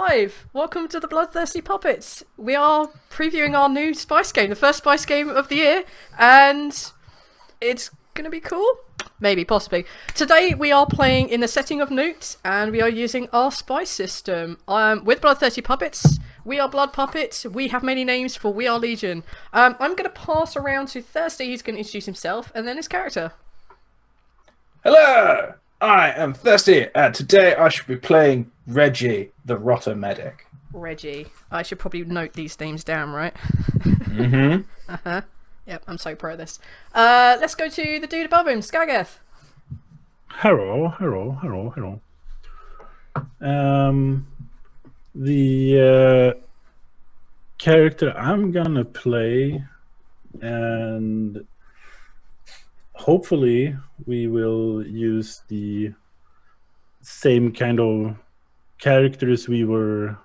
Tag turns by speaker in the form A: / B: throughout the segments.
A: live! Welcome to the Bloodthirsty Puppets. We are previewing our new Spice game, the first Spice game of the year, and it's gonna be cool? Maybe, possibly. Today we are playing in the setting of Newt, and we are using our Spice system. With Bloodthirsty Puppets, we are Blood Puppets, we have many names for we are Legion. I'm gonna pass around to Thirsty, he's gonna introduce himself, and then his character.
B: Hello! I am Thirsty, and today I shall be playing Reggie, the Rotter Medic.
A: Reggie. I should probably note these names down, right?
B: Mm-hmm.
A: Uh-huh. Yep, I'm so pro of this. Let's go to the dude above him, Skageth.
C: Hello. The character I'm gonna play, and hopefully we will use the same kind of characters we were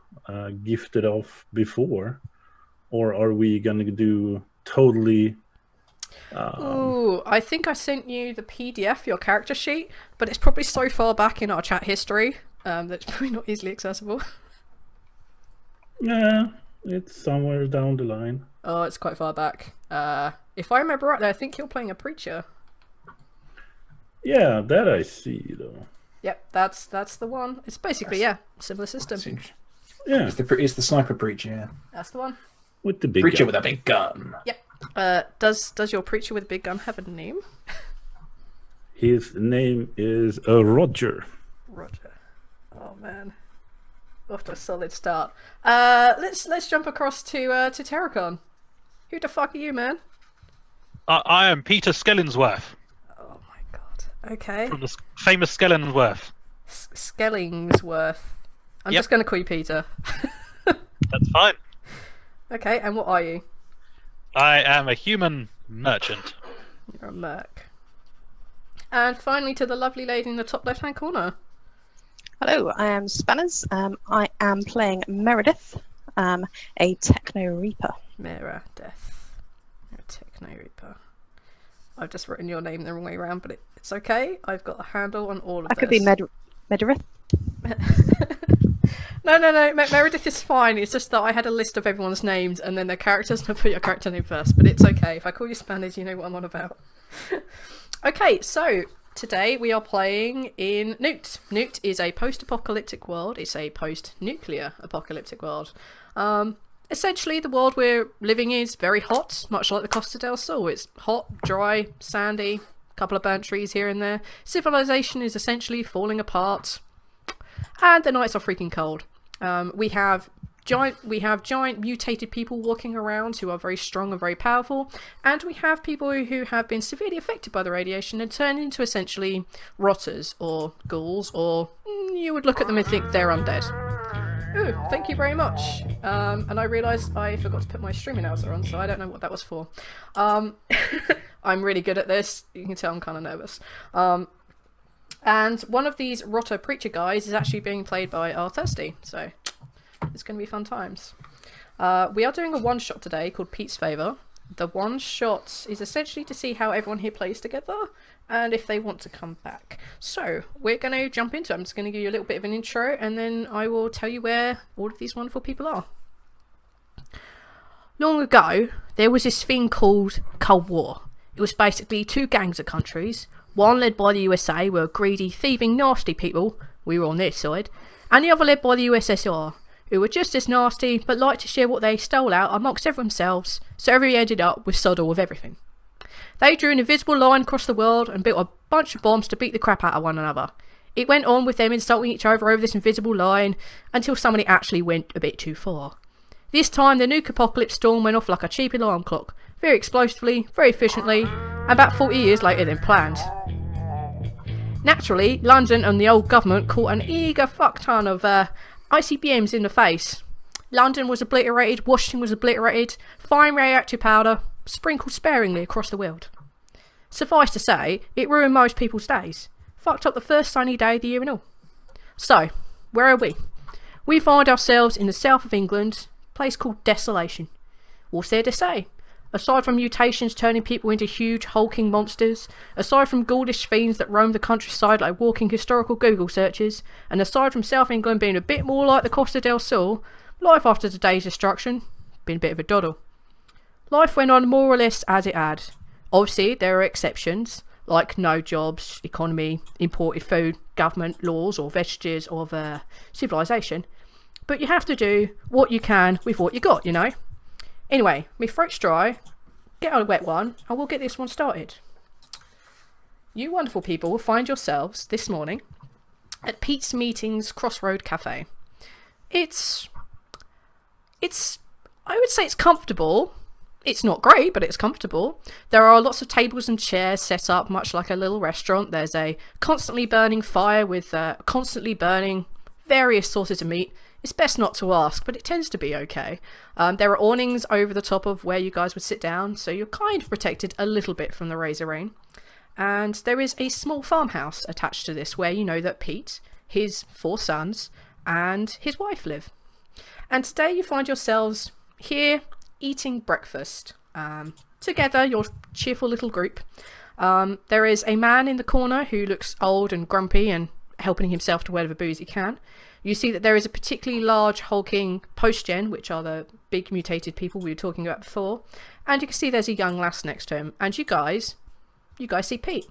C: gifted off before, or are we gonna do totally
A: Ooh, I think I sent you the PDF for your character sheet, but it's probably so far back in our chat history that it's probably not easily accessible.
C: Yeah, it's somewhere down the line.
A: Oh, it's quite far back. If I remember rightly, I think you're playing a preacher.
C: Yeah, that I see though.
A: Yep, that's the one. It's basically similar system.
C: Yeah,
B: It's the sniper preacher, yeah.
A: That's the one.
C: with the big
B: Preacher
C: gun.
B: with a big gun.
A: Yep. Does your preacher with a big gun have a name?
C: His name is Roger.
A: Roger. Oh man. Off to a solid start. Let's jump across to Terracon. Who the fuck are you, man?
D: I am Peter Skellingsworth
A: Oh my god. Okay.
D: from the famous Skellingsworth.
A: Skellingsworth. I'm
D: Yep.
A: just going to call you Peter.
D: That's fine.
A: Okay, and what are you?
D: I am a human merchant.
A: You're a merc. And finally to the lovely lady in the top left-hand corner.
E: Hello, I am Spanners. I am playing Meredith, a Techno Reaper.
A: Meredith. You're a Techno Reaper. I've just written your name the wrong way around, but it's okay. I've got a handle on all of
E: I
A: this.
E: could be Meredith.
A: No. Meredith is fine. It's just that I had a list of everyone's names and then their characters, and I put your character name first. But it's okay. If I call you Spanish, you know what I'm on about. Okay, so today we are playing in Newt. Newt is a post-apocalyptic world. It's a post-nuclear apocalyptic world. Essentially, the world we're living in is very hot, much like the Costa del Sol. It's hot, dry, sandy, a couple of burnt trees here and there. Civilization is essentially falling apart, and the nights are freaking cold. We have giant mutated people walking around who are very strong and very powerful, and we have people who have been severely affected by the radiation and turned into essentially rotters or ghouls, or you would look at them and think they're undead. Ooh, thank you very much. And I realised I forgot to put my streaming announcer on, so I don't know what that was for. I'm really good at this. You can tell I'm kind of nervous. And one of these rotter preacher guys is actually being played by our Thirsty, so it's going to be fun times. We are doing a one-shot today called Pete's Favour. The one-shot is essentially to see how everyone here plays together and if they want to come back. So we're going to jump into it. I'm just going to give you a little bit of an intro, and then I will tell you where all of these wonderful people are. Long ago, there was this thing called Cold War. It was basically two gangs of countries. One led by the USA, were greedy, thieving, nasty people. We were on their side. And the other led by the USSR, who were just as nasty, but liked to share what they stole out amongst themselves, so everybody ended up with sod all of everything. They drew an invisible line across the world and built a bunch of bombs to beat the crap out of one another. It went on with them insulting each other over this invisible line, until somebody actually went a bit too far. This time the nuke apocalypse storm went off like a cheap alarm clock, very explosively, very efficiently, and about 40 years later than planned. Naturally, London and the old government caught an eager fuck ton of ICBMs in the face. London was obliterated, Washington was obliterated, fine radioactive powder sprinkled sparingly across the world. Suffice to say, it ruined most people's days. Fucked up the first sunny day of the year and all. So, where are we? We find ourselves in the south of England, a place called Desolation. What's there to say? Aside from mutations turning people into huge hulking monsters, aside from ghoulish fiends that roam the countryside like walking historical Google searches, and aside from South England being a bit more like the Costa del Sol, life after today's destruction been a bit of a doddle. Life went on more or less as it had. Obviously, there are exceptions, like no jobs, economy, imported food, government laws, or vestiges of civilization. But you have to do what you can with what you got, you know. Anyway, my throat's dry. Get on a wet one, and we'll get this one started. You wonderful people will find yourselves this morning at Pete's Meetings Crossroad Cafe. It's I would say it's comfortable. It's not great, but it's comfortable. There are lots of tables and chairs set up, much like a little restaurant. There's a constantly burning fire with constantly burning various sources of meat. It's best not to ask, but it tends to be okay. There are awnings over the top of where you guys would sit down, so you're kind of protected a little bit from the razor rain. And there is a small farmhouse attached to this where you know that Pete, his 4 sons, and his wife live. And today you find yourselves here eating breakfast together, your cheerful little group. There is a man in the corner who looks old and grumpy and helping himself to whatever booze he can. You see that there is a particularly large hulking post-gen, which are the big mutated people we were talking about before, and you can see there's a young lass next to him. And you guys see Pete.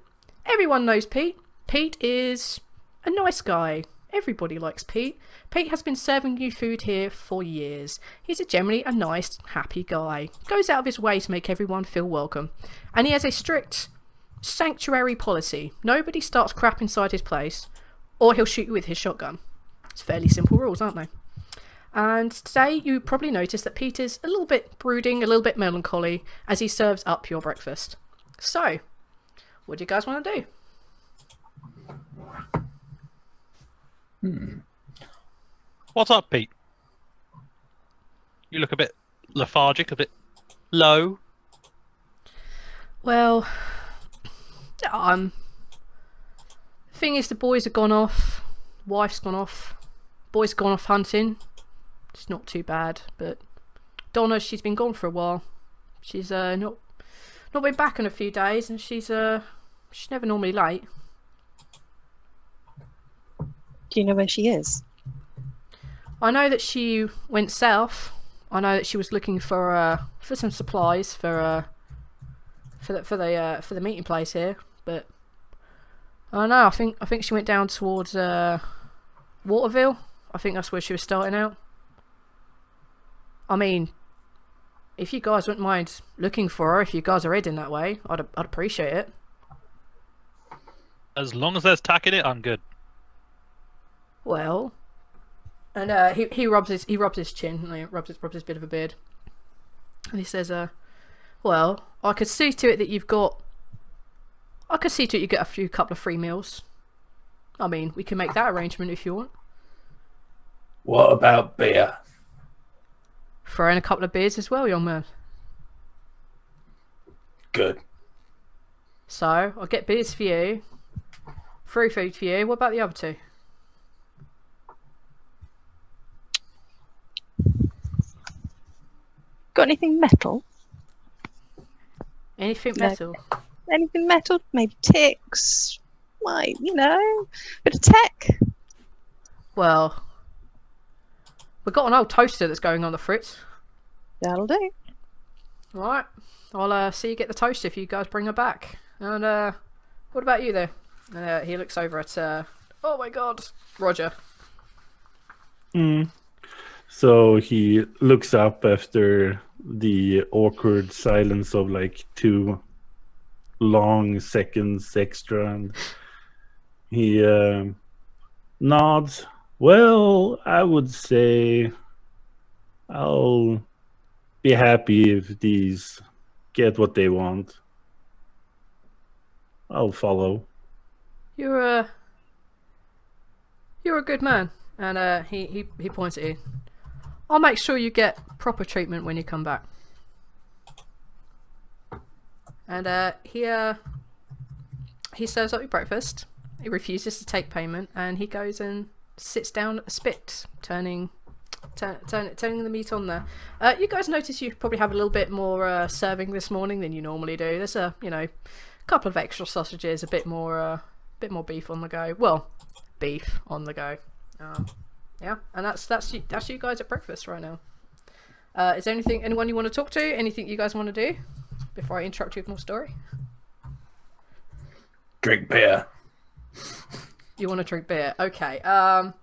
A: Everyone knows Pete. Pete is a nice guy. Everybody likes Pete. Pete has been serving you food here for years. He's generally a nice, happy guy. Goes out of his way to make everyone feel welcome. And he has a strict sanctuary policy. Nobody starts crap inside his place, or he'll shoot you with his shotgun. It's fairly simple rules, aren't they? And today you probably notice that Pete is a little bit brooding, a little bit melancholy as he serves up your breakfast. So, what do you guys want to do?
D: What's up, Pete? You look a bit lethargic, a bit low.
A: Well, thing is, the boys have gone off, wife's gone off, boys have gone off hunting. It's not too bad, but Donna, she's been gone for a while. She's not been back in a few days, and she's never normally late.
E: Do you know where she is?
A: I know that she went south. I know that she was looking for some supplies for the meeting place here, but I don't know. I think she went down towards Waterville. I think that's where she was starting out. I mean, if you guys wouldn't mind looking for her, if you guys are heading that way, I'd appreciate it.
D: As long as there's tack in it, I'm good.
A: Well, and he rubs his chin, and he rubs his bit of a beard, and he says, well, I could see to it that you get a couple of free meals. I mean, we can make that arrangement if you want.
B: What about beer?
A: Throw in a couple of beers as well, young man.
B: Good.
A: So, I'll get beers for you. Free food for you. What about the other two?
E: Got anything metal?
A: Anything
E: No.
A: metal?
E: Anything metal? Maybe ticks? Like, bit of tech.
A: Well, we've got an old toaster that's going on the fritz.
E: That'll do.
A: Alright. I'll see you get the toaster if you guys bring her back. And what about you there? And he looks over at oh my god, Roger.
C: So he looks up after the awkward silence of like 2 long seconds extra, and he nods. Well, I would say I'll be happy if these get what they want. I'll follow.
A: You're a good man. And he points at you. I'll make sure you get proper treatment when you come back. And he serves up your breakfast. He refuses to take payment, and he goes and sits down at the spit, turning turning the meat on there. You guys notice you probably have a little bit more serving this morning than you normally do. There's a couple of extra sausages, a bit more beef on the go. Well, beef on the go. Yeah, and that's you guys at breakfast right now. Is there anyone you want to talk to? Anything you guys want to do before I interrupt you with more story?
B: Drink beer.
A: You want to drink beer? Okay. All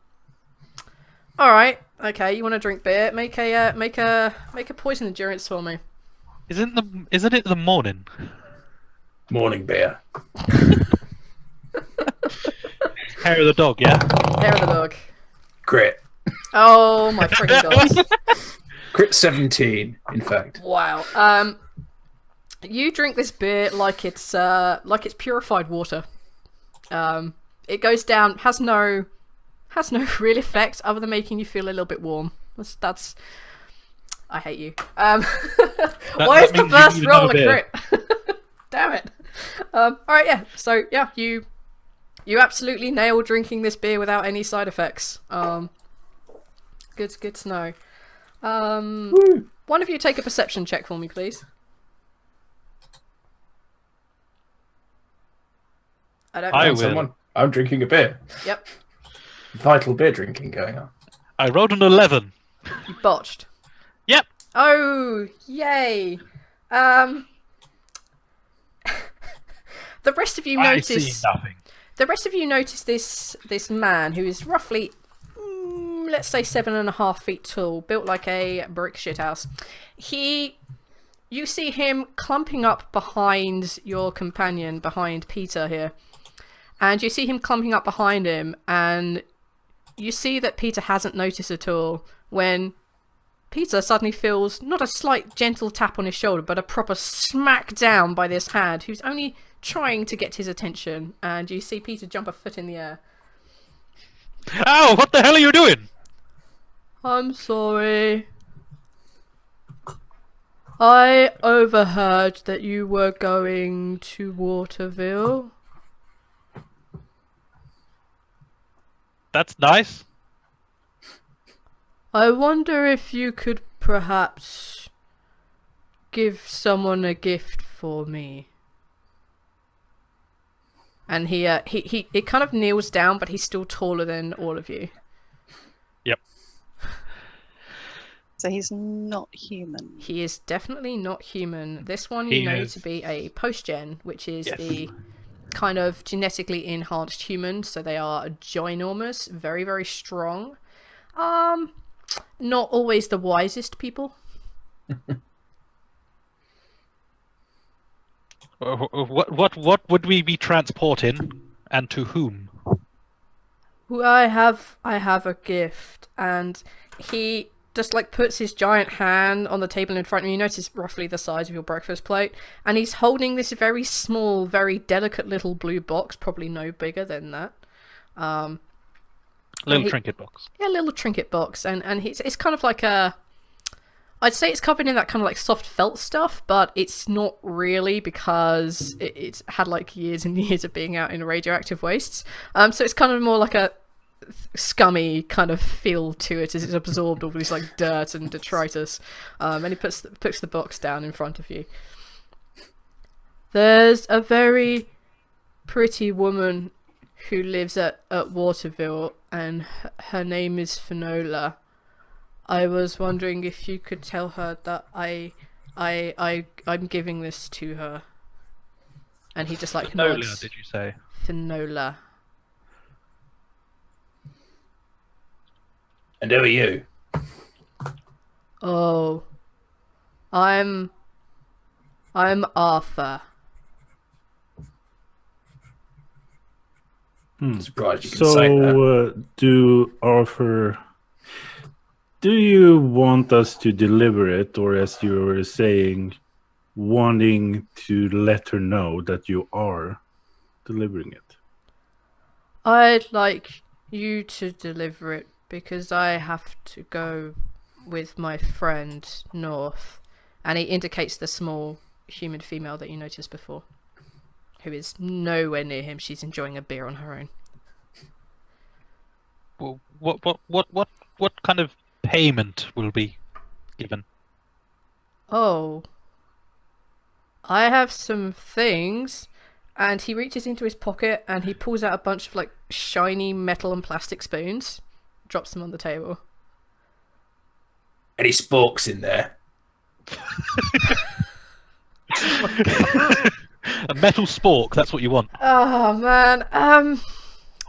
A: right. Okay. You want to drink beer? Make a poison endurance for me.
D: Isn't it the morning?
B: Morning beer.
D: Hair of the dog, yeah.
A: Hair of the dog.
B: Crit.
A: Oh my freaking god.
B: Crit 17, in fact.
A: Wow. You drink this beer like it's purified water. It goes down, has no real effect other than making you feel a little bit warm. That's I hate you. Why is the first roll a crit? Damn it. Alright, yeah. So yeah, you absolutely nail drinking this beer without any side effects. Good to know. One of you take a perception check for me, please.
D: I will.
B: Someone. I'm drinking a beer.
A: Yep.
B: Vital beer drinking going on.
D: I rolled an 11.
A: You botched.
D: Yep.
A: Oh, yay. The rest of you
D: I
A: notice.
D: see nothing.
A: The rest of you notice this man who is roughly, let's say 7.5 feet tall, built like a brick shithouse. You see him clumping up behind your companion, behind Peter here. And you see him clumping up behind him, and you see that Peter hasn't noticed at all when Peter suddenly feels not a slight gentle tap on his shoulder, but a proper smack down by this hand who's only trying to get his attention. And you see Peter jump a foot in the air.
D: Ow! What the hell are you doing?
A: I'm sorry. I overheard that you were going to Waterville.
D: That's nice.
A: I wonder if you could perhaps give someone a gift for me. And he kind of kneels down, but he's still taller than all of you.
D: Yep.
E: So he's not human.
A: He is definitely not human. This one
D: He
A: you know
D: is-
A: to be a post-gen, which is
D: Yes.
A: the kind of genetically enhanced human. So they are ginormous, very, very strong. Not always the wisest people.
D: What would we be transporting, and to whom?
A: I have a gift, and he just like puts his giant hand on the table in front of you. You notice roughly the size of your breakfast plate, and he's holding this very small, very delicate little blue box, probably no bigger than that.
D: Little trinket box.
A: Yeah, little trinket box, and it's kind of like a. I'd say it's covered in that kind of like soft felt stuff, but it's not really because it's had like years and years of being out in radioactive wastes. So it's kind of more like a scummy kind of feel to it as it's absorbed all these like dirt and detritus. And he puts the box down in front of you. There's a very pretty woman who lives at Waterville, and her name is Finola. I was wondering if you could tell her that I'm giving this to her. And he just like
D: Nola,
A: nods.
D: did you say?
A: Finola.
B: And who are you?
A: Oh, I'm Arthur.
B: Surprised you can say that.
C: Do you want us to deliver it, or as you were saying, wanting to let her know that you are delivering it?
A: I'd like you to deliver it because I have to go with my friend North. And he indicates the small human female that you noticed before, who is nowhere near him. She's enjoying a beer on her own.
D: Well, what kind of payment will be given?
A: Oh. I have some things. And he reaches into his pocket and he pulls out a bunch of like shiny metal and plastic spoons. Drops them on the table.
B: Any sporks in there?
D: A metal spork, that's what you want.
A: Oh man.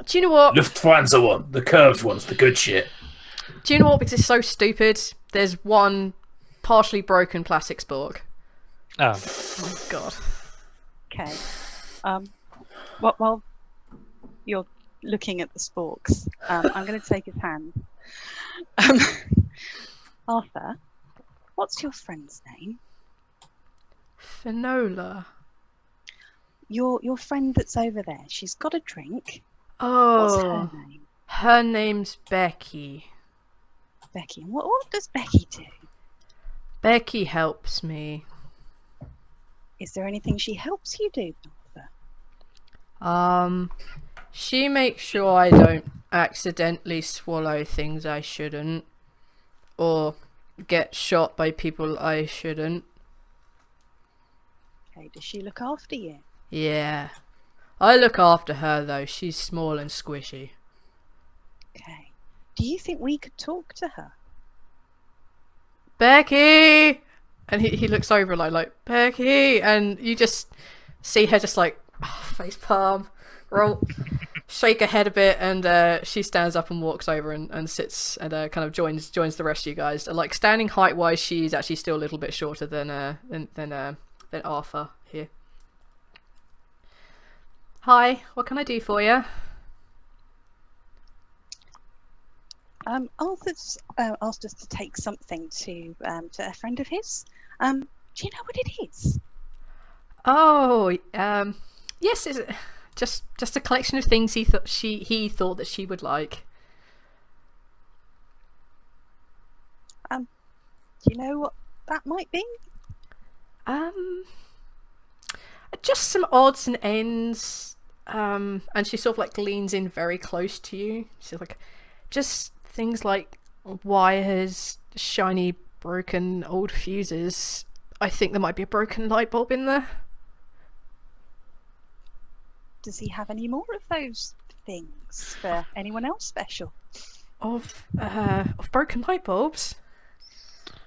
A: Do you know what?
B: Lufthansa one, the curved ones, the good shit.
A: Do you know what? Because it's so stupid. There's one partially broken plastic spork.
D: Oh.
A: Oh god.
E: Okay. While you're looking at the sporks, I'm going to take his hand. Arthur, what's your friend's name?
A: Finola.
E: Your friend that's over there. She's got a drink.
A: Oh.
E: What's her name?
A: Her name's Becky.
E: Becky. And what does Becky do?
A: Becky helps me.
E: Is there anything she helps you do,
A: Arthur? She makes sure I don't accidentally swallow things I shouldn't. Or get shot by people I shouldn't.
E: Okay, does she look after you?
A: Yeah. I look after her though, she's small and squishy.
E: Okay. Do you think we could talk to her?
A: Becky! And he looks over like, Becky! And you just see her just like, face palm, roll, shake her head a bit, and she stands up and walks over and sits and kind of joins the rest of you guys. Like standing height wise, she's actually still a little bit shorter than Arthur here. Hi, what can I do for you?
E: Arthur's asked us to take something to a friend of his. Do you know what it is?
A: Oh, yes, it's just a collection of things he thought that she would like.
E: Do you know what that might be?
A: Just some odds and ends. And she sort of like leans in very close to you. She's like, just things like wires, shiny, broken old fuses. I think there might be a broken light bulb in there.
E: Does he have any more of those things for anyone else special?
A: Of broken light bulbs?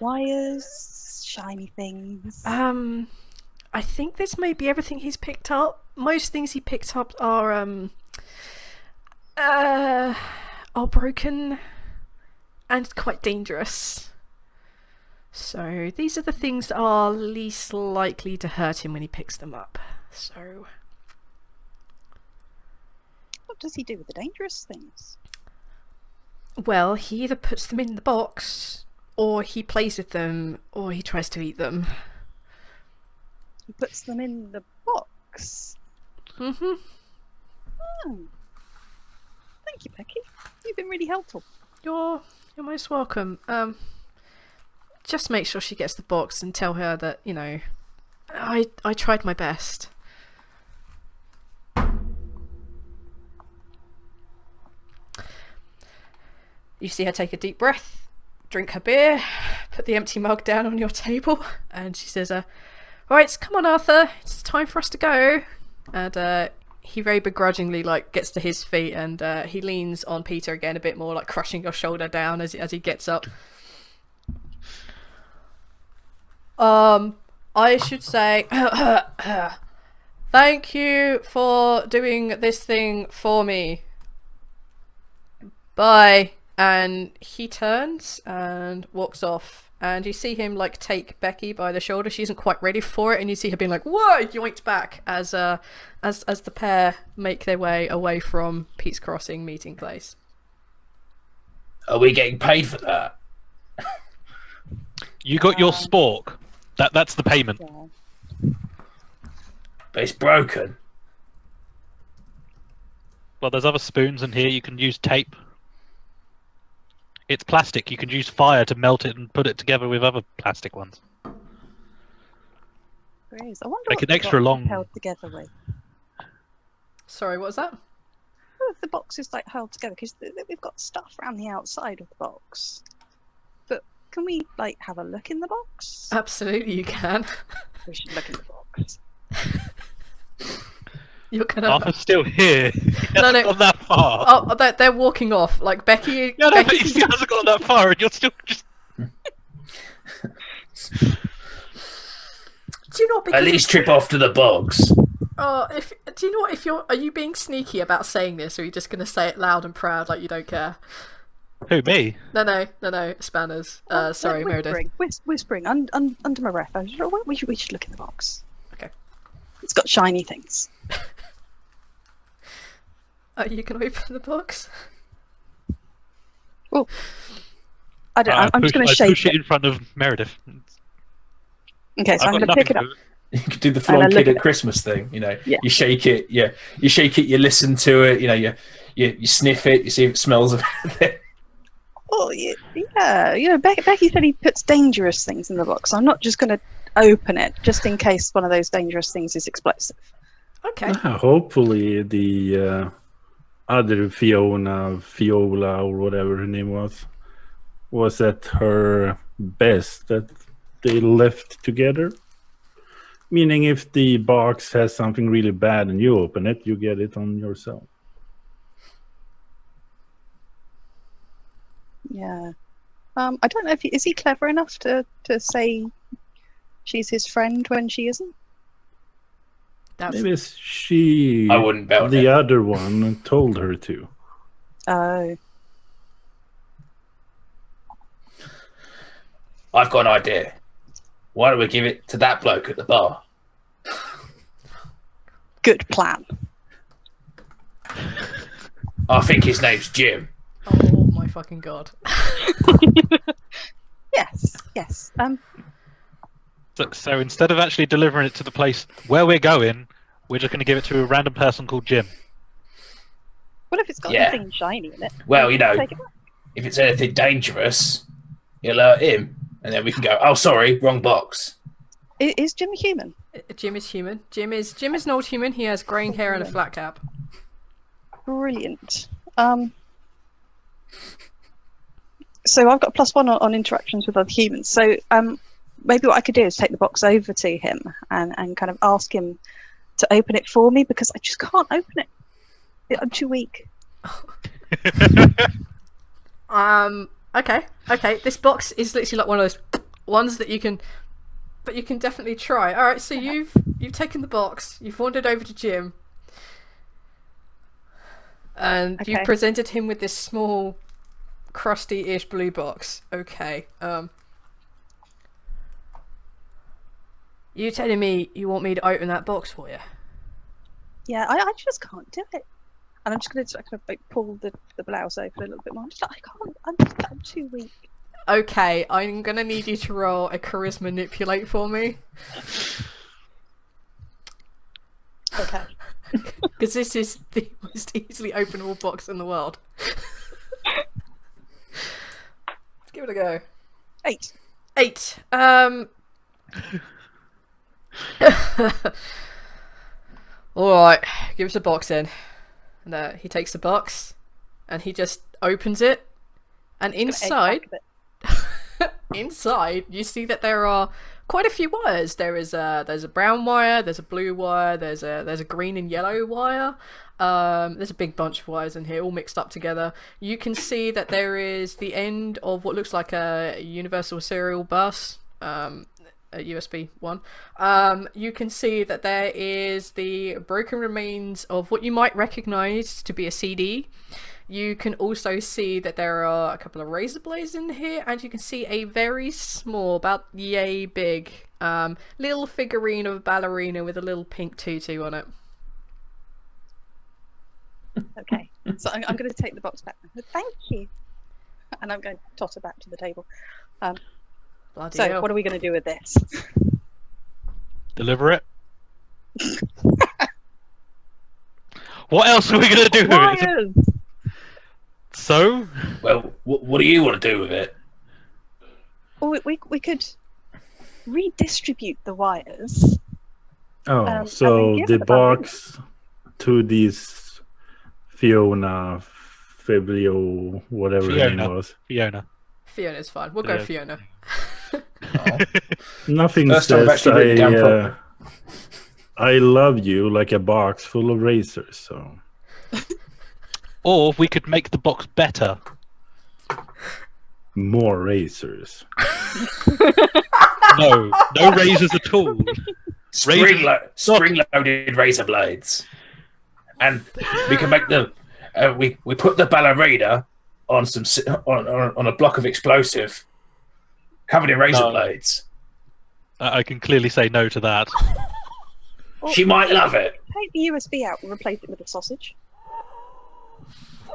E: Wires, shiny things.
A: I think this may be everything he's picked up. Most things he picked up are broken and quite dangerous. So these are the things that are least likely to hurt him when he picks them up. So
E: What does he do with the dangerous things?
A: well, he either puts them in the box, or he plays with them, or he tries to eat them.
E: He puts them in the box.
A: Mm-hmm.
E: Oh. Thank you, Becky. You've been really helpful.
A: You're most welcome. Just make sure she gets the box and tell her that, you know, I tried my best. You see her take a deep breath, drink her beer, put the empty mug down on your table, and she says, "Right, come on, Arthur, it's time for us to go." And he very begrudgingly gets to his feet, and he leans on Peter again a bit more, like crushing your shoulder down as he gets up. I should say, thank you for doing this thing for me. Bye. And he turns and walks off, and you see him take Becky by the shoulder. She isn't quite ready for it, and you see her being like, "Whoa!" yoinked back as the pair make their way away from Pete's Crossing meeting place.
B: Are we getting paid for that?
D: You got your spork. That's the payment.
E: Yeah.
B: But it's broken.
D: Well, there's other spoons in here. You can use tape. It's plastic. You can use fire to melt it and put it together with other plastic ones.
E: There is. I wonder
D: Make
E: what
D: an
E: the
D: extra
E: box is
D: long-
E: held together with.
A: Sorry, what was that?
E: What if the box is held together? Because we've got stuff around the outside of the box. Can we like have a look in the box?
A: Absolutely, you can.
E: We should look in the box.
A: You're gonna.
D: Arthur's still here. He
A: No,
D: hasn't
A: no.
D: gone that far.
A: Oh, they're walking off. Like Becky.
D: No,
A: Becky
D: but he still hasn't gone that far, and you're still just.
A: Do you know what?
B: At least trip off to the bogs.
A: Do you know what? Are you being sneaky about saying this, or are you just gonna say it loud and proud, like you don't care?
D: Who, me?
A: No, Spanners. Sorry, Meredith.
E: Whispering under my breath. We should look in the box.
A: Okay.
E: It's got shiny things.
A: You can open the box.
E: Well, I don't. I'm just going to
D: I
E: shake
D: push it
E: it.
D: in front of Meredith.
E: Okay, so
D: I've
E: I'm
D: got
E: going to pick it
D: nothing
E: up.
B: You could do the
E: And I
B: Flon
E: look
B: Kid
E: at
B: at
E: it.
B: Christmas thing. You know,
E: Yeah.
B: you shake it. Yeah, you shake it. You listen to it. You know, you sniff it. You see if it smells of it.
E: Oh yeah. You know, Becky said he puts dangerous things in the box. I'm not just going to open it just in case one of those dangerous things is explosive.
A: Okay.
C: Hopefully the other Fiola or whatever her name was at her best, that they left together. Meaning if the box has something really bad and you open it, you get it on yourself.
E: Yeah. I don't know if is he clever enough to say she's his friend when she isn't?
C: Maybe she,
B: I wouldn't bet on
C: the
B: it.
C: other one, told her to.
E: Oh.
B: I've got an idea. Why don't we give it to that bloke at the bar?
E: Good plan.
B: I think his name's Jim.
A: Oh my fucking god.
E: Yes.
D: So instead of actually delivering it to the place where we're going, we're just going to give it to a random person called Jim.
E: What if it's got
B: Yeah.
E: anything shiny in it?
B: Well, you know,
E: Take it back.
B: if it's anything dangerous, you'll alert him, and then we can go. Oh, sorry, wrong box.
E: Is Jim a human?
A: Jim is human. Jim is an old human. He has greying hair and a flat cap.
E: Brilliant. So I've got +1 on interactions with other humans. So maybe what I could do is take the box over to him and kind of ask him to open it for me, because I just can't open it. I'm too weak.
A: Okay. This box is literally like one of those ones that you can definitely try. All right, so you've taken the box, you've wandered over to Jim, and
E: Okay.
A: you've presented him with this small, crusty-ish blue box. Okay. You telling me you want me to open that box for you?
E: Yeah, I just can't do it. And I'm just going to kind of like pull the blouse open a little bit more. I'm just like, I can't. I'm too weak.
A: Okay, I'm gonna need you to roll a charisma manipulate for me.
E: Okay.
A: Because this is the most easily openable box in the world. Let's give it a go.
E: 8.
A: 8. Alright, give us a box then. And he takes the box and he just opens it. And inside, you see that there are quite a few wires. There's a brown wire, there's a blue wire, there's a green and yellow wire. There's a big bunch of wires in here, all mixed up together. You can see that there is the end of what looks like a universal serial bus, a USB one. You can see that there is the broken remains of what you might recognize to be a CD. You can also see that there are a couple of razor blades in here, and you can see a very small, about yay big, little figurine of a ballerina with a little pink tutu on it.
E: Okay. So I'm going to take the box back. Thank you. And I'm going to toss it back to the table.
A: Bloody
E: So
A: hell.
E: what are we going to do with this?
D: Deliver it. What else are we going to do with it?
E: Wires!
D: So?
B: Well, what do you want to do with it?
E: Or we could redistribute the wires.
C: Oh,
E: and
C: so
E: then give
C: the
E: it the ballerina.
C: box to this Fiona, Fabio, whatever her name was.
D: Fiona.
A: Fiona's fine. We'll go
D: Yeah.
A: Fiona.
B: Oh.
C: Nothing
B: First time I've
C: says
B: actually written down properly.
C: I love you like a box full of razors. So
D: Or we could make the box better.
C: more razors.
D: No razors at all.
B: Spring-loaded razor blades, and we can make the. We put the ballerina on on a block of explosive, covered in razor
D: No.
B: blades.
D: I can clearly say no to that.
B: She might love it.
E: Take the USB out and replace it with a sausage.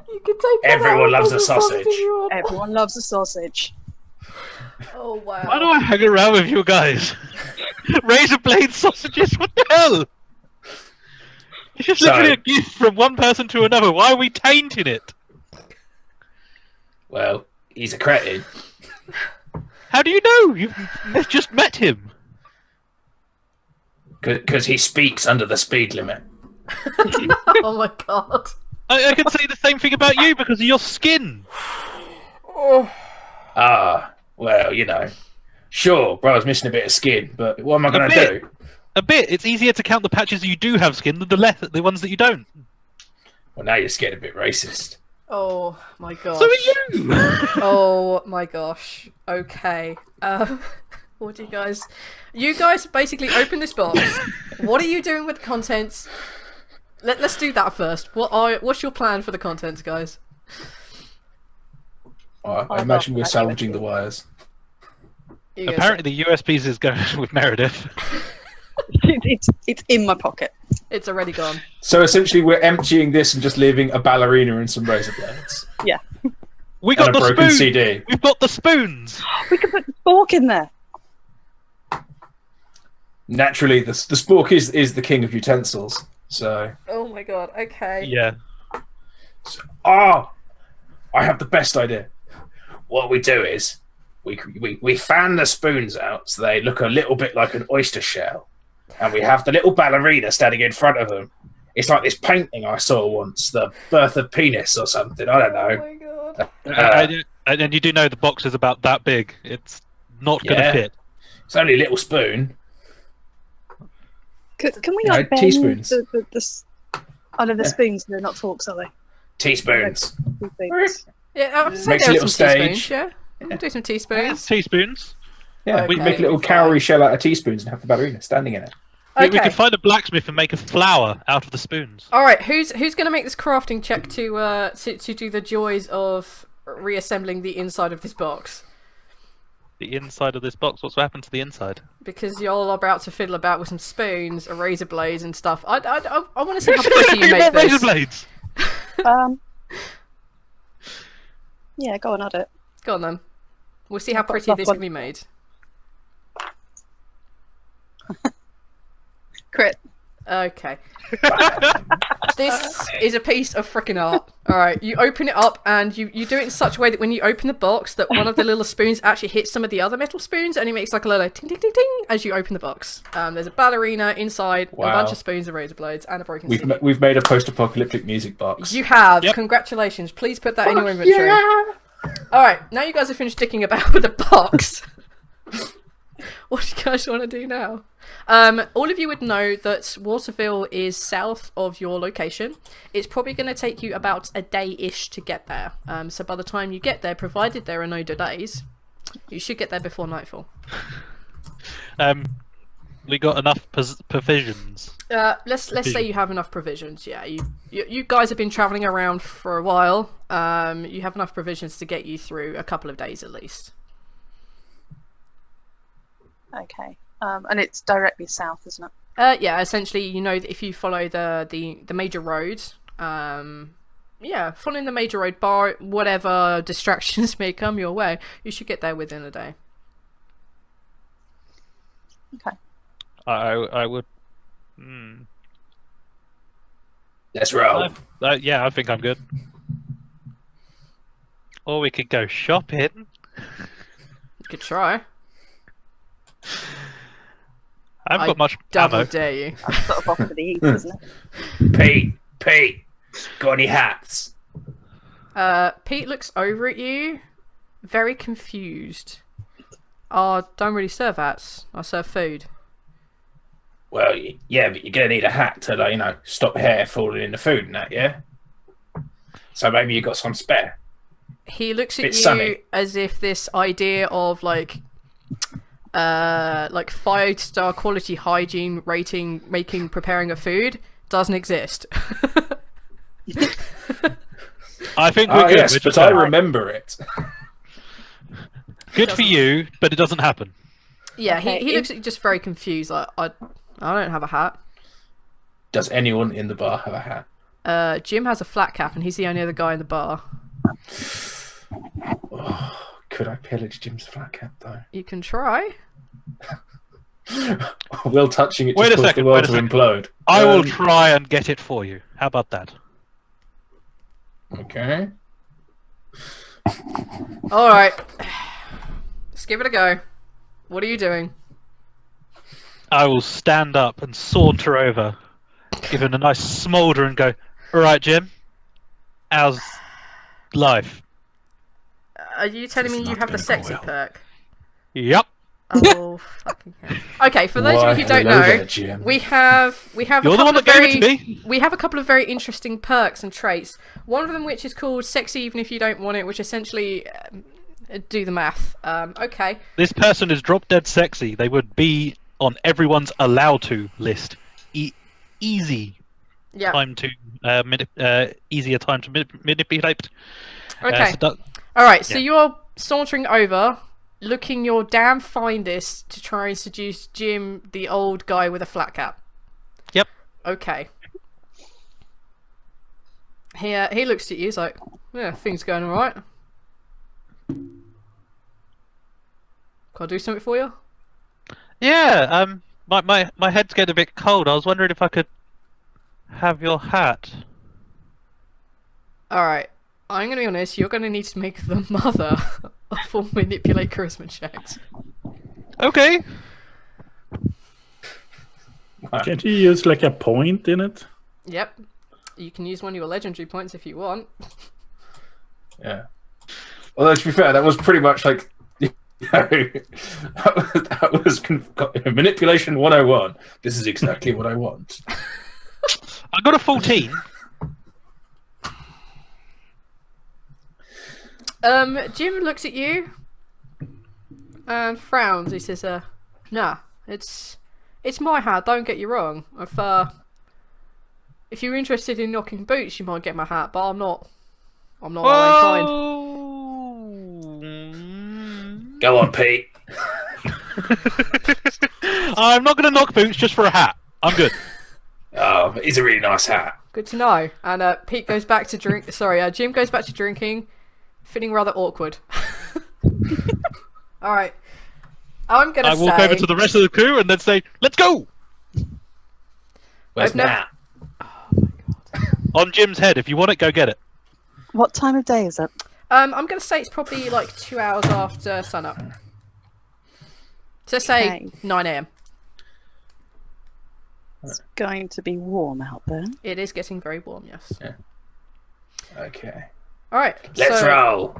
A: You can take that
B: Everyone
A: out
B: loves
A: as
B: a sausage.
A: if you want.
E: Everyone loves a sausage.
A: Oh wow.
D: Why do I hang around with you guys? Razor blade sausages? What the hell? It's just literally a gift from one person to another. Why are we tainting it?
B: Well, he's a cretin.
D: How do you know? You've just met him.
B: Because he speaks under the speed limit.
A: Oh my god.
D: I can say the same thing about you because of your skin.
A: Oh.
B: Ah, well, you know. Sure, bro's missing a bit of skin, but what am I going to
D: bit.
B: do?
D: A bit. It's easier to count the patches you do have skin than the ones that you don't.
B: Well, now you're getting a bit racist.
A: Oh my gosh.
D: So are you.
A: Oh my gosh. Okay. What do you guys? You guys basically open this box. What are you doing with the contents? Let's do that first. What's your plan for the contents, guys?
B: I imagine we're salvaging the wires.
A: You guys-
D: Apparently, the USBs is going with Meredith.
E: It's in my pocket.
A: it's already gone.
B: So essentially, we're emptying this and just leaving a ballerina and some razor blades.
E: Yeah.
D: We got
B: And a
D: the
B: broken
D: spoons.
B: CD.
D: We've got the spoons.
E: We could put the fork in there.
B: Naturally, the spork is the king of utensils. So,
A: Oh my god. Okay.
D: Yeah.
B: I have the best idea. What we do is we fan the spoons out so they look a little bit like an oyster shell, and we have the little ballerina standing in front of them. It's like this painting I saw once, the birth of penis or something. I don't
A: Oh
B: know.
A: my god.
D: And you do know the box is about that big. It's not going to
B: Yeah.
D: fit.
B: It's only a little spoon.
E: Can we
B: No,
E: like bend
B: teaspoons.
E: Oh no, they're spoons. They're not forks, are they?
B: Teaspoons.
E: Teaspoons.
A: Yeah, I would say
B: Makes a
A: there are
B: little
A: some teaspoons.
B: stage.
A: Yeah. We'll do some teaspoons.
D: Teaspoons.
B: Yeah, we
A: Okay.
B: make a little cowrie shell out of teaspoons and have the ballerina standing in it.
D: We
A: Okay.
D: could find a blacksmith and make a flower out of the spoons.
A: All right. Who's going to make this crafting check to do the joys of reassembling the inside of this box?
D: The inside of this box. What's happened to the inside?
A: Because you're all about to fiddle about with some spoons, a razor blades, and stuff. I want to see how pretty you make
D: Razor
A: this.
D: blades.
E: Yeah, go on at it.
A: Go on then. We'll see how
E: I've got
A: pretty
E: plus
A: this
E: one.
A: can be made.
E: Crit.
A: Okay. This is a piece of freaking art. Alright, you open it up and you do it in such a way that when you open the box that one of the little spoons actually hits some of the other metal spoons and it makes like a little ting ting ting ting as you open the box. There's a ballerina inside, a
B: Wow.
A: bunch of spoons and razor blades, and a broken CD.
B: We've made a post-apocalyptic music box.
A: You have.
D: Yep.
A: Congratulations. Please put that in your inventory. Alright, now you guys have finished dicking about with the box. What do you guys want to do now? All of you would know that Waterville is south of your location. It's probably going to take you about a day-ish to get there. So by the time you get there, provided there are no delays, you should get there before nightfall.
D: We got enough provisions.
A: Let's say you have enough provisions. Yeah, you guys have been traveling around for a while. You have enough provisions to get you through a couple of days at least.
E: Okay. And it's directly south, isn't it?
A: Yeah, essentially, you know that if you follow the major road, following the major road, bar whatever distractions may come your way, you should get there within a day.
E: Okay.
D: I would.
B: Let's roll.
D: Yeah, I think I'm good. Or we could go shopping.
A: You could try.
D: I haven't got much
A: Double
D: ammo.
A: dare you.
E: That's sort of off to the east, isn't it?
B: Pete, got any hats?
A: Pete looks over at you very confused. I don't really serve hats. I serve food.
B: Well, yeah, but you're gonna need a hat to, like, stop hair falling in the food and that. Yeah. So maybe you got some spare.
A: He looks at you
B: sunny.
A: as if this idea of like 5-star quality hygiene rating preparing a food doesn't exist.
D: I think we're good.
B: Yes,
D: We're
B: but
D: just
B: I
D: fine.
B: remember it.
D: Good for you, but it doesn't happen.
A: Yeah,
E: Okay,
A: he looks at you just very confused. Like, I don't have a hat.
B: Does anyone in the bar have a hat?
A: Jim has a flat cap, and he's the only other guy in the bar.
B: Oh, could I pillage Jim's flat cap though?
A: You can try.
B: Will touching it
D: Wait
B: just
D: a
B: cause
D: second,
B: the world
D: wait a
B: to
D: second.
B: implode.
D: I will try and get it for you. How about that?
B: Okay.
A: All right, let's give it a go. What are you doing?
D: I will stand up and saunter over, give him a nice smoulder and go, all right, Jim, how's life?
A: Are you telling me
C: This is
A: you
C: not
A: have the
C: gonna go
A: sexy
C: well.
A: perk?
D: Yep.
A: Oh, fucking hell. Okay, for those
B: Why,
A: of you who don't
B: hello
A: know,
B: there, Jim.
A: we have a
D: You're the
A: couple
D: one
A: of
D: that gave
A: very
D: it to me.
A: we have a couple of very interesting perks and traits. One of them, which is called "sexy even if you don't want it," which essentially do the math. Okay.
D: This person is drop dead sexy. They would be on everyone's allowed to list. Easy
A: Yeah.
D: time to easier time to manipulate.
A: Okay.
D: Seduct-
A: All right. So
D: Yeah.
A: you're sauntering over, looking your damn finest to try and seduce Jim, the old guy with a flat cap.
D: Yep.
A: Okay. He looks at you. He's like, "Yeah, things going all right. Can I do something for you?"
D: Yeah. My head's getting a bit cold. I was wondering if I could have your hat.
A: All right. I'm going to be honest. You're going to need to make the mother of all manipulate charisma checks.
D: Okay.
C: Can't you use like a point in it?
A: Yep. You can use one of your legendary points if you want.
B: Yeah. Although to be fair, that was pretty much like that was manipulation 101. This is exactly what I want.
D: I got a 14.
A: Jim looks at you and frowns. He says, "Nah, it's my hat. Don't get you wrong. If you're interested in knocking boots, you might get my hat, but I'm not that inclined."
B: Go on, Pete.
D: I'm not going to knock boots just for a hat. I'm good.
B: Oh, it's a really nice hat.
A: Good to know. And Pete goes back to drink. Sorry, Jim goes back to drinking, feeling rather awkward. All right, I'm gonna
D: I walk over to the rest of the crew and then say, "Let's go!"
B: Where's
A: I've never-
B: Matt?
D: On Jim's head. If you want it, go get it.
E: What time of day is it?
A: I'm gonna say it's probably like 2 hours after sunup. So say
E: Okay.
A: 9 a.m.
E: It's going to be warm out there.
A: It is getting very warm. Yes.
B: Okay.
A: All right.
B: Let's
A: so
B: roll.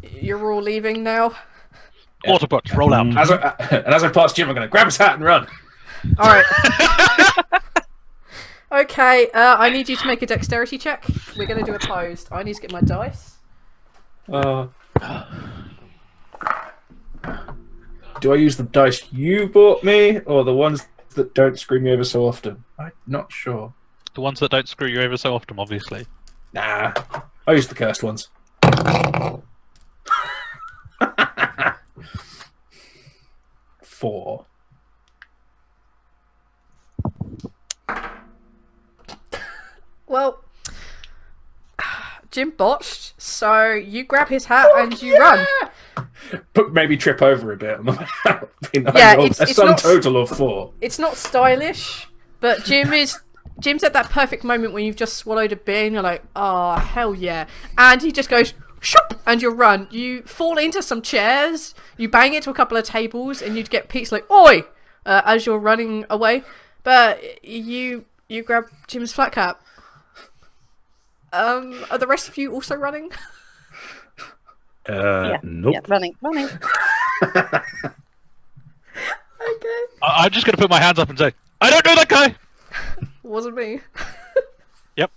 A: You're all leaving now.
D: Autobots, roll out.
B: As I pass Jim, I'm going to grab his hat and run.
A: All right. Okay. I need you to make a dexterity check. We're gonna do opposed. I need to get my dice.
B: Do I use the dice you bought me, or the ones that don't screw me over so often? I'm not sure.
D: The ones that don't screw you over so often, obviously.
B: Nah, I use the cursed ones. Four.
A: Well, Jim botched, so you grab his hat and you run.
B: But maybe trip over a bit on the way out.
A: Yeah, it's
B: a sum
A: not-
B: total of 4.
A: It's not stylish, but Jim's at that perfect moment when you've just swallowed a beer and you're like, oh, hell yeah. And he just goes, shoop, and you run. You fall into some chairs, you bang into a couple of tables, and you get Pete's like, oi, as you're running away. But you grab Jim's flat cap. Are the rest of you also running?
C: Nope.
E: Yeah, running.
A: Okay.
D: I'm just going to put my hands up and say, I don't know that guy!
A: Wasn't me.
D: Yep.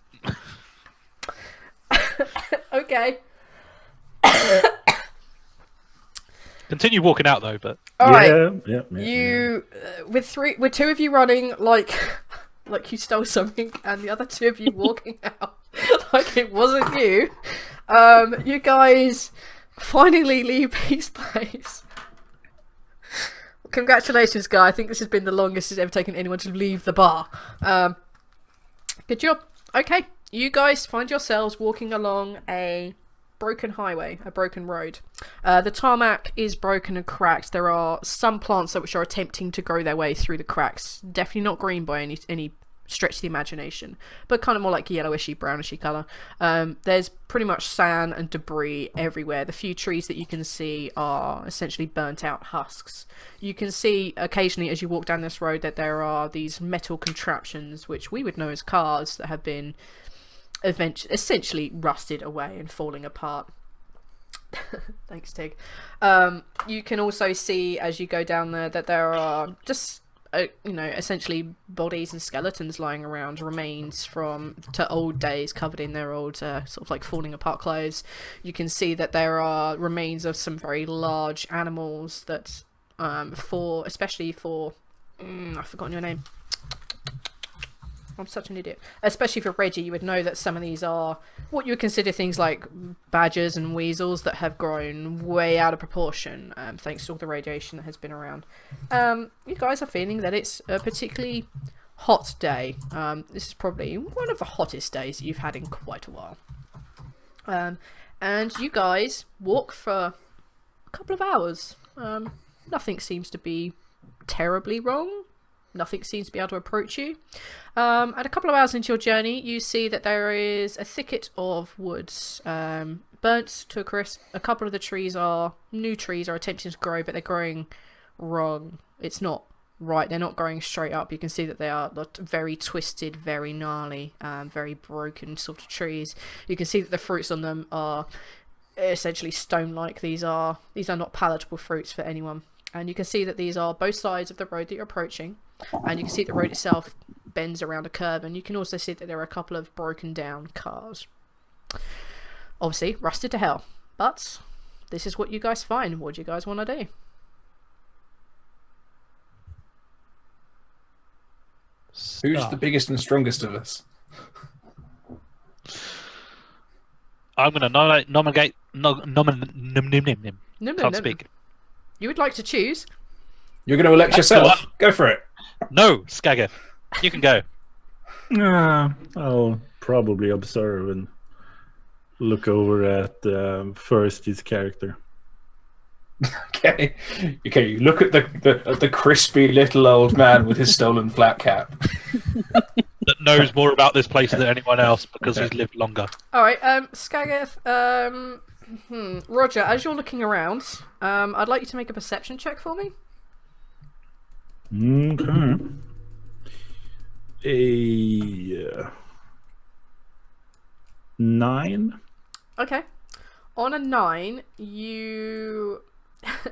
A: Okay.
D: Continue walking out, though, but...
A: All right.
C: Yeah.
A: You, with two of you running like you stole something, and the other two of you walking out like it wasn't you. You guys finally leave Pete's place. Congratulations, guy. I think this has been the longest it's ever taken anyone to leave the bar. Good job. Okay, you guys find yourselves walking along a broken highway, a broken road. The tarmac is broken and cracked. There are some plants which are attempting to grow their way through the cracks. Definitely not green by any stretch of the imagination, but kind of more like yellowishy, brownishy colour. There's pretty much sand and debris everywhere. The few trees that you can see are essentially burnt out husks. You can see occasionally as you walk down this road that there are these metal contraptions, which we would know as cars, that have been essentially rusted away and falling apart. Thanks, Tig. You can also see as you go down there that there are just essentially bodies and skeletons lying around, remains to old days covered in their old sort of like falling apart clothes. You can see that there are remains of some very large animals that especially for I've forgotten your name. I'm such an idiot. Especially for Reggie, you would know that some of these are what you would consider things like badgers and weasels that have grown way out of proportion, thanks to all the radiation that has been around. You guys are feeling that it's a particularly hot day. This is probably one of the hottest days you've had in quite a while. And you guys walk for a couple of hours. Nothing seems to be terribly wrong. Nothing seems to be able to approach you. And a couple of hours into your journey, you see that there is a thicket of woods, burnt to a crisp. A couple of the new trees are attempting to grow, but they're growing wrong. It's not right. They're not growing straight up. You can see that they are very twisted, very gnarly, very broken sort of trees. You can see that the fruits on them are essentially stone-like. These are not palatable fruits for anyone. And you can see that these are both sides of the road that you're approaching. And you can see the road itself bends around a curve, and you can also see that there are a couple of broken down cars. Obviously, rusted to hell. But this is what you guys find. What do you guys want to do?
B: Who's the biggest and strongest of us?
D: I'm going to nominate... Can't speak.
A: You would like to choose?
B: You're going to elect yourself? Go for it.
D: No, Skagger. You can go.
C: I'll probably observe and look over at first his character.
B: Okay. You look at the crispy little old man with his stolen flat cap.
D: That knows more about this place than anyone else because he's lived longer.
A: Alright, Skagger, Roger, as you're looking around, I'd like you to make a perception check for me.
C: Okay. A 9.
A: Okay. On a 9, you,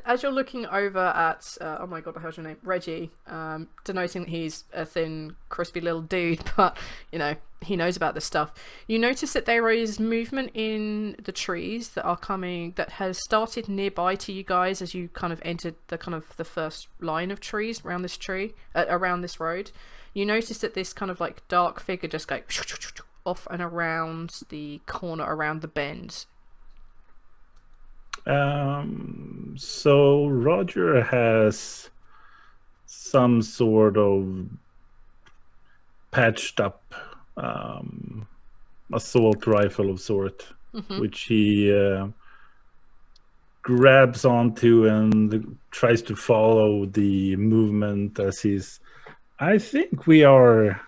A: as you're looking over at, oh my god, how's your name? Reggie, denoting that he's a thin, crispy little dude, but, he knows about this stuff. You notice that there is movement in the trees that has started nearby to you guys as you kind of entered the first line of trees around this road. You notice that this kind of like dark figure just goes off and around the corner, around the bend.
C: So Roger has some sort of patched up assault rifle of sort, which he grabs onto and tries to follow the movement as I think we are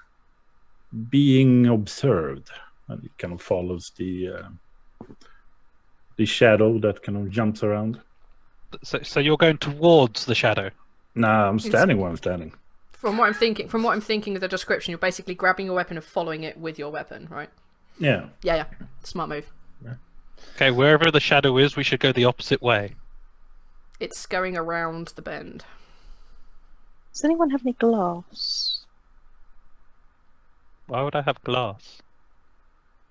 C: being observed, and he kind of follows the shadow that kind of jumps around.
D: So you're going towards the shadow?
C: Nah, I'm standing where I'm standing.
A: From what I'm thinking of the description, you're basically grabbing your weapon and following it with your weapon, right?
C: Yeah.
A: Yeah. Smart move.
C: Yeah.
D: Okay, wherever the shadow is, we should go the opposite way.
A: It's going around the bend.
E: Does anyone have any glass?
D: Why would I have glass?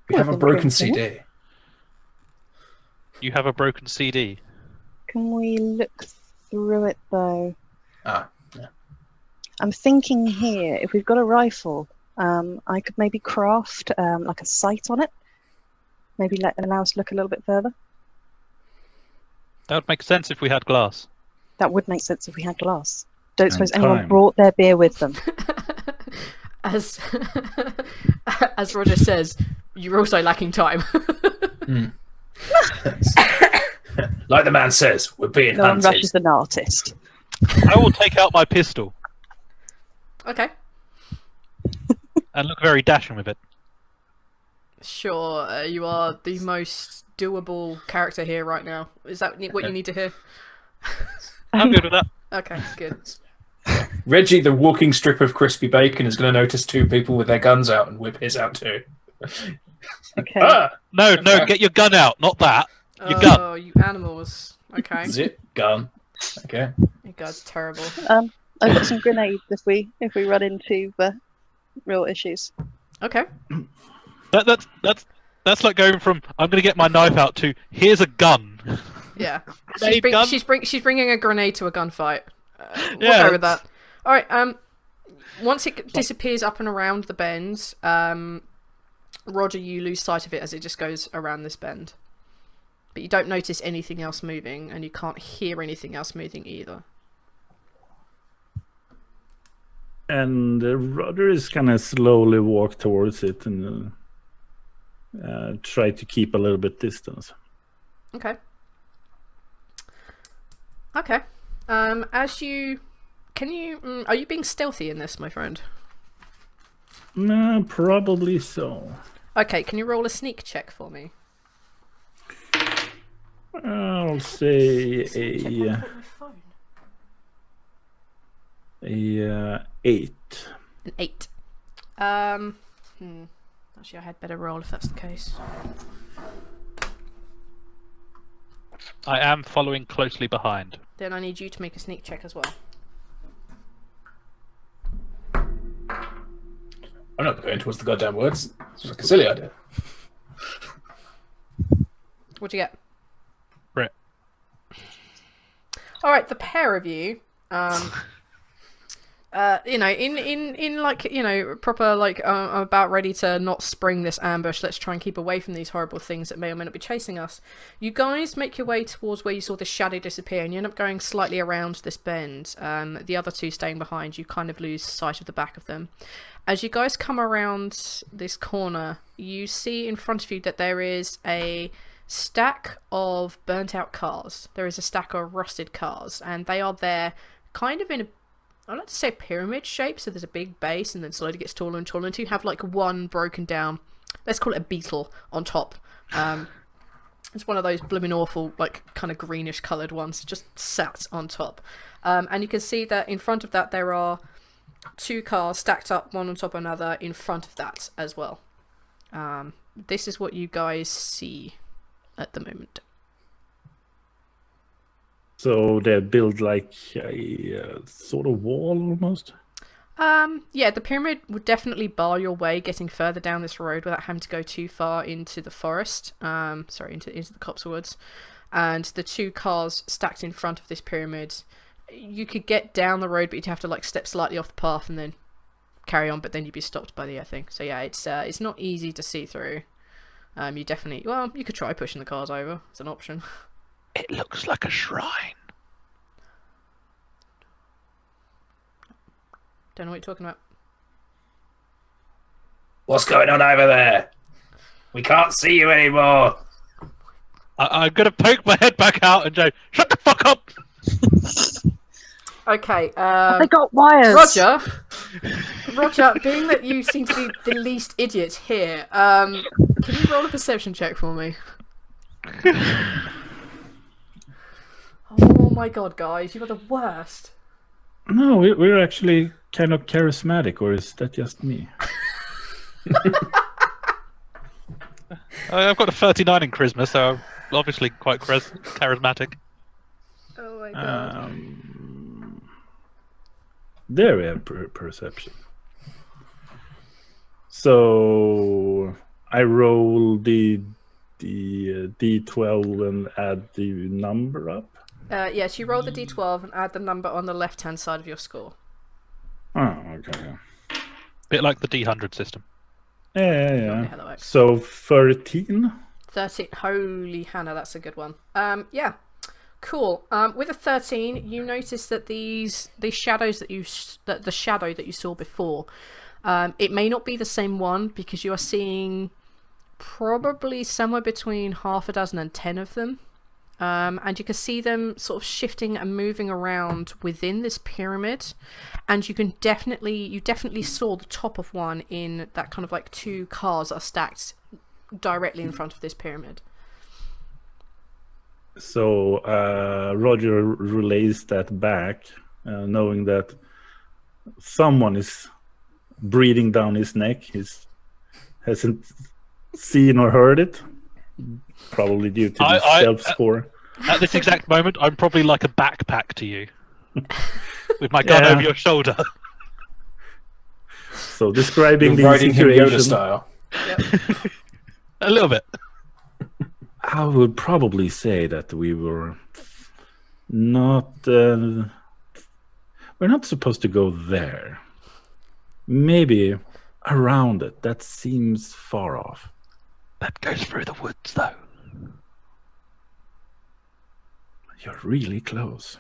B: We have a
E: We've been
B: broken
E: drinking
B: CD.
D: You have a broken CD.
E: Can we look through it though?
B: Ah, yeah.
E: I'm thinking here, if we've got a rifle, I could maybe craft like a sight on it. Maybe allow us to look a little bit further.
D: That would make sense if we had glass.
E: That would make sense if we had glass. Don't
C: And
E: suppose anyone
C: time.
E: brought their beer with them.
A: As as Roger says, you're also lacking time.
B: Like the man says, we're being
E: No one
B: hunted.
E: rushes an artist.
D: I will take out my pistol
A: Okay,
D: and look very dashing with it.
A: sure. You are the most doable character here right now. Is that what you need to hear?
D: I'm good with that.
A: Okay, good.
B: Reggie, the walking strip of crispy bacon, is going to notice two people with their guns out and whip his out too.
E: Okay.
B: Ah!
D: No, get your gun out, not that. Your gun.
A: Oh, you animals. Okay,
B: Zip gun. Okay.
A: you guys are terrible.
E: I've got some grenades if we run into real issues.
A: Okay.
D: That's like going from I'm going to get my knife out to here's a gun.
A: Yeah.
D: Grenade gun?
A: She's bringing a grenade to a gunfight. We'll
D: Yeah.
A: go with that. All right. Once it disappears up and around the bend, Roger, you lose sight of it as it just goes around this bend. But you don't notice anything else moving, and you can't hear anything else moving either.
C: And Roger is gonna slowly walk towards it and try to keep a little bit distance.
A: Okay. Okay. As you... Can you... are you being stealthy in this, my friend?
C: Probably so.
A: Okay, can you roll a sneak check for me?
C: I'll say a 8.
A: An 8. Actually, I had better roll if that's the case.
D: I am following closely behind.
A: Then I need you to make a sneak check as well.
B: I'm not going towards the goddamn woods. It's like a silly idea.
A: What'd you get?
D: Brit.
A: All right, the pair of you, you know, in like, you know, proper like I'm about ready to not spring this ambush. Let's try and keep away from these horrible things that may or may not be chasing us. You guys make your way towards where you saw the shadow disappear, and you end up going slightly around this bend. The other two staying behind, you kind of lose sight of the back of them. As you guys come around this corner, you see in front of you that there is a stack of burnt out cars. There is a stack of rusted cars, and they are there kind of in a, I'd like to say, pyramid shape. So there's a big base and then slowly gets taller and taller until you have like one broken down, let's call it a beetle on top. It's one of those blooming awful, like kind of greenish coloured ones just sat on top. And you can see that in front of that there are two cars stacked up one on top of another in front of that as well. This is what you guys see at the moment.
C: So they build like a sort of wall almost.
A: Yeah, the pyramid would definitely bar your way getting further down this road without having to go too far into the forest. Sorry, into the copsewoods. And the two cars stacked in front of this pyramid, you could get down the road, but you'd have to like step slightly off the path and then carry on. But then you'd be stopped by the thing. So yeah, it's not easy to see through. You definitely, well, you could try pushing the cars over. It's an option.
D: It looks like a shrine.
A: Don't know what you're talking about.
B: What's going on over there? We can't see you anymore.
D: I'm gonna poke my head back out and go, shut the fuck up!
A: Okay,
E: They got wires.
A: Roger, being that you seem to be the least idiot here, can you roll a perception check for me? Oh my god, guys, you are the worst.
C: No, we're actually kind of charismatic, or is that just me?
D: I've got a 39 in charisma, so I'm obviously quite charismatic.
A: Oh my god.
C: There we have perception. So I roll the d12 and add the number up.
A: Yes, you roll the d12 and add the number on the left-hand side of your score.
C: Oh, okay.
D: Bit like the D100 system.
C: Yeah.
A: How that works.
C: So 13.
A: 13. Holy Hannah, that's a good one. Yeah. Cool. With a 13, you notice that these shadows the shadow that you saw before, it may not be the same one because you are seeing probably somewhere between half a dozen and 10 of them. And you can see them sort of shifting and moving around within this pyramid, and you definitely saw the top of one in that kind of like 2 cars are stacked directly in front of this pyramid.
C: So Roger relays that back, knowing that someone is breathing down his neck. He hasn't seen or heard it, probably due to the stealth score.
D: At this exact moment, I'm probably like a backpack to you, with my gun over your shoulder.
C: So describing
B: You're
C: the
B: riding him Yoda
C: situation,
B: style.
A: Yep.
D: A little bit.
C: I would probably say that we were not. We're not supposed to go there. Maybe around it. That seems far off.
D: That goes through the woods, though.
C: You're really close.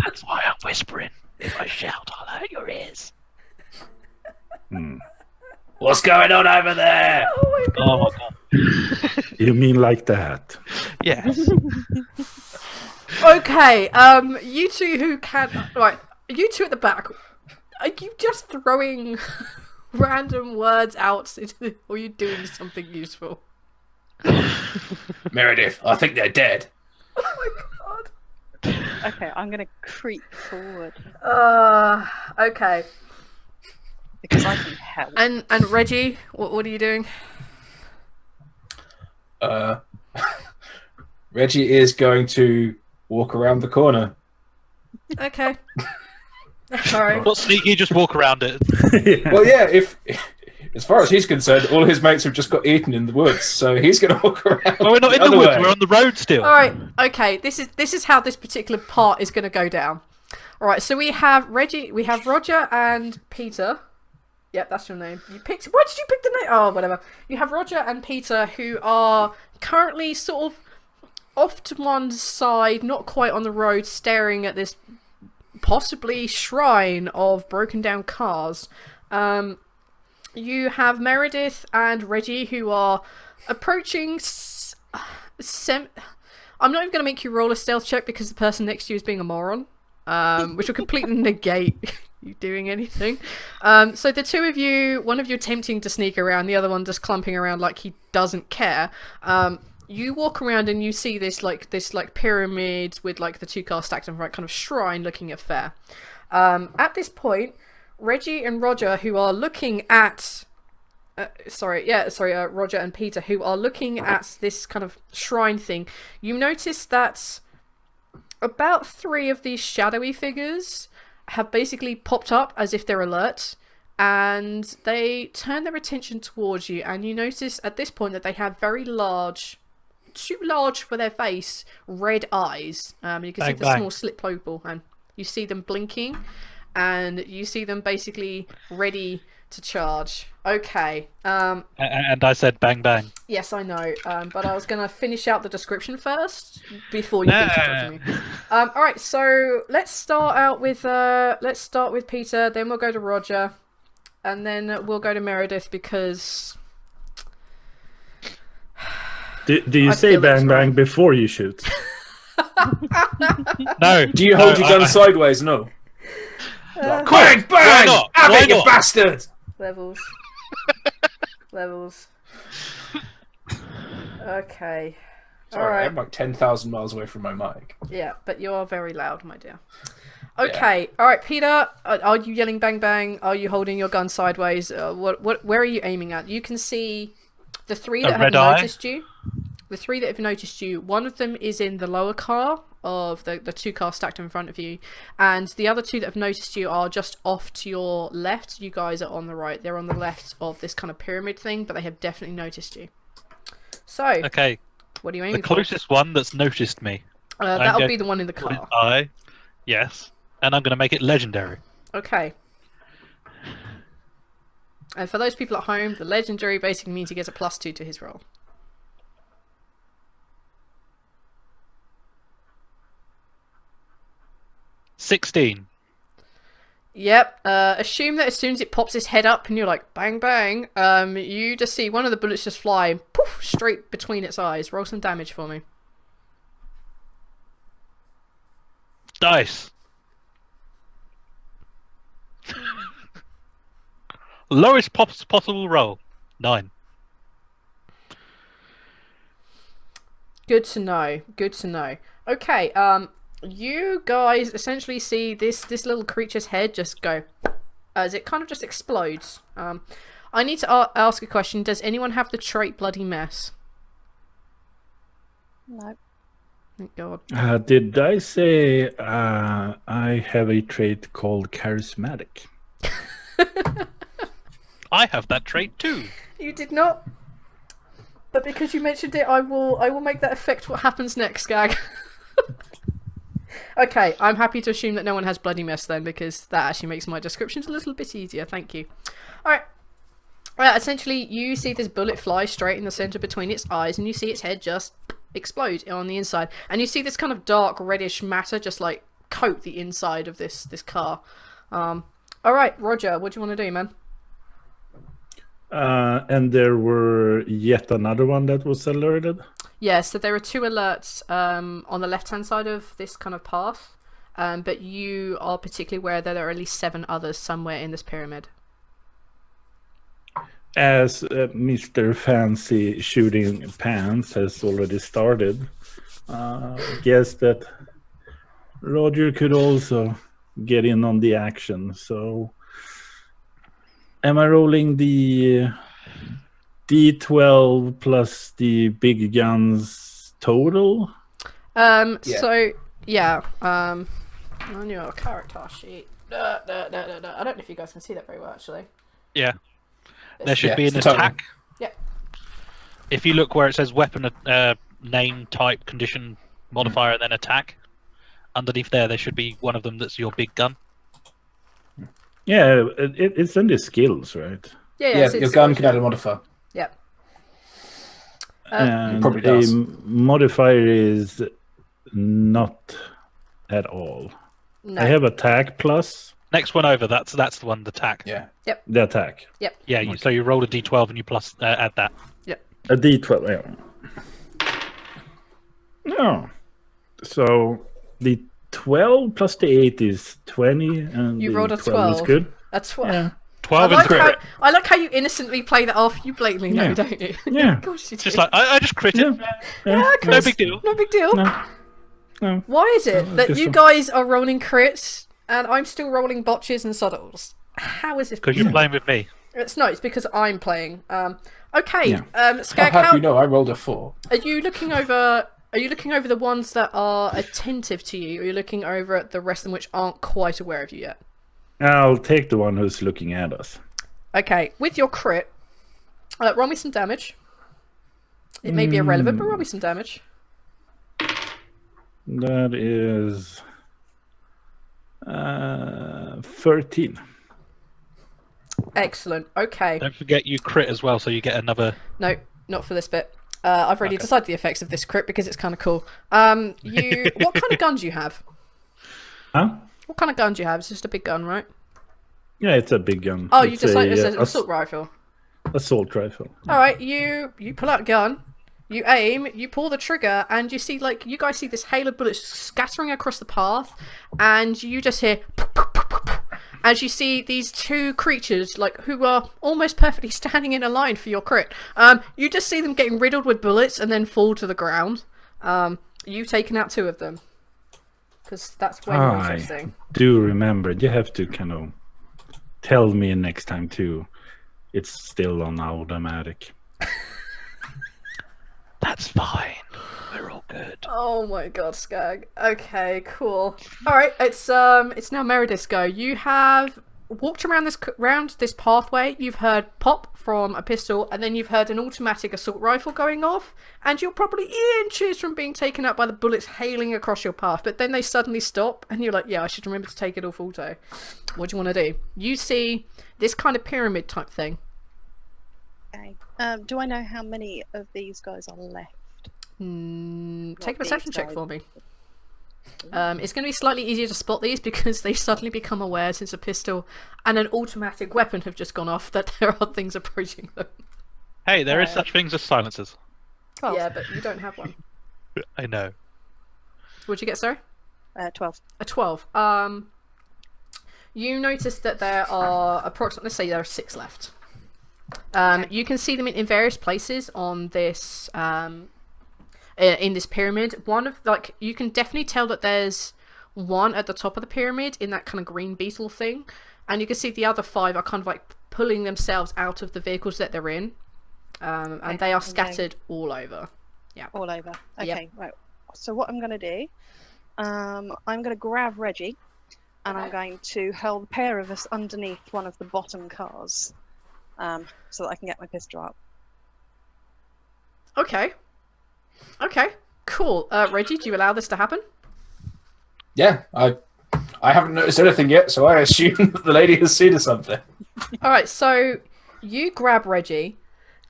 D: That's why I'm whispering. If I shout, I'll hurt your ears.
B: What's going on over there?
A: Oh my god.
D: Oh my god.
C: You mean like that?
D: Yes.
A: Okay, you two who can... Right, you two at the back, are you just throwing random words out or are you doing something useful?
B: Meredith, I think they're dead.
A: Oh my god.
E: Okay, I'm gonna creep forward
A: Okay.
E: because I can help.
A: And Reggie, what are you doing?
B: Reggie is going to walk around the corner.
A: Okay. Alright.
D: Not sneaky, just walk around it.
C: Yeah.
B: Well, yeah, if as far as he's concerned, all his mates have just got eaten in the woods, so he's going to walk around.
D: Well, we're not in the
B: other
D: woods,
B: way.
D: we're on the road still.
A: Alright, okay, this is how this particular part is gonna go down. Alright, so we have Roger and Peter. Yep, that's your name. Why did you pick the name? Oh, whatever. You have Roger and Peter who are currently sort of off to one side, not quite on the road, staring at this possibly shrine of broken down cars. You have Meredith and Reggie who are approaching I'm not even going to make you roll a stealth check because the person next to you is being a moron, which will completely negate you doing anything. So the two of you, one of you attempting to sneak around, the other one just clumping around like he doesn't care. You walk around and you see this pyramid with like the 2 cars stacked in front, kind of shrine looking affair. At this point, Reggie and Roger, who are looking at Roger and Peter, who are looking at this kind of shrine thing, you notice that about 3 of these shadowy figures have basically popped up as if they're alert, and they turn their attention towards you, and you notice at this point that they have very large, too large for their face, red eyes. You can see the small slit pupil, and you see them blinking, and you see them basically ready to charge. Okay.
D: And I said bang bang.
A: Yes, I know. But I was going to finish out the description first before you finish judging me. All right. So let's start with Peter. Then we'll go to Roger, and then we'll go to Meredith because.
C: Do you say bang bang before you shoot?
D: No.
B: Do you hold your gun sideways? No. Bang, bang!
D: Why not?
B: Have
D: Why
B: it, you
D: not?
B: bastard!
A: Levels. Okay.
B: Sorry,
A: Alright.
B: I'm like 10,000 miles away from my mic.
A: Yeah, but you are very loud, my dear. Okay. All right, Peter. Are you yelling bang bang? Are you holding your gun sideways? Where are you aiming at? You can see The three
D: A
A: that have
D: red eye?
A: noticed you, one of them is in the lower car of the two cars stacked in front of you, and the other two that have noticed you are just off to your left. You guys are on the right. They're on the left of this kind of pyramid thing, but they have definitely noticed you. So,
D: Okay,
A: what are you
D: the
A: aiming for?
D: closest one that's noticed me.
A: That'll
D: going
A: be the one in the
D: for his
A: car.
D: eye. Yes. And I'm going to make it legendary.
A: Okay. And for those people at home, the legendary basically means he gets a +2 to his roll.
D: $16.
A: Yep. Assume that as soon as it pops his head up and you're like, bang, bang, you just see one of the bullets just fly and poof, straight between its eyes. Roll some damage for me.
D: Dice. Lowest possible roll. 9.
A: Good to know. Good to know. Okay, you guys essentially see this little creature's head just go as it kind of just explodes. I need to ask a question. Does anyone have the trait Bloody Mess?
E: No.
A: Thank God.
C: Did I say I have a trait called charismatic?
D: I have that trait too.
A: You did not. But because you mentioned it, I will make that affect what happens next, Gag. Okay, I'm happy to assume that no one has Bloody Mess then, because that actually makes my descriptions a little bit easier. Thank you. Alright. Essentially, you see this bullet fly straight in the center between its eyes, and you see its head just explode on the inside. And you see this kind of dark reddish matter just like coat the inside of this car. Alright, Roger, what do you want to do, man?
C: And there were yet another one that was alerted.
A: Yeah, so there are 2 alerts on the left-hand side of this kind of path, but you are particularly aware that there are at least 7 others somewhere in this pyramid.
C: As Mr. Fancy Shooting Pants has already started, I guess that Roger could also get in on the action. So, am I rolling the D12 plus the big guns total?
A: So, yeah, on your character sheet. I don't know if you guys can see that very well, actually.
D: Yeah. There should
B: Yeah,
D: be an
B: it's the total.
D: attack.
A: Yeah.
D: If you look where it says weapon, name, type, condition, modifier, and then attack, underneath there should be one of them that's your big gun.
C: Yeah, it's in the skills, right?
A: Yeah,
B: Your gun can add a modifier.
A: Yeah.
C: And
B: probably does.
C: a modifier is not at all.
A: No.
C: I have attack plus
D: Next one over, that's the one, the attack.
B: Yeah.
C: the attack.
D: Yeah, so you roll a d12 and you plus add that.
C: A D12. Yeah. No. So the 12 plus the 8 is 20, and
A: You
C: the
A: rolled a
C: 12 is
A: 12.
C: good.
A: A 12.
C: Yeah.
D: 12 and crit.
A: I like how you innocently play that off. You blatantly know,
C: Yeah.
A: don't you?
C: Yeah.
A: Of course you do.
D: Just like, I just crit it.
C: Yeah.
D: No big deal.
A: No big deal.
C: No.
A: Why is it that
C: guess
A: you
C: so.
A: guys are rolling crits and I'm still rolling botches and soddles? How is this?
D: Because you're playing with me.
A: It's because I'm playing. Okay.
C: Yeah.
A: Skag,
B: How
A: how
B: do you know I rolled a 4?
A: are you looking over? Are you looking over the ones that are attentive to you, or are you looking over at the rest of them which aren't quite aware of you yet?
C: I'll take the one who's looking at us.
A: Okay, with your crit, roll me some damage. It may be irrelevant, but roll me some damage.
C: That is 13.
A: Excellent. Okay.
D: Don't forget you crit as well, so you get another.
A: No, not for this bit. I've already decided the effects of this crit because it's kind of cool. What kind of gun do you have?
C: Huh?
A: What kind of gun do you have? It's just a big gun, right?
C: Yeah, it's a big gun.
A: Oh, you
C: It's
A: decided it's an
C: a
A: assault rifle.
C: assault rifle.
A: All right, you pull out a gun, you aim, you pull the trigger, and you see you guys see this hail of bullets scattering across the path, and you just hear as you see these 2 creatures who are almost perfectly standing in a line for your crit. You just see them getting riddled with bullets and then fall to the ground. You've taken out 2 of them because that's way more interesting.
C: Do remember, you have to kind of tell me next time too. It's still on automatic.
D: That's fine. We're all good.
A: Oh my god, Skag. Okay, cool. Alright, it's now Meredith's go. You have walked around this pathway, you've heard pop from a pistol, and then you've heard an automatic assault rifle going off, and you're probably inches from being taken out by the bullets hailing across your path, but then they suddenly stop, and you're like, yeah, I should remember to take it off auto. What do you want to do? You see this kind of pyramid type thing.
E: Okay. Do I know how many of these guys are left?
A: Take a perception check for me. It's going to be slightly easier to spot these because they suddenly become aware since a pistol and an automatic weapon have just gone off that there are things approaching them.
D: Hey, there is such things as silencers.
E: 12.
A: Yeah, but you don't have one.
D: I know.
A: What'd you get, sorry?
E: 12.
A: A 12. You notice that there are approximately, let's say there are 6 left. You can see them in various places on this in this pyramid. One of you can definitely tell that there's one at the top of the pyramid in that kind of green beetle thing, and you can see the other 5 are kind of like pulling themselves out of the vehicles that they're in, and they are scattered all over. Yeah,
E: all over. Okay,
A: yep.
E: Right. So what I'm going to do, I'm going to grab Reggie, and I'm going to hurl the pair of us underneath one of the bottom cars, so that I can get my pistol up.
A: Okay. Okay, cool. Reggie, do you allow this to happen?
B: Yeah, I haven't noticed anything yet, so I assume that the lady has seen something.
A: Alright, so you grab Reggie,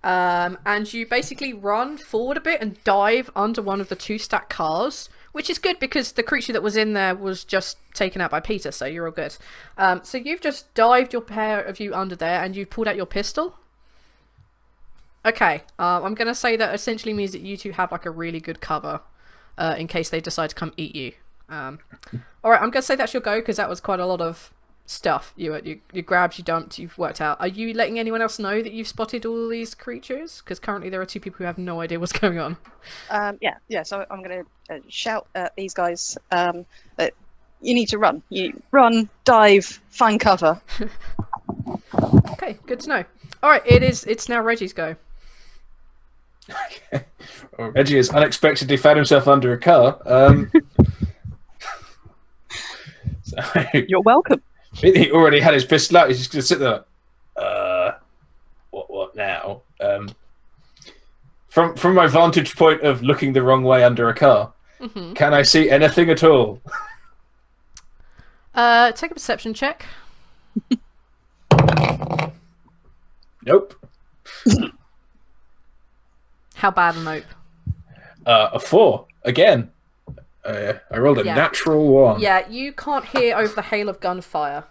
A: and you basically run forward a bit and dive under one of the 2 stacked cars, which is good because the creature that was in there was just taken out by Peter, so you're all good. So you've just dived your pair of you under there, and you've pulled out your pistol. Okay, I'm going to say that essentially means that you two have like a really good cover in case they decide to come eat you. Alright, I'm going to say that's your go because that was quite a lot of stuff. You grabbed, you dumped, you've worked out. Are you letting anyone else know that you've spotted all these creatures? Because currently there are 2 people who have no idea what's going on.
E: Yeah, so I'm going to shout at these guys that you need to run. You run, dive, find cover.
A: Okay, good to know. Alright, it's now Reggie's go.
B: Okay. Well, Reggie has unexpectedly found himself under a car. So,
E: You're welcome.
B: he already had his pistol out. He's just going to sit there. What now? From my vantage point of looking the wrong way under a car, can I see anything at all?
A: Take a perception check.
B: Nope.
A: How bad a nope?
B: A 4 again. I rolled a natural 1.
A: Yeah, you can't hear over the hail of gunfire.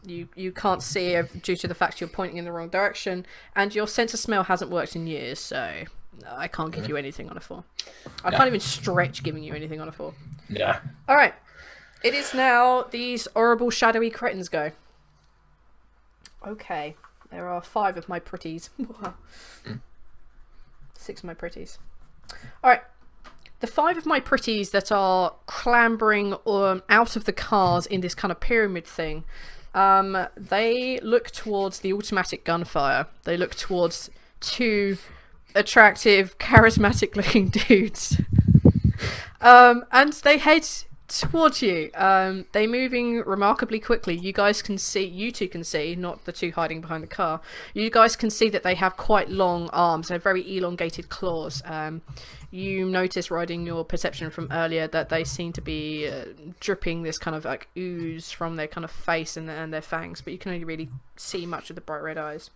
A: You can't see due to the fact you're pointing in the wrong direction, and your sense of smell hasn't worked in years, so I can't give you anything on a 4. I can't even stretch giving you anything on a 4.
B: Yeah.
A: Alright. It is now these horrible shadowy cretins go. Okay. There are 5 of my pretties. 6 of my pretties. Alright. The 5 of my pretties that are clambering out of the cars in this kind of pyramid thing, they look towards the automatic gunfire. They look towards 2 attractive, charismatic looking dudes. And they head towards you. They're moving remarkably quickly. You two can see, not the 2 hiding behind the car. You guys can see that they have quite long arms. They have very elongated claws. You notice, riding your perception from earlier, that they seem to be dripping this kind of like ooze from their kind of face and their fangs, but you can only really see much of the bright red eyes,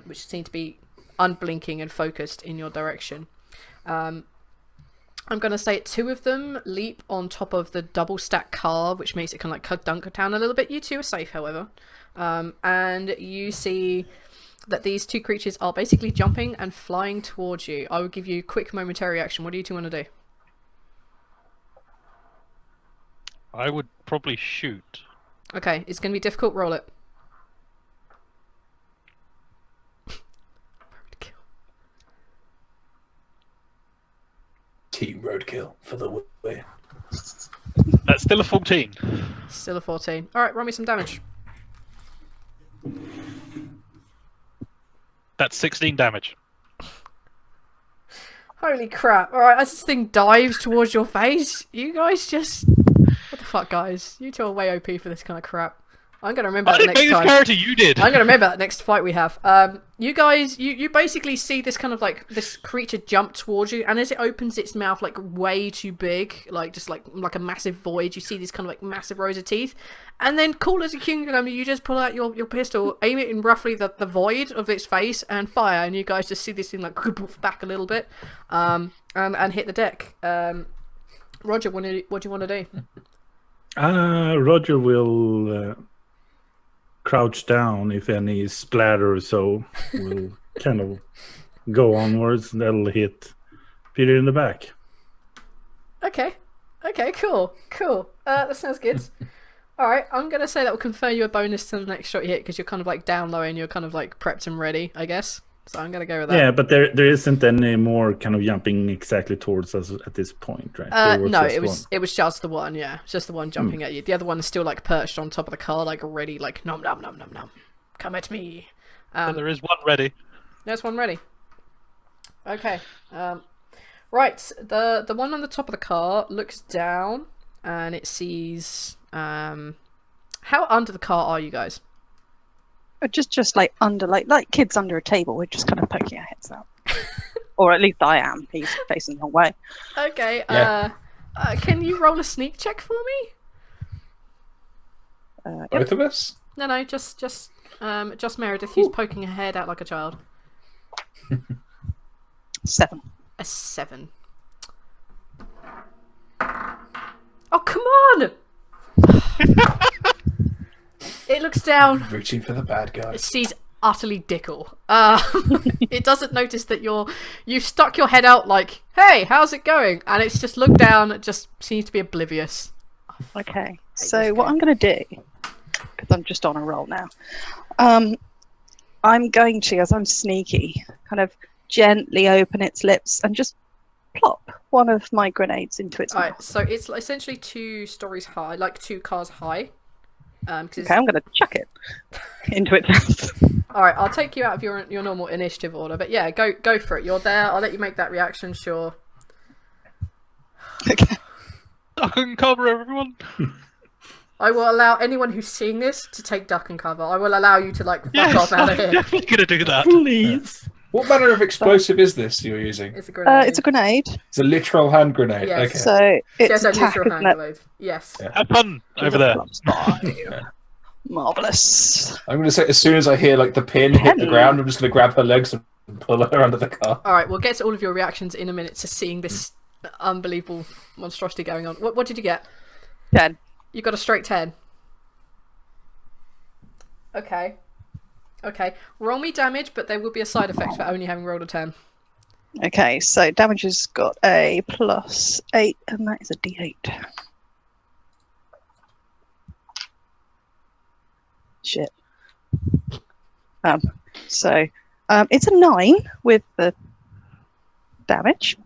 A: which seem to be unblinking and focused in your direction. I'm going to say 2 of them leap on top of the double stack car, which makes it kind of like dunk down a little bit. You 2 are safe, however. And you see that these 2 creatures are basically jumping and flying towards you. I will give you a quick momentary reaction. What do you 2 want to do?
D: I would probably shoot.
A: Okay, it's going to be difficult. Roll it.
B: Team Roadkill for the win.
D: That's still a 14.
A: Still a 14. Alright, roll me some damage.
D: That's 16 damage.
A: Holy crap. Alright, as this thing dives towards your face, you guys just... What the fuck, guys? You two are way OP for this kind of crap. I'm going to remember
D: I
A: that
D: didn't
A: next
D: make this
A: time.
D: character, you did.
A: I'm going to remember that next fight we have. You guys, you basically see this kind of like, this creature jump towards you, and as it opens its mouth like way too big, like just like a massive void, you see these kind of like massive rows of teeth, and then cool as a cucumber, you just pull out your pistol, aim it in roughly the void of its face, and fire, and you guys just see this thing like back a little bit, and hit the deck. Roger, what do you want to do?
C: Roger will crouch down if any splatter or so will kind of go onwards. That'll hit Peter in the back.
A: Okay, cool. That sounds good. Alright, I'm going to say that will confer you a bonus to the next shot you hit because you're kind of like down low and you're kind of like prepped and ready, I guess. So I'm going to go with that.
C: Yeah, but there isn't any more kind of jumping exactly towards us at this point, right?
A: No, it was just the one, yeah. It's just the one jumping at you. The other one is still like perched on top of the car, like ready, like nom nom nom nom nom. Come at me.
D: So there is one ready.
A: There's one ready. Okay. Right, the one on the top of the car looks down and it sees how under the car are you guys?
E: Just like under, like kids under a table. We're just kind of poking our heads out. Or at least I am. He's facing the wrong way.
A: Okay.
B: Yeah.
A: Can you roll a sneak check for me?
B: Both of us?
A: No, just Meredith, who's poking her head out like a child.
E: 7.
A: A 7. Oh, come on! It looks down.
B: Rooting for the bad guy.
A: It sees utterly dickle. It doesn't notice that you've stuck your head out like, hey, how's it going? And it's just looked down, it just seems to be oblivious.
E: Okay,
A: this
E: so what
A: game.
E: I'm going to do, because I'm just on a roll now, I'm going to, as I'm sneaky, kind of gently open its lips and just plop one of my grenades into its
A: Alright,
E: mouth.
A: so it's essentially 2 stories high, like 2 cars high.
E: Okay, I'm going to chuck it into its mouth.
A: Alright, I'll take you out of your normal initiative order, but yeah, go for it. You're there, I'll let you make that reaction, sure.
E: Okay.
D: Duck and cover, everyone.
A: I will allow anyone who's seeing this to take duck and cover. I will allow you to like fuck off out of here.
D: I'm definitely gonna do that.
C: Please.
B: What manner of explosive is this you're using?
A: It's a grenade.
E: It's a grenade.
B: It's a literal hand grenade.
A: Yes.
B: Okay.
E: So it's
A: Yes, a
E: attack,
A: neutral
E: isn't
A: hand
E: it?
A: grenade. Yes.
B: Yeah.
D: Have fun over there.
E: Marvellous.
B: I'm going to say, as soon as I hear like the pin hit the ground, I'm just going to grab her legs and pull her under the car.
A: Alright, we'll get to all of your reactions in a minute to seeing this unbelievable monstrosity going on. What did you get?
E: 10.
A: You got a straight 10. Okay. Roll me damage, but there will be a side effect for only having rolled a 10.
E: Okay, so damage has got a +8, and that is a d8. Shit. So it's a 9 with the damage.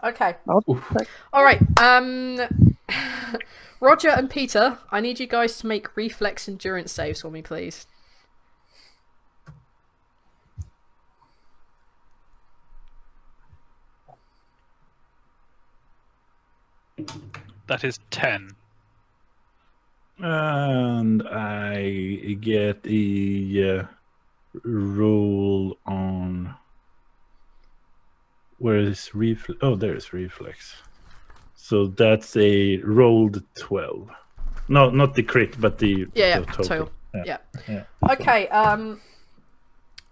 A: Okay.
B: Oof.
A: Alright, Roger and Peter, I need you guys to make reflex endurance saves for me, please.
D: That is 10.
C: And I get a roll on. Where is reflex? Oh, there's reflex. So that's a rolled 12. No, not the crit, but the
A: total. Yeah. Okay,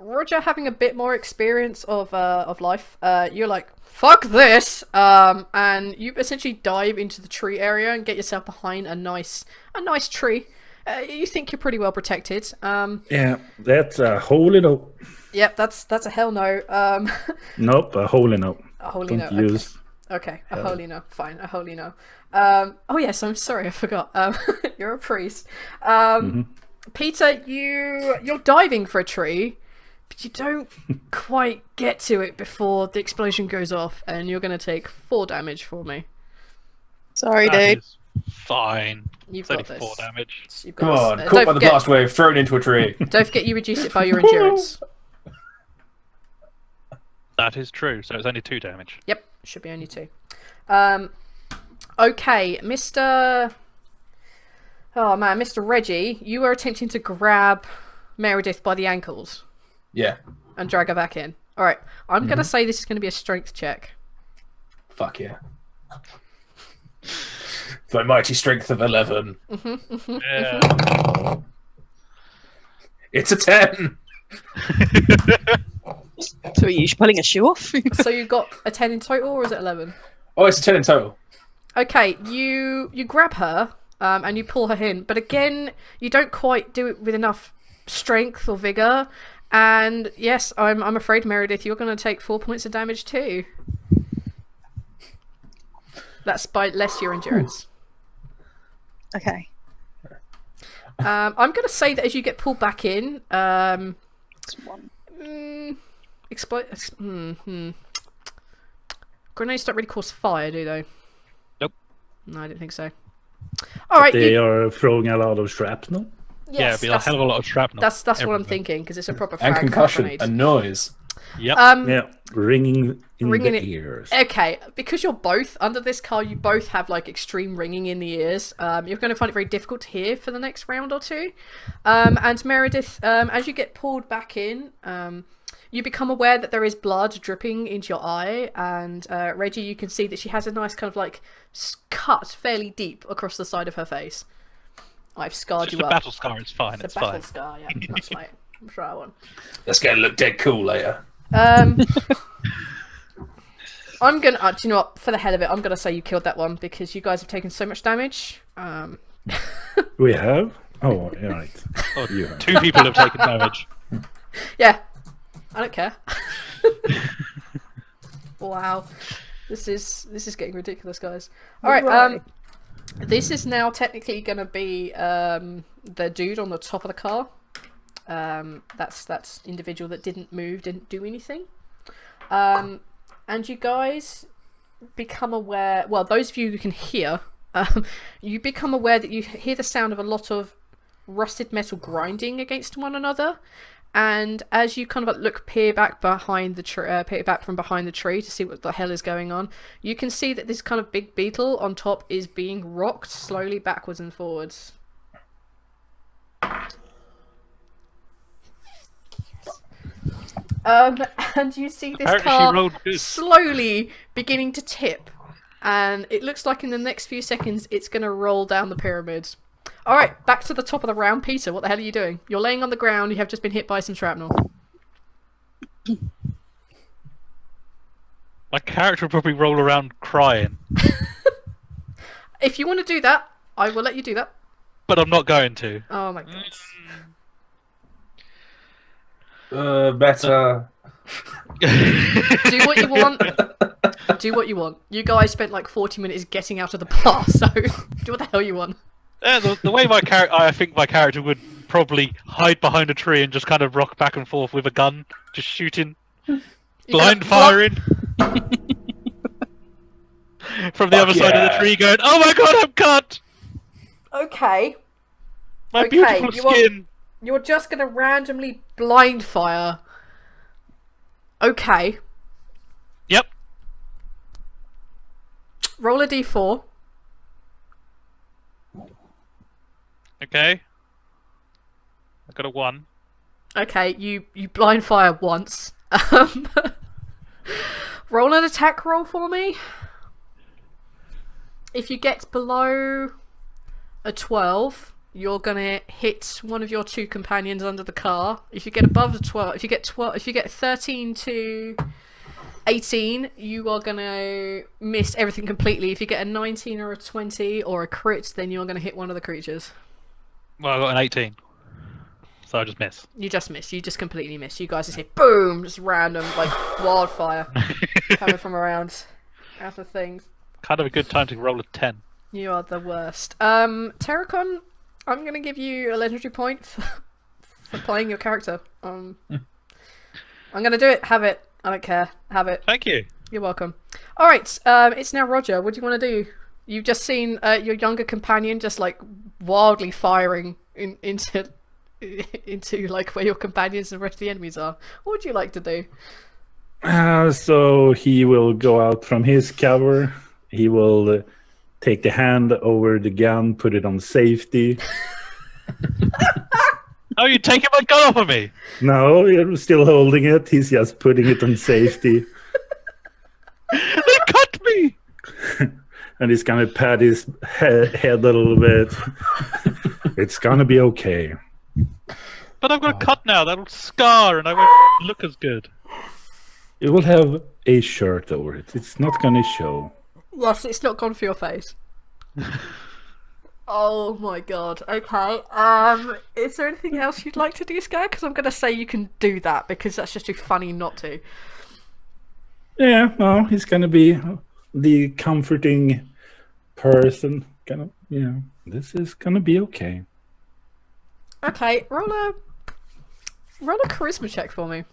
A: Roger, having a bit more experience of life, you're like, fuck this, and you essentially dive into the tree area and get yourself behind a nice tree. You think you're pretty well protected.
C: Yeah, that's a holy no.
A: Yep, that's a hell no.
C: Nope, a holy no.
A: A holy
C: Don't
A: no.
C: use.
A: Okay, a holy no. Fine, a holy no. Oh yes, I'm sorry, I forgot. You're a priest. Peter, you're diving for a tree, but you don't quite get to it before the explosion goes off, and you're going to take 4 damage for me.
E: Sorry,
D: That
E: dude.
D: is fine.
A: You've got
D: 34
A: this.
D: damage.
A: You've got
B: Come
A: this.
B: on,
A: Don't
B: caught by the
A: forget-
B: blast wave, thrown into a tree.
A: Don't forget you reduce it by your endurance.
D: That is true. So it's only 2 damage.
A: Yep, should be only 2. Okay, Mr. Oh man, Mr. Reggie, you were attempting to grab Meredith by the ankles
B: Yeah.
A: and drag her back in. All right, I'm gonna say this is gonna be a strength check.
B: Fuck yeah. My mighty strength of 11.
D: Yeah.
B: It's a 10.
E: So are you pulling a shoe off?
A: So you got a 10 in total, or is it 11?
B: Oh, it's a 10 in total.
A: Okay, you grab her and you pull her in, but again, you don't quite do it with enough strength or vigor. And yes, I'm afraid, Meredith, you're going to take 4 points of damage too. That's by less your endurance.
E: Okay.
A: I'm going to say that as you get pulled back in,
E: It's 1.
A: Grenades don't really cause fire, do they?
D: Nope.
A: No, I didn't think so. All right,
C: They are throwing a lot of shrapnel.
A: yes,
D: Yeah, it'd be a hell of a lot of shrapnel.
A: That's what I'm
D: everywhere.
A: thinking, because it's a proper
B: And
A: frag
B: concussion
A: grenade.
B: and noise.
D: Yep.
C: Yeah, ringing in
A: Ringing
C: the
A: it-
C: ears.
A: Okay, because you're both under this car, you both have like extreme ringing in the ears. You're going to find it very difficult to hear for the next round or two. And Meredith, as you get pulled back in, you become aware that there is blood dripping into your eye. And Reggie, you can see that she has a nice kind of like cut fairly deep across the side of her face. I've scarred
D: Just
A: you
D: a
A: up.
D: battle scar. It's fine.
A: It's
D: It's
A: a battle
D: fine.
A: scar, yeah. That's right. I'm sure I won.
B: That's going to look dead cool later.
A: I'm gonna, do you know what? For the hell of it, I'm gonna say you killed that one because you guys have taken so much damage.
C: We have? Oh, yeah, right.
D: Oh,
C: You have.
D: 2 people have taken damage.
A: Yeah, I don't care. Wow, this is getting ridiculous, guys. All right,
E: Right.
A: this is now technically gonna be the dude on the top of the car. That's individual that didn't move, didn't do anything. And you guys become aware, well, those of you who can hear, you become aware that you hear the sound of a lot of rusted metal grinding against one another. And as you kind of like peer back behind the peer back from behind the tree to see what the hell is going on, you can see that this kind of big beetle on top is being rocked slowly backwards and forwards. And you see this
D: Apparently she
A: car
D: rolled good.
A: slowly beginning to tip, and it looks like in the next few seconds it's going to roll down the pyramid. All right, back to the top of the round, Peter. What the hell are you doing? You're laying on the ground. You have just been hit by some shrapnel.
D: My character will probably roll around crying,
A: If you want to do that, I will let you do that.
D: but I'm not going to.
A: Oh my god.
B: Better.
A: Do what you want. Do what you want. You guys spent like 40 minutes getting out of the bar, so do what the hell you want.
D: The way my character, I think my character would probably hide behind a tree and just kind of rock back and forth with a gun, just shooting, blind firing from the
B: Fuck
D: other side of the
B: yeah.
D: tree, going, "Oh my god, I'm cut!
A: Okay.
D: My
A: Okay,
D: beautiful
A: you want-
D: skin!"
A: You're just going to randomly blind fire. Okay.
D: Yep.
A: Roll a d4.
D: Okay. I got a 1.
A: Okay, you blind fire once. Roll an attack roll for me. If you get below a 12, you're gonna hit one of your 2 companions under the car. If you get above the 12, if you get 13 to 18, you are gonna miss everything completely. If you get a 19 or a 20 or a crit, then you're gonna hit one of the creatures.
D: Well, I got an 18. So I just miss.
A: You just miss. You just completely miss. You guys just hit boom, just random, like wildfire coming from around out of things.
D: Kind of a good time to roll a 10.
A: You are the worst. Terracon, I'm going to give you a legendary point for playing your character. I'm going to do it. Have it. I don't care. Have it.
D: Thank you.
A: You're welcome. All right. It's now Roger. What do you want to do? You've just seen your younger companion just like wildly firing into like where your companions and the rest of the enemies are. What would you like to do?
C: So he will go out from his cover. He will take the hand over the gun, put it on safety.
D: Oh, you're taking my gun off of me!
C: No, you're still holding it. He's just putting it on safety.
D: They cut me!
C: And he's gonna pat his head a little bit. It's gonna be okay.
D: But I've got a cut now. That'll scar, and I won't look as good.
C: You will have a shirt over it. It's not gonna show.
A: Yes, it's not gone for your face. Oh my god. Okay. Is there anything else you'd like to do, Skag? Because I'm going to say you can do that because that's just too funny not to.
C: Yeah, well, he's gonna be the comforting person. This is gonna be okay.
A: Okay, roll a charisma check for me.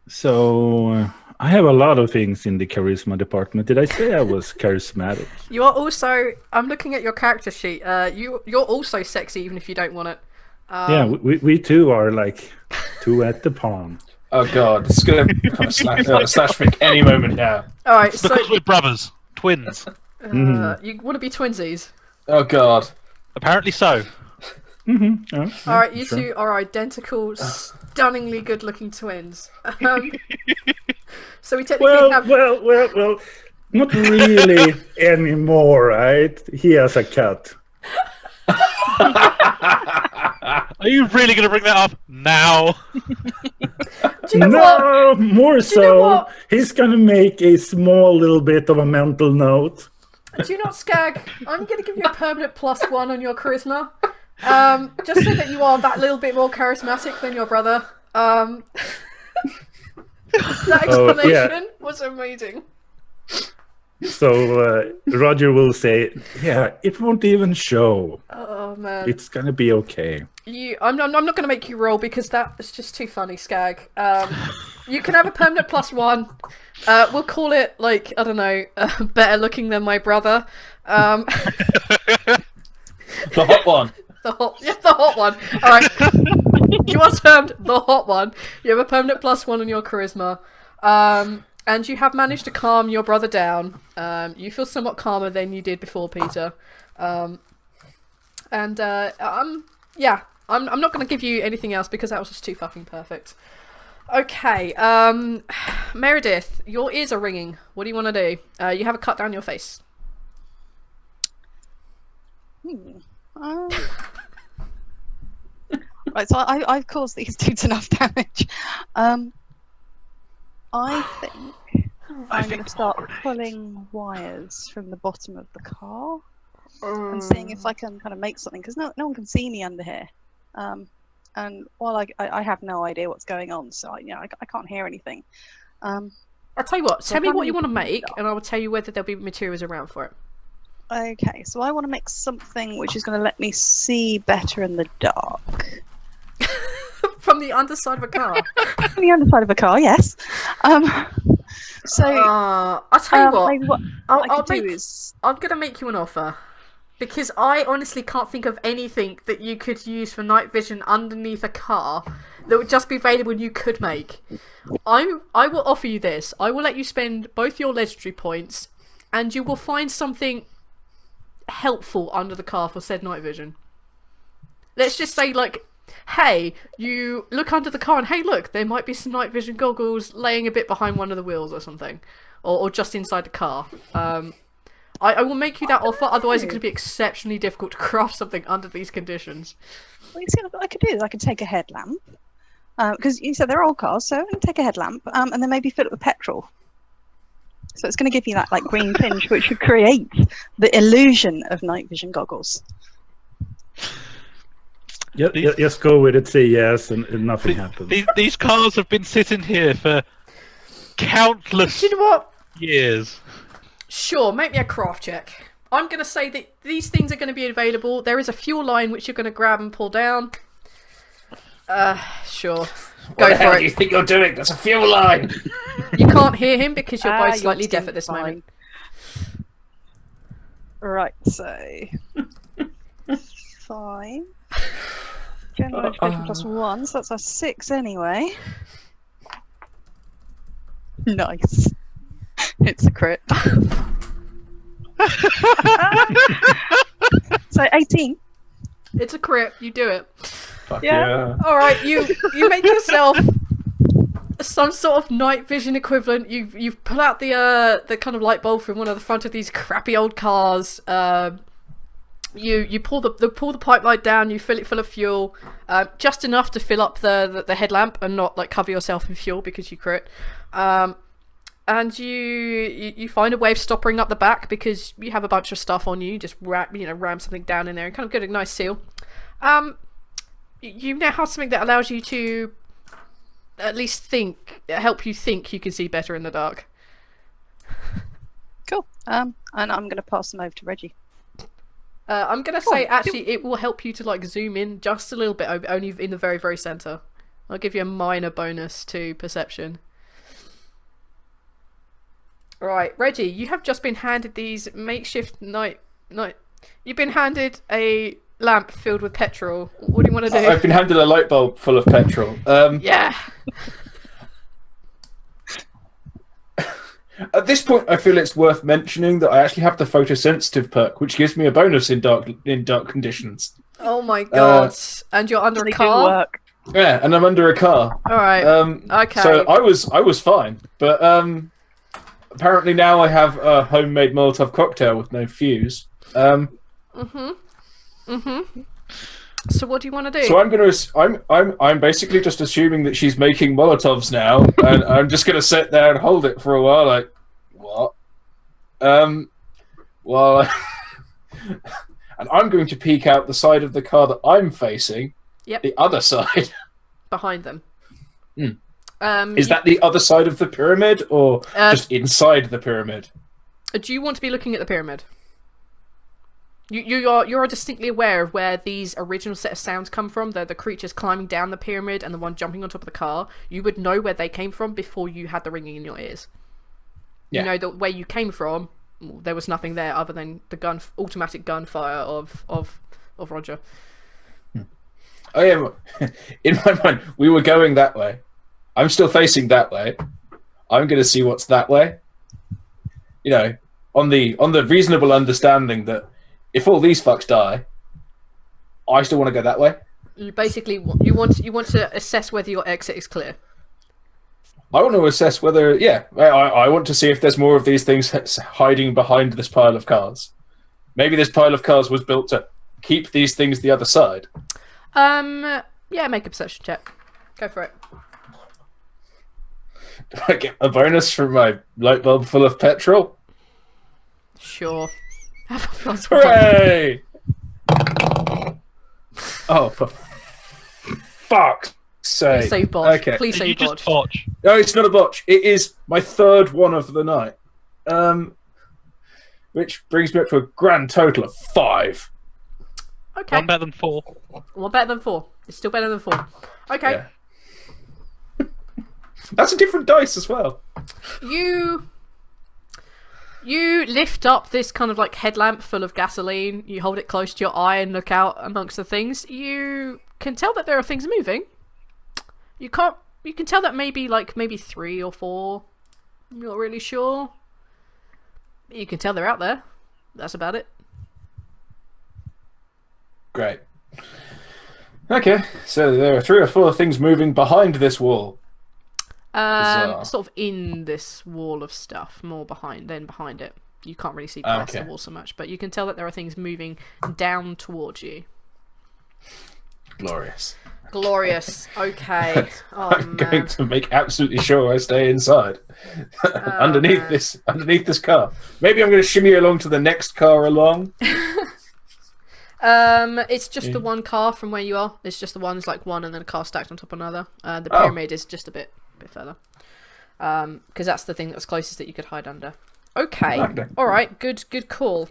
C: So I have a lot of things in the charisma department. Did I say I was charismatic?
A: You are also. I'm looking at your character sheet. You're also sexy, even if you don't want it.
C: Yeah, we two are like two at the palm.
B: Oh god, this is going to become a slash fic any moment now.
A: All right, so
D: Because we're brothers. Twins.
A: you want to be twinsies.
B: Oh god.
D: Apparently so.
C: Oh,
A: All right, you
C: sure.
A: two are identical, stunningly good-looking twins. So we technically have.
C: Well, not really anymore, right? He has a cat.
D: Are you really going to bring that up now?
A: Do you know what?
C: No, more
A: you know
C: so.
A: what?
C: He's gonna make a small little bit of a mental note.
A: Do you not, Skag? I'm going to give you a permanent +1 on your charisma. Just so that you are that little bit more charismatic than your brother. That explanation was amazing.
C: So Roger will say, "Yeah, it won't even show.
A: Oh man,
C: It's gonna be okay."
A: I'm not going to make you roll because that is just too funny, Skag. You can have a permanent +1. We'll call it like I don't know, better looking than my brother.
B: The hot one.
A: The hot one. All right, you are termed the hot one. You have a permanent +1 on your charisma, and you have managed to calm your brother down. You feel somewhat calmer than you did before, Peter. Yeah, I'm not going to give you anything else because that was just too fucking perfect. Okay, Meredith, your ears are ringing. What do you want to do? You have a cut down your face.
E: Right, so I've caused these dudes enough damage. I think I'm going to start pulling wires from the bottom of the car and seeing if I can kind of make something, because no one can see me under here. And while I have no idea what's going on, so I can't hear anything.
A: I'll tell you what, tell me what you want to make, and I will tell you whether there'll be materials around for it.
E: Okay, so I want to make something which is going to let me see better in the dark.
A: From the underside of a car?
E: From the underside of a car, yes. I'll
A: tell you what,
E: maybe what I could do is...
A: I'm going to make you an offer. Because I honestly can't think of anything that you could use for night vision underneath a car that would just be available and you could make. I will offer you this. I will let you spend both your legendary points and you will find something helpful under the car for said night vision. Let's just say, like, hey, you look under the car and hey, look, there might be some night vision goggles laying a bit behind one of the wheels or something. Or just inside the car. I will make you that offer, otherwise it's going to be exceptionally difficult to craft something under these conditions.
E: Well, you see, what I could do is I could take a headlamp. Because you said they're old cars, so I'm going to take a headlamp and then maybe fill it with petrol. So it's going to give you that like green tinge, which would create the illusion of night vision goggles.
C: Just go with it, say yes, and nothing happens.
D: These cars have been sitting here for countless
A: Do you know what?
D: years.
A: Sure, make me a craft check. I'm going to say that these things are going to be available. There is a fuel line which you're going to grab and pull down. Sure.
B: What the hell
A: Go for
B: do you
A: it.
B: think you're doing? That's a fuel line.
A: You can't hear him because you're both
E: You're
A: slightly deaf
E: still
A: at this
E: fine.
A: moment.
E: Right, so 5. Strength and education +1, so that's a 6 anyway. Nice. It's a crit. So 18.
A: It's a crit. You do it.
B: Fuck
E: Yeah.
B: yeah.
A: All right, you make yourself some sort of night vision equivalent. You pull out the kind of light bulb from one of the front of these crappy old cars. You pull the pipeline down. You fill it full of fuel, just enough to fill up the headlamp and not like cover yourself in fuel because you crit. And you find a way of stopping up the back because you have a bunch of stuff on you. Just ram something down in there and kind of get a nice seal. You now have something that allows you to at least help you think you can see better in the dark.
E: Cool. And I'm going to pass them over to Reggie.
A: I'm going to say actually it will help you to like zoom in just a little bit, only in the very, very center. I'll give you a minor bonus to perception. Right, Reggie, you have just been handed these makeshift night. You've been handed a lamp filled with petrol. What do you want to do?
B: I've been handed a light bulb full of petrol.
A: Yeah.
B: At this point, I feel it's worth mentioning that I actually have the photosensitive perk, which gives me a bonus in dark conditions.
A: Oh my god! And you're under a
E: They do
A: car.
E: work.
B: Yeah, and I'm under a car.
A: All right. Okay.
B: So I was fine, but apparently now I have a homemade Molotov cocktail with no fuse.
A: So what do you want to do?
B: So I'm basically just assuming that she's making Molotovs now, and I'm just gonna sit there and hold it for a while, like what? Well, and I'm going to peek out the side of the car that I'm facing.
A: Yep.
B: The other side.
A: Behind them.
B: Is that the other side of the pyramid, or just inside the pyramid?
A: Do you want to be looking at the pyramid? You're distinctly aware of where these original set of sounds come from. The creatures climbing down the pyramid and the one jumping on top of the car. You would know where they came from before you had the ringing in your ears.
B: Yeah.
A: You know that where you came from. There was nothing there other than the automatic gunfire of Roger.
B: Oh yeah, in my mind, we were going that way. I'm still facing that way. I'm going to see what's that way. You know, on the reasonable understanding that if all these fucks die, I still want to go that way.
A: You basically you want to assess whether your exit is clear.
B: I want to assess whether, I want to see if there's more of these things hiding behind this pile of cars. Maybe this pile of cars was built to keep these things the other side.
A: Yeah, make a perception check. Go for it.
B: Do I get a bonus from my light bulb full of petrol?
A: Sure.
B: Hooray! Oh, for fuck's sake.
A: Please say botch.
B: Okay.
A: Please say
D: You just
A: botch.
D: botch.
B: No, it's not a botch. It is my third one of the night. Which brings me up to a grand total of 5.
A: Okay.
D: One better than 4.
A: One better than 4. It's still better than 4. Okay.
B: Yeah. That's a different dice as well.
A: You lift up this kind of like headlamp full of gasoline. You hold it close to your eye and look out amongst the things. You can tell that there are things moving. You can tell that maybe 3 or 4. I'm not really sure. You can tell they're out there. That's about it.
B: Great. Okay, so there are 3 or 4 things moving behind this wall.
A: Sort of in this wall of stuff, more behind it. You can't really see past the wall so much, but you can tell that there are things moving down towards you.
B: Glorious.
A: Okay. Oh,
B: I'm going to make absolutely sure I stay inside. underneath this car. Maybe I'm going to shimmy along to the next car along.
A: It's just the one car from where you are. It's just the one. It's like one and then a car stacked on top of another. The pyramid is just a bit further. Because that's the thing that's closest that you could hide under. Okay. All right. Good call.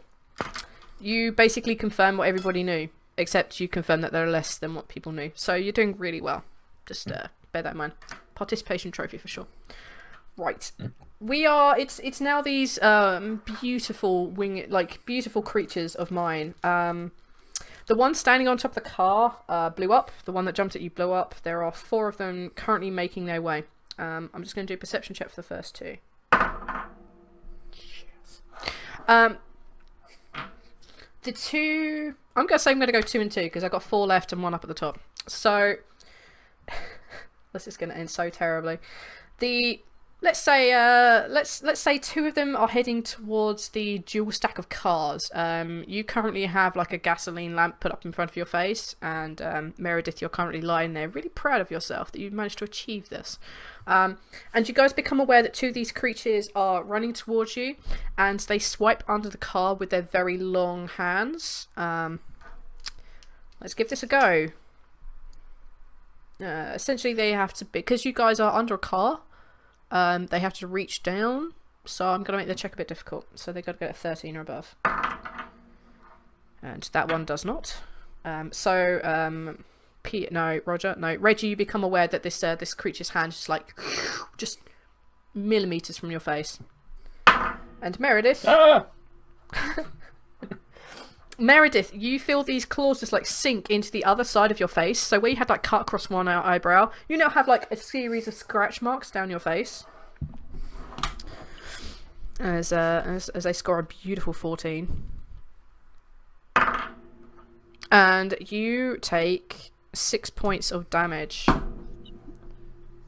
A: You basically confirm what everybody knew, except you confirm that there are less than what people knew. So you're doing really well. Just bear that in mind. Participation trophy for sure. Right. We are. It's now these beautiful beautiful creatures of mine. The one standing on top of the car blew up. The one that jumped at you blew up. There are 4 of them currently making their way. I'm just going to do a perception check for the first 2. The 2... I'm going to say I'm going to go 2 and 2 because I've got 4 left and 1 up at the top. So... this is going to end so terribly. Let's say 2 of them are heading towards the dual stack of cars. You currently have like a gasoline lamp put up in front of your face, and Meredith, you're currently lying there, really proud of yourself that you managed to achieve this. And you guys become aware that 2 of these creatures are running towards you, and they swipe under the car with their very long hands. Let's give this a go. Essentially, they have to, because you guys are under a car. They have to reach down, so I'm going to make the check a bit difficult. So they've got to get a 13 or above. And that one does not. Roger, no. Reggie, you become aware that this creature's hand is like, just millimeters from your face. And Meredith...
B: Ah!
A: Meredith, you feel these claws just like sink into the other side of your face. So where you had like cut across one eyebrow, you now have like a series of scratch marks down your face. As they score a beautiful 14. And you take 6 points of damage.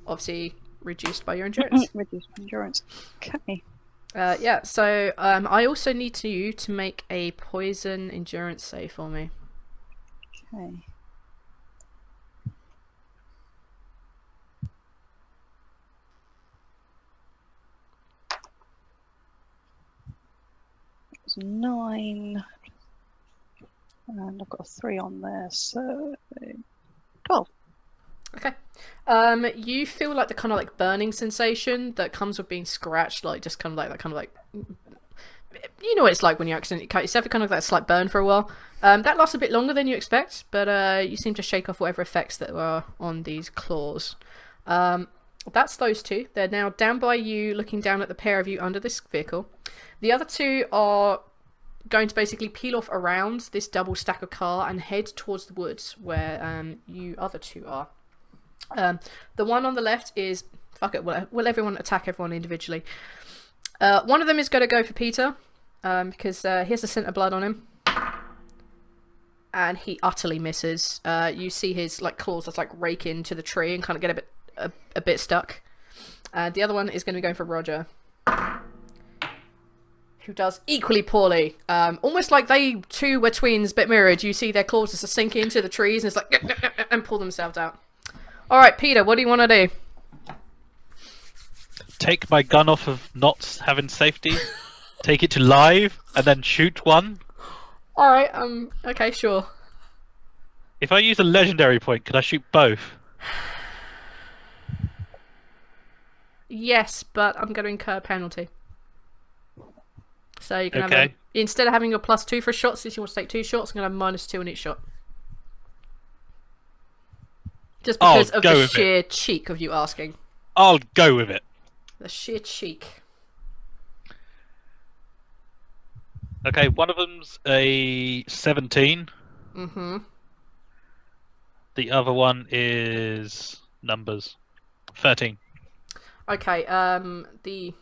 A: Obviously reduced by your endurance.
E: Reduced endurance. Okay.
A: Yeah, so I also need you to make a poison endurance save for me.
E: Okay. It was 9. And I've got a 3 on there, so 12.
A: Okay. You feel like the kind of like burning sensation that comes with being scratched, like just kind of like that kind of like, you know what it's like when you accidentally cut yourself, it kind of like that slight burn for a while. That lasts a bit longer than you expect, but you seem to shake off whatever effects that were on these claws. That's those 2. They're now down by you, looking down at the pair of you under this vehicle. The other 2 are going to basically peel off around this double stack of car and head towards the woods where you other 2 are. The one on the left is... Fuck it, will everyone attack everyone individually. One of them is going to go for Peter, because he has a scent of blood on him. And he utterly misses. You see his like claws just like rake into the tree and kind of get a bit stuck. The other one is going to be going for Roger, who does equally poorly. Almost like they 2 were twins but mirrored. You see their claws just sink into the trees and it's like and pull themselves out. Alright, Peter, what do you want to do?
D: Take my gun off of not having safety, take it to live, and then shoot one.
A: Alright, okay, sure.
D: If I use a legendary point, can I shoot both?
A: Yes, but I'm going to incur a penalty. So you can have instead of having your +2 for shots, since you want to take 2 shots, I'm going to have -2 on each shot. Just because of the sheer cheek of you asking.
D: I'll go with it.
A: The sheer cheek.
D: Okay, one of them's a 17.
A: Mm-hmm.
D: The other one is numbers. 13.
A: Okay, the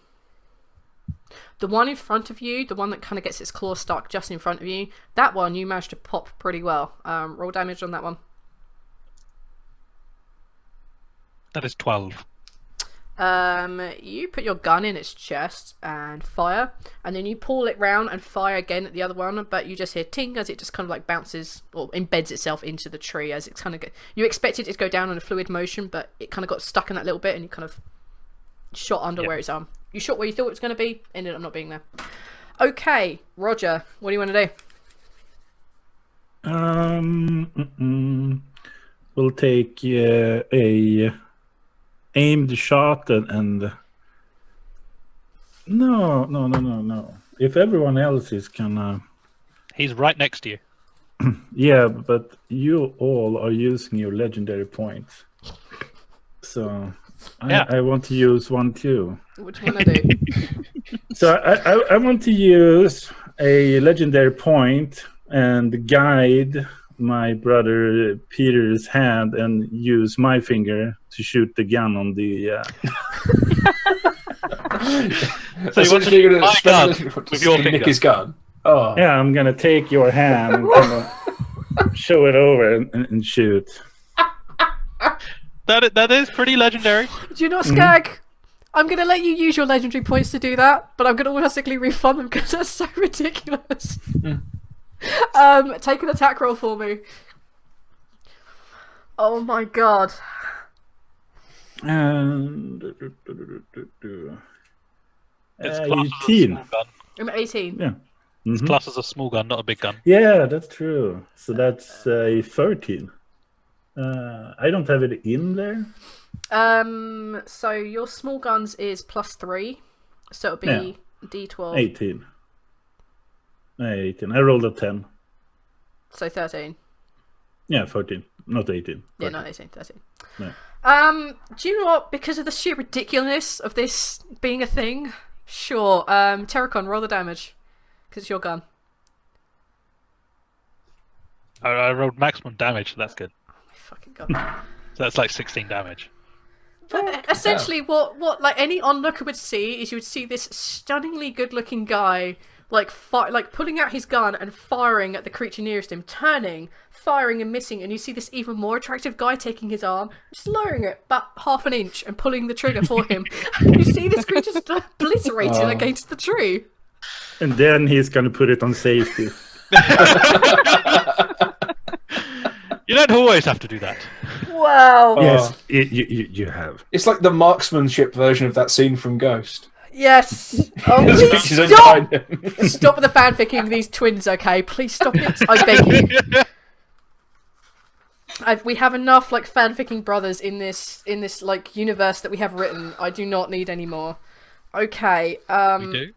A: one in front of you, the one that kind of gets its claw stuck just in front of you, that one you managed to pop pretty well. Roll damage on that one.
D: That is 12.
A: You put your gun in its chest and fire, and then you pull it round and fire again at the other one, but you just hear ting as it just kind of like bounces or embeds itself into the tree as it's kind of you expected it to go down in a fluid motion, but it kind of got stuck in that little bit and you kind of shot under where its arm. You shot where you thought it was going to be, ended up not being there. Okay, Roger, what do you want to
C: do? We'll take a aimed shot and no. If everyone else is gonna,
D: he's right next to you.
C: Yeah, but you all are using your legendary points, so I want to use one too.
A: What do you want to do?
C: So I want to use a legendary point and guide my brother Peter's hand and use my finger to shoot the gun on the.
D: So you want to
B: Essentially, you're
D: shoot my gun with your
B: nick
D: finger?
B: his gun. Oh,
C: Yeah, I'm gonna take your hand and kind of show it over and shoot.
D: That is pretty legendary.
A: Do you not, Skag? I'm going to let you use your legendary points to do that, but I'm going to automatically refund them because that's so ridiculous. Take an attack roll for me. Oh my god.
C: And
D: It's classed as a
C: 18.
D: small gun.
A: I'm 18.
C: Yeah.
D: It's classed as a small gun, not a big gun.
C: Yeah, that's true. So that's a 13. I don't have it in there.
A: So your small guns is +3, so it'll be D12.
C: 18. 18. I rolled a 10.
A: So 13.
C: Yeah, 14. Not 18.
A: Yeah, not 18, 13.
C: Yeah.
A: Do you know what? Because of the sheer ridiculousness of this being a thing, sure. Terracon, roll the damage. Because it's your gun.
D: I rolled maximum damage, so that's good.
A: Oh my fucking god.
D: So that's like 16 damage.
A: But essentially, what like any onlooker would see is you would see this stunningly good-looking guy like pulling out his gun and firing at the creature nearest him, turning, firing and missing, and you see this even more attractive guy taking his arm, just lowering it about half an inch and pulling the trigger for him. And you see this creature just obliterated against the tree.
C: And then he's going to put it on safety.
D: You don't always have to do that.
A: Wow.
C: Yes, you have.
B: it's like the marksmanship version of that scene from Ghost.
A: Yes. Oh,
B: There's
A: please
B: pictures
A: stop!
B: behind him.
A: Stop with the fanficking of these twins, okay? Please stop it. I beg you. We have enough like fanficking brothers in this like universe that we have written. I do not need any more. Okay.
D: We do.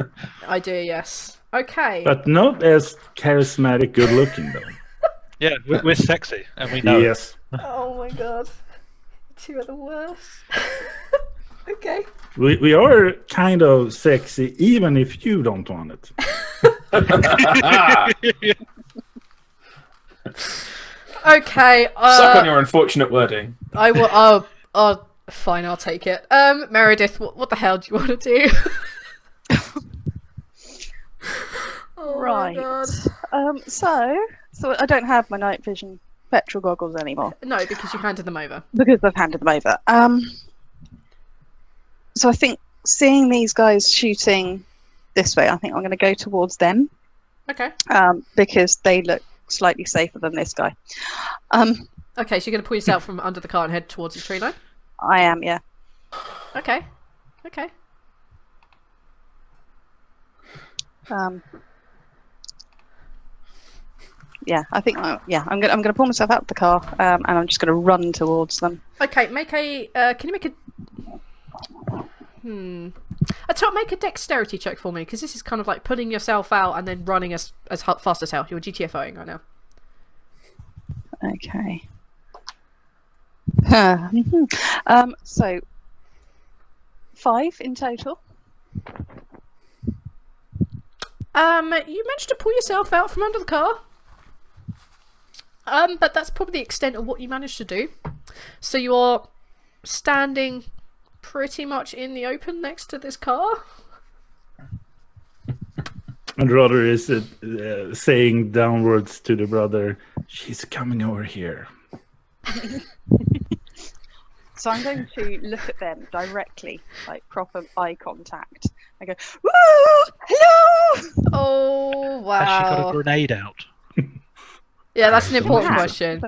A: I do, yes. Okay.
C: But not as charismatic, good looking, though.
D: Yeah, we're sexy, and we know it.
C: Yes.
A: Oh my god. Two are the worst. Okay.
C: We are kind of sexy, even if you don't want it.
A: Okay.
B: Suck on your unfortunate wording.
A: I will. Oh, fine. I'll take it. Meredith, what the hell do you want to do? Oh
E: Right.
A: my god.
E: So I don't have my night vision petrol goggles anymore
A: No, because you handed them over.
E: because I've handed them over. So I think seeing these guys shooting this way, I think I'm going to go towards them
A: Okay.
E: because they look slightly safer than this guy.
A: Okay, so you're going to pull yourself from under the car and head towards the tree line?
E: I am, yeah.
A: Okay. Okay.
E: Yeah, I think I'm going to pull myself out of the car and I'm just going to run towards them.
A: Okay, make a... can you make a... make a dexterity check for me, because this is kind of like pulling yourself out and then running as fast as hell. You're GTFOing right now.
E: Okay. So 5 in total.
A: You managed to pull yourself out from under the car. But that's probably the extent of what you managed to do. So you are standing pretty much in the open next to this car.
C: And Rodder is saying downwards to the brother, "She's coming over here."
E: So I'm going to look at them directly, like proper eye contact. I go, "Woo! Hello!"
A: Oh, wow.
D: Has she got a grenade out?
A: Yeah, that's an important
E: Yeah.
A: question.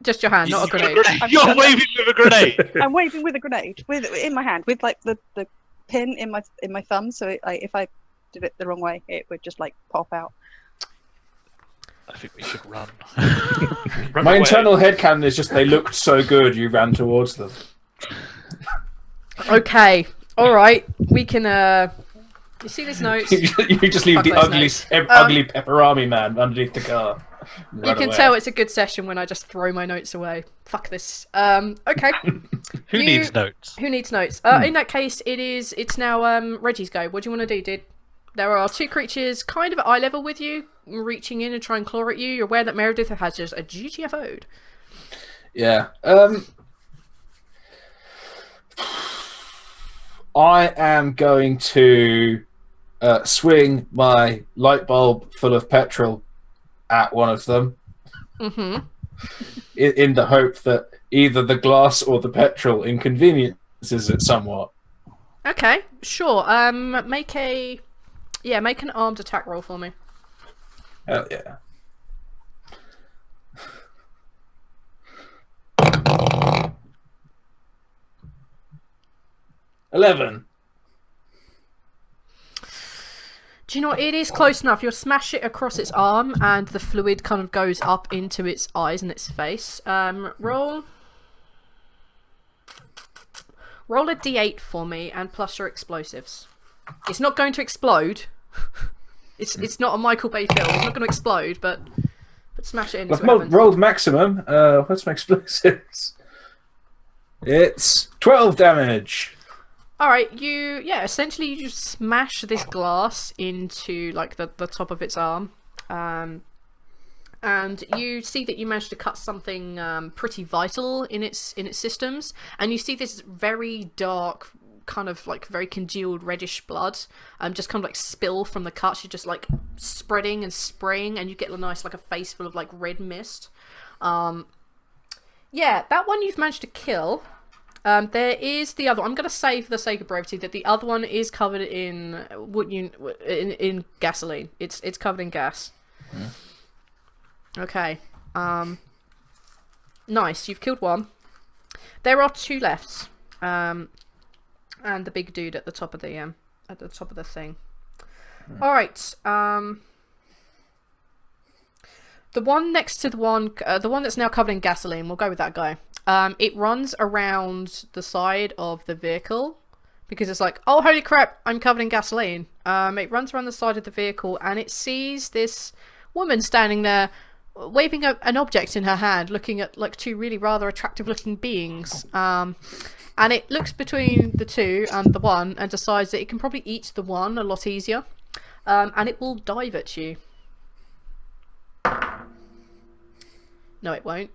A: Just your hand, not a grenade.
D: You're waving with a grenade!
E: I'm waving with a grenade in my hand, with like the pin in my thumb. So if I did it the wrong way, it would just like pop out.
D: I think we should run.
B: My internal headcanon is just they looked so good you ran towards them.
A: Okay, alright. We can, you see these notes?
B: You just leave
A: Fuck
B: the
A: those
B: ugly,
A: notes.
B: ugly pepperami man underneath the car.
A: You can tell it's a good session when I just throw my notes away. Fuck this. Okay.
D: Who needs notes?
A: Who needs notes? In that case, it's now Reggie's go. What do you want to do, dude? There are two creatures kind of at eye level with you, reaching in and try and claw at you. You're aware that Meredith has just a GTFO'd.
B: Yeah. I am going to swing my light bulb full of petrol at one of them.
A: Mm-hmm.
B: In the hope that either the glass or the petrol inconveniences it somewhat.
A: Okay, sure. Make an armed attack roll for me.
B: Hell yeah. $11.
A: Do you know what? It is close enough. You'll smash it across its arm, and the fluid kind of goes up into its eyes and its face. Roll a d8 for me, and plus your explosives. It's not going to explode. It's not a Michael Bay film. It's not going to explode, but smash it in.
B: I've rolled maximum. What's my explosives? It's 12 damage.
A: Alright, essentially you just smash this glass into, like, the top of its arm. And you see that you managed to cut something pretty vital in its systems. And you see this very dark, kind of, like, very congealed reddish blood just kind of, like, spill from the cuts. You're just, like, spreading and spraying, and you get a nice, like, a face full of, like, red mist. Yeah, that one you've managed to kill. There is the other one. I'm going to say, for the sake of brevity, that the other one is covered in in gasoline. It's covered in gas.
B: Yeah.
A: Okay. Nice. You've killed one. There are 2 left. And the big dude at the top of the thing. All right. The one next to the one that's now covered in gasoline. We'll go with that guy. It runs around the side of the vehicle because it's like, oh, holy crap, I'm covered in gasoline. It runs around the side of the vehicle and it sees this woman standing there waving an object in her hand, looking at like 2 really rather attractive looking beings. And it looks between the 2 and the one and decides that it can probably eat the one a lot easier. And it will dive at you. No, it won't.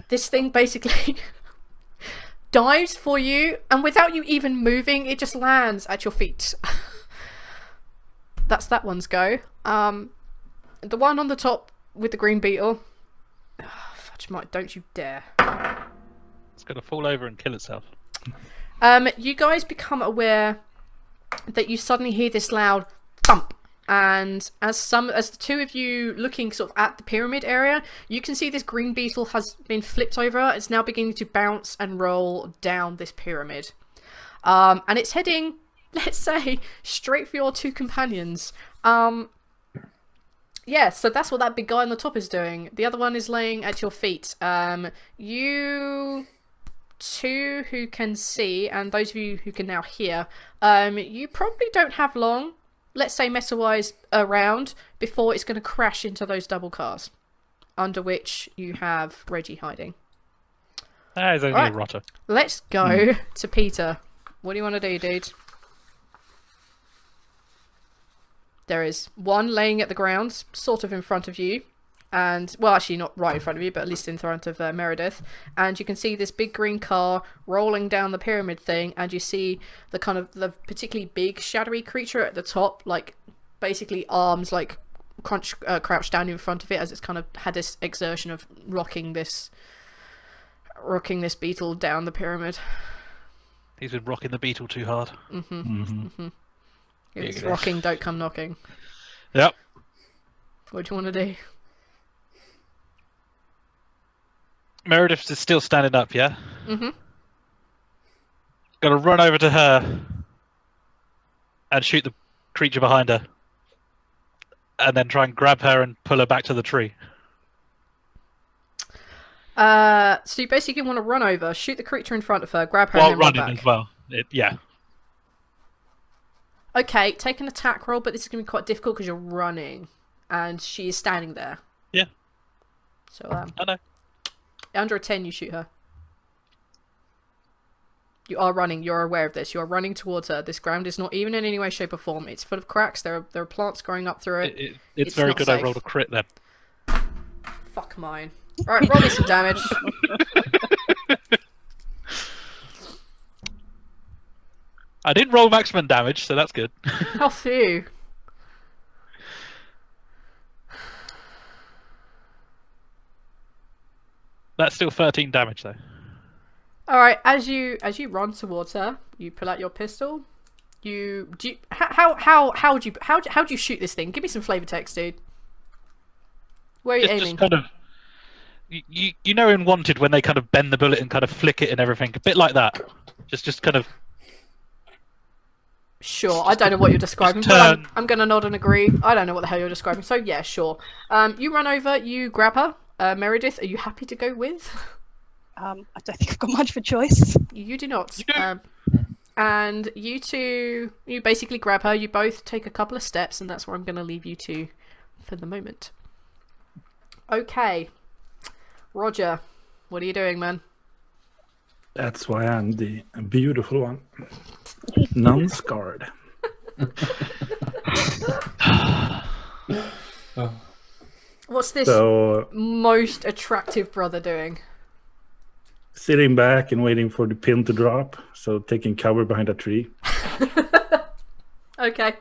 A: This thing basically dives for you, and without you even moving, it just lands at your feet. That's that one's go. The one on the top with the green beetle. Oh, fudge mite, don't you dare.
D: It's going to fall over and kill itself.
A: You guys become aware that you suddenly hear this loud thump. And as the 2 of you looking sort of at the pyramid area, you can see this green beetle has been flipped over. It's now beginning to bounce and roll down this pyramid. And it's heading, let's say, straight for your 2 companions. Yeah, so that's what that big guy on the top is doing. The other one is laying at your feet. You 2 who can see, and those of you who can now hear, you probably don't have long, let's say meta-wise, around before it's going to crash into those double cars, under which you have Reggie hiding.
D: He's only a rotter.
A: Let's go to Peter. What do you want to do, dude? There is one laying at the ground, sort of in front of you, and, well, actually not right in front of you, but at least in front of Meredith, and you can see this big green car rolling down the pyramid thing, and you see the kind of, the particularly big shadowy creature at the top, like, basically arms, like, crouched down in front of it, as it's kind of had this exertion of rocking this beetle down the pyramid.
D: He's been rocking the beetle too hard.
A: It's rocking, don't come knocking.
D: Yep.
A: What do you want to do?
D: Meredith is still standing up, yeah? Gotta run over to her and shoot the creature behind her. And then try and grab her and pull her back to the tree.
A: So you basically want to run over, shoot the creature in front of her, grab her,
D: While
A: and then run
D: running
A: back.
D: as well. Yeah.
A: Okay, take an attack roll, but this is going to be quite difficult because you're running. And she is standing there.
D: Yeah.
A: So,
D: I know.
A: under a 10, you shoot her. You are running. You're aware of this. You are running towards her. This ground is not even in any way, shape, or form. It's full of cracks. There are plants growing up through it.
D: It's very
A: not
D: good
A: safe.
D: I rolled a crit then.
A: Fuck mine. Alright, roll me some damage.
D: I didn't roll maximum damage, so that's good.
A: How few.
D: That's still 13 damage though.
A: Alright, as you run towards her, you pull out your pistol. How do you shoot this thing? Give me some flavor text, dude. Where are you aiming?
D: Just kind of, you know in Wanted when they kind of bend the bullet and kind of flick it and everything, a bit like that. Just kind of.
A: Sure, I don't know what you're describing, but I'm going to nod and agree. I don't know what the hell you're describing, so yeah, sure. You run over, you grab her. Meredith, are you happy to go with?
E: I don't think I've got much of a choice.
A: You do not. And you two, you basically grab her, you both take a couple of steps, and that's where I'm going to leave you two for the moment. Okay. Roger, what are you doing, man?
C: That's why I'm the beautiful one. Non-scarred.
A: What's this
C: So,
A: most attractive brother doing?
C: sitting back and waiting for the pin to drop. So taking cover behind a tree.
A: Okay.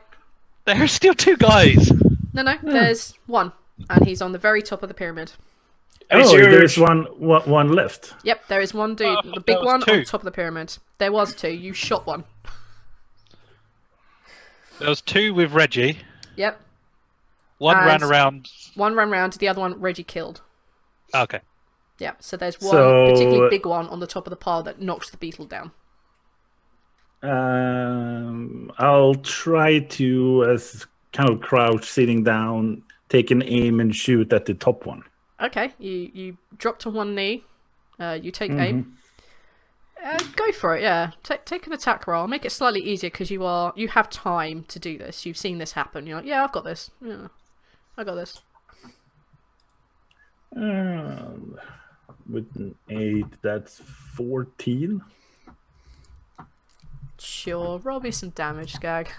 D: There are still two guys.
A: No, there's one. And he's on the very top of the pyramid.
C: Oh, there's one left.
A: Yep, there is one dude, the big one on top of the pyramid. There was two. You shot one.
D: There was two with Reggie.
A: Yep.
D: One
A: And
D: ran around.
A: One ran round. The other one Reggie killed.
D: Okay.
A: Yeah. So there's one
C: So-
A: particularly big one on the top of the pile that knocks the beetle down.
C: I'll try to, as kind of crouch, sitting down, take an aim and shoot at the top one.
A: Okay. You drop to one knee. You take aim. Go for it. Yeah. Take an attack roll. Make it slightly easier because you have time to do this. You've seen this happen. You're like, yeah, I've got this. Yeah, I got this.
C: With an 8, that's 14.
A: Sure. Roll me some damage, Skag.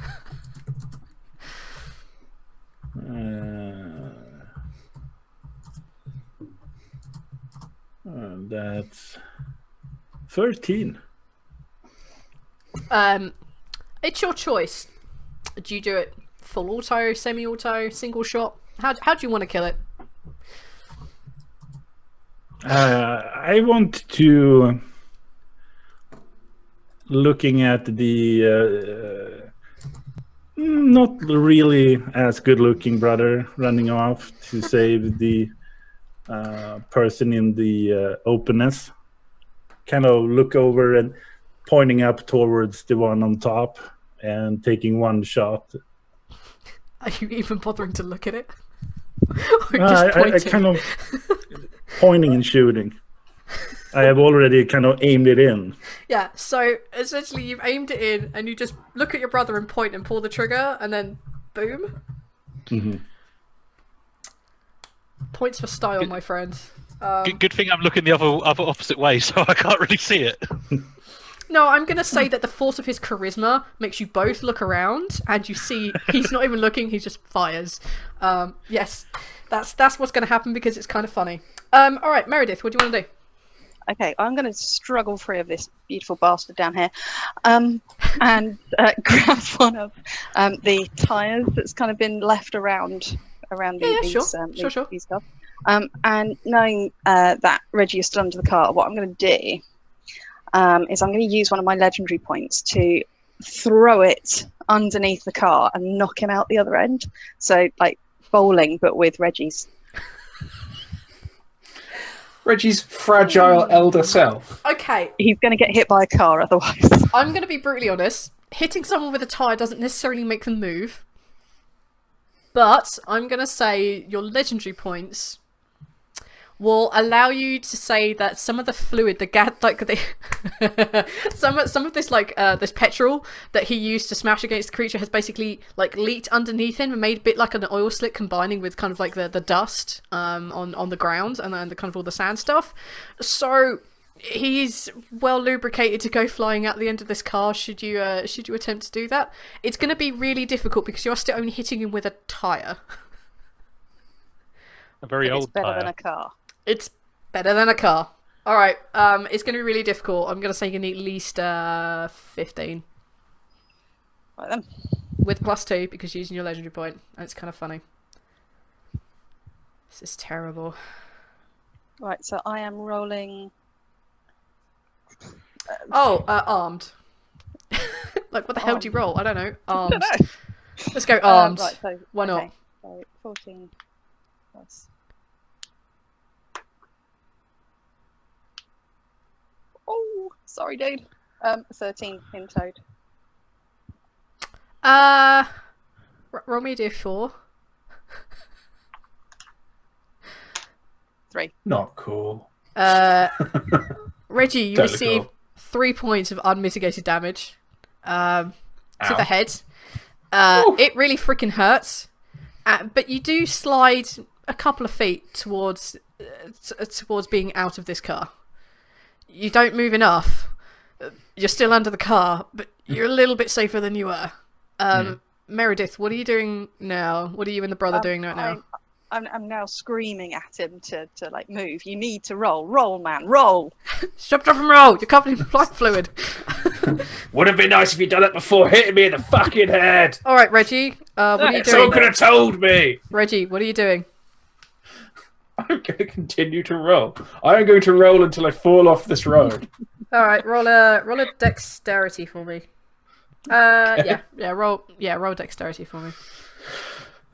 C: That's 13.
A: It's your choice. Do you do it full auto, semi-auto, single shot? How do you want to kill it?
C: I want to, looking at the not really as good-looking brother running off to save the person in the openness, kind of look over and pointing up towards the one on top and taking one shot.
A: Are you even bothering to look at it?
C: I kind of pointing and shooting. I have already kind of aimed it in.
A: Yeah, so essentially you've aimed it in and you just look at your brother and point and pull the trigger and then boom.
C: Mm-hmm.
A: Points for style, my friend.
D: Good thing I'm looking the other opposite way, so I can't really see it.
A: No, I'm going to say that the force of his charisma makes you both look around and you see he's not even looking, he just fires. Yes, that's what's going to happen because it's kind of funny. All right, Meredith, what do you want to do?
E: Okay, I'm going to struggle free of this beautiful bastard down here, and grab one of the tyres that's kind of been left around these guys. And knowing that Reggie is still under the car, what I'm going to do is I'm going to use one of my legendary points to throw it underneath the car and knock him out the other end. So, like bowling, but with Reggie's fragile
B: elder self.
A: Okay.
E: He's going to get hit by a car otherwise.
A: I'm going to be brutally honest. Hitting someone with a tyre doesn't necessarily make them move. But I'm going to say your legendary points will allow you to say that some of the fluid, some of this this petrol that he used to smash against the creature has basically like leaked underneath him and made a bit like an oil slick combining with kind of like the dust on the ground and then the kind of all the sand stuff. So He's well lubricated to go flying out the end of this car. Should you attempt to do that? It's going to be really difficult because you're still only hitting him with a tire.
D: A very
E: It's
D: old
E: better
D: tire.
E: than a car.
A: It's better than a car. All right. It's going to be really difficult. I'm going to say you need at least 15
E: Right then.
A: with +2 because you're using your legendary point, and it's kind of funny. This is terrible.
E: Right, so I am rolling.
A: Armed. Like, what the hell do you roll? I don't know. Armed.
E: I don't know.
A: Let's go armed.
E: Right, so,
A: Why not?
E: okay, so 14 plus. Oh, sorry, dude. 13 in total.
A: Roll me a d4.
E: 3.
B: Not cool.
A: Reggie, you
B: Don't look
A: receive
B: cool.
A: 3 points of unmitigated damage to
B: Ow.
A: the head.
B: Ooh.
A: It really freaking hurts, but you do slide a couple of feet towards being out of this car. You don't move enough. You're still under the car, but you're a little bit safer than you were. Meredith, what are you doing now? What are you and the brother doing right now?
E: I'm now screaming at him to like move. You need to roll, man, roll.
A: Stop, drop, and roll. You're covered in flight fluid.
B: Would have been nice if you'd done it before hitting me in the fucking head.
A: All right, Reggie. What are you
B: Someone
A: doing?
B: could have told me.
A: Reggie, what are you doing?
B: I'm going to continue to roll. I am going to roll until I fall off this road.
A: All right, roll a dexterity for me. Roll dexterity for me.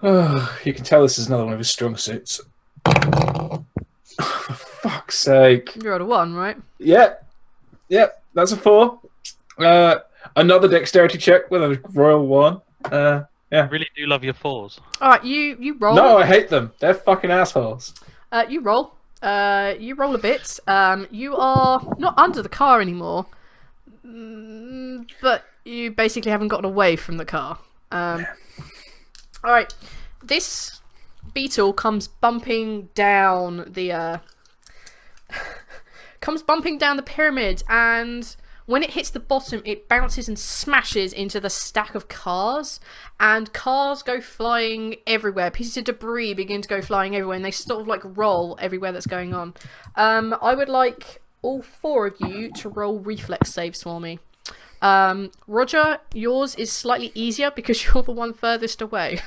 B: Oh, you can tell this is another one of his strong suits. For fuck's sake.
A: You rolled a 1, right?
B: Yep, that's a 4. Another dexterity check with a royal 1.
D: I really do love your 4s.
A: All right, you roll.
B: No, I hate them. They're fucking assholes.
A: You roll. You roll a bit. You are not under the car anymore, but you basically haven't gotten away from the car. All right, this beetle comes bumping down the pyramid, and when it hits the bottom, it bounces and smashes into the stack of cars, and cars go flying everywhere. Pieces of debris begin to go flying everywhere, and they sort of like roll everywhere that's going on. I would like all 4 of you to roll reflex saves for me. Roger, yours is slightly easier because you're the one furthest away.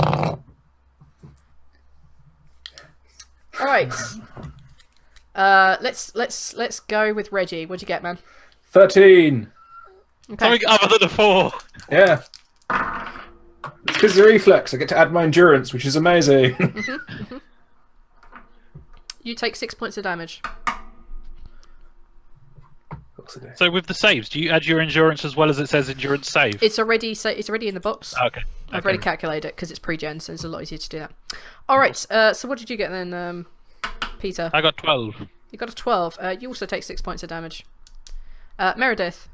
A: All right. Let's go with Reggie. What'd you get, man?
B: 13.
A: Okay.
D: Something other than a 4.
B: Yeah. It's because of the reflex. I get to add my endurance, which is amazing.
A: You take 6 points of damage.
D: So with the saves, do you add your endurance as well as it says endurance save?
A: It's already in the box.
D: Okay.
A: I've already calculated it because it's pre-gen, so it's a lot easier to do that. All right. So what did you get then, Peter?
D: I got 12.
A: You got a 12. You also take 6 points of damage. Meredith,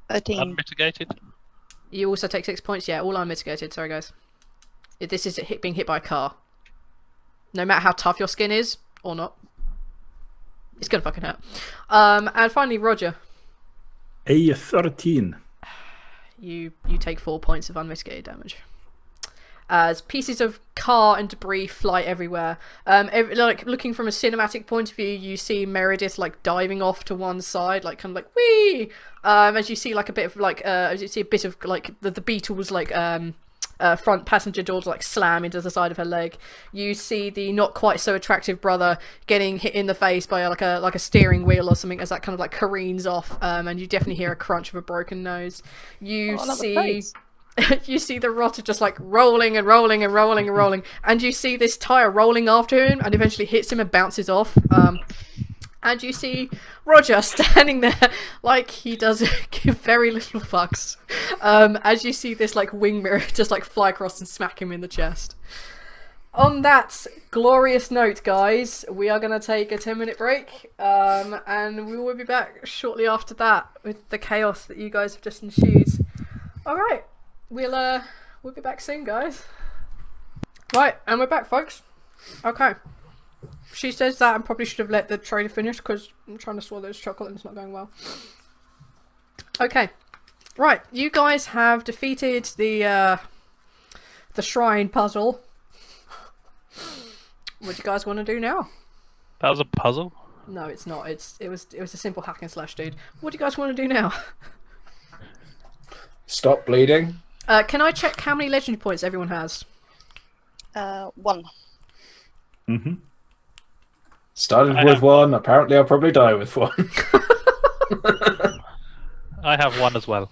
E: 13.
D: Unmitigated.
A: you also take 6 points. Yeah, all unmitigated. Sorry, guys. This is being hit by a car. No matter how tough your skin is or not, it's gonna fucking hurt. And finally, Roger.
C: A 13.
A: You take 4 points of unmitigated damage. As pieces of car and debris fly everywhere. Like looking from a cinematic point of view, you see Meredith like diving off to one side, like kind of like whee. As you see like a bit of like as you see a bit of like the Beatles like front passenger doors like slam into the side of her leg. You see the not quite so attractive brother getting hit in the face by like a steering wheel or something as that kind of like careens off. And you definitely hear a crunch of a broken nose. You see. You see the rotter just like rolling and rolling and rolling and rolling, and you see this tire rolling after him and eventually hits him and bounces off. And you see Roger standing there like he does give very little fucks. As you see this like wing mirror just like fly across and smack him in the chest. On that glorious note, guys, we are going to take a 10-minute break, and we will be back shortly after that with the chaos that you guys have just ensued. All right. We'll be back soon, guys. Right, and we're back, folks. Okay. she says that and probably should have let the trader finish because I'm trying to swallow this chocolate and it's not going well. Okay. Right, you guys have defeated the shrine puzzle. What do you guys want to do now?
D: That was a puzzle?
A: No, it's not. It was a simple hack and slash, dude. What do you guys want to do now?
B: Stop bleeding.
A: Can I check how many legendary points everyone has?
E: 1.
C: Mm-hmm.
B: Started with 1. Apparently, I'll probably die with 1.
D: I have 1 as well.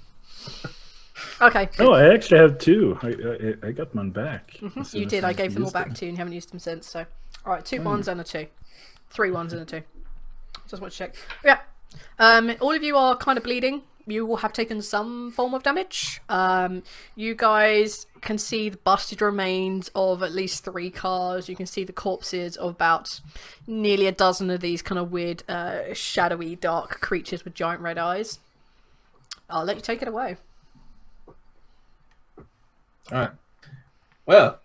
A: Okay.
C: Oh, I actually have 2. I got mine back.
A: You did. I gave them all back to you and you haven't used them since. So, all right, 2 1s and a 2. 3 1s and a 2. Just want to check. Yeah. All of you are kind of bleeding. You will have taken some form of damage. You guys can see the busted remains of at least 3 cars. You can see the corpses of about nearly a dozen of these kind of weird, shadowy, dark creatures with giant red eyes. I'll let you take it away.
B: Alright. Well,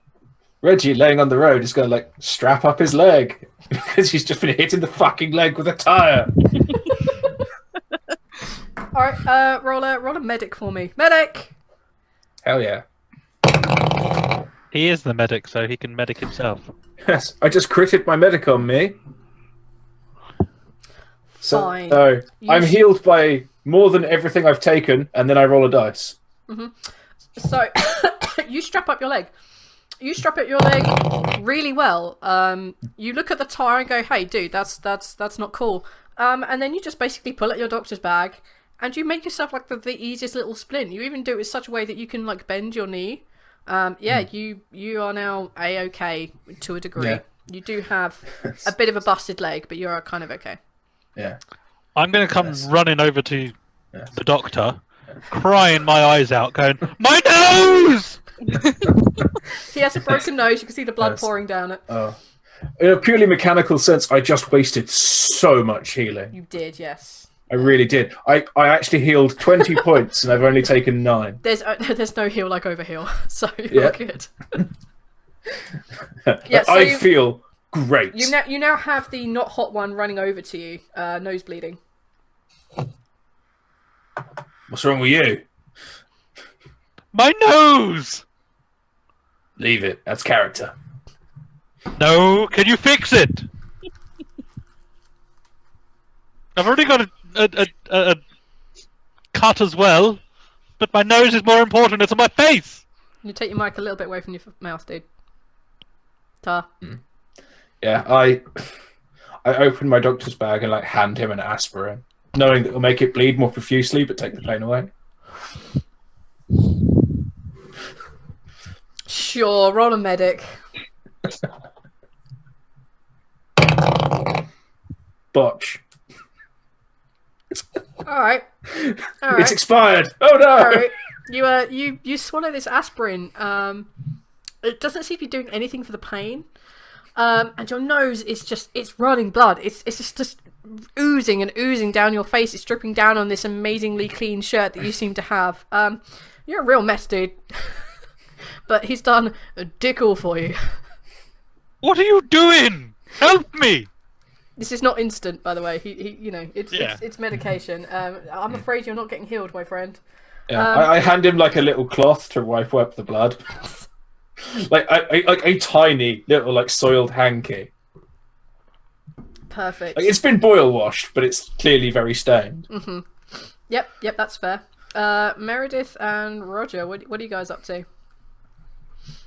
B: Reggie laying on the road is going to like strap up his leg because he's just been hitting the fucking leg with a tyre.
A: Alright, roll a medic for me. Medic!
B: Hell yeah.
D: He is the medic, so he can medic himself.
B: Yes, I just critted my medic on me.
A: Fine.
B: So I'm healed by more than everything I've taken, and then I roll a dice.
A: So, you strap up your leg. You strap up your leg really well. You look at the tire and go, "Hey, dude, that's not cool." And then you just basically pull out your doctor's bag, and you make yourself like the easiest little splint. You even do it in such a way that you can like bend your knee. You are now a-okay to a degree.
B: Yeah.
A: You do have a bit of a busted leg, but you're kind of okay.
B: Yeah.
D: I'm going to come running over to the doctor, crying my eyes out, going, "My nose!"
A: He has a broken nose. You can see the blood pouring down it.
B: Oh. In a purely mechanical sense, I just wasted so much healing.
A: You did, yes.
B: I really did. I actually healed 20 points, and I've only taken 9.
A: There's no heal like over heal, so you're good. Yeah, so
B: I feel great.
A: You now have the not hot one running over to you, nose bleeding.
B: What's wrong with you?
D: My nose!
B: Leave it. That's character.
D: No, can you fix it? I've already got a cut as well, but my nose is more important. It's on my face.
A: You take your mic a little bit away from your mouth, dude. Tar.
B: Yeah, I open my doctor's bag and like hand him an aspirin, knowing that it'll make it bleed more profusely, but take the pain away.
A: Sure, roll a medic.
B: Botch.
A: All right.
B: It's expired. Oh no!
A: All right. You swallow this aspirin. It doesn't seem to be doing anything for the pain. And your nose is it's running blood. It's just oozing and oozing down your face. It's dripping down on this amazingly clean shirt that you seem to have. You're a real mess, dude. But he's done a dick all for you.
D: What are you doing? Help me!
A: This is not instant, by the way. It's medication. I'm afraid you're not getting healed, my friend.
B: Yeah, I hand him like a little cloth to wipe the blood. like a tiny little like soiled hanky.
A: Perfect.
B: Like, it's been boil washed, but it's clearly very stained.
A: Mm-hmm. Yep, that's fair. Meredith and Roger, what are you guys up to?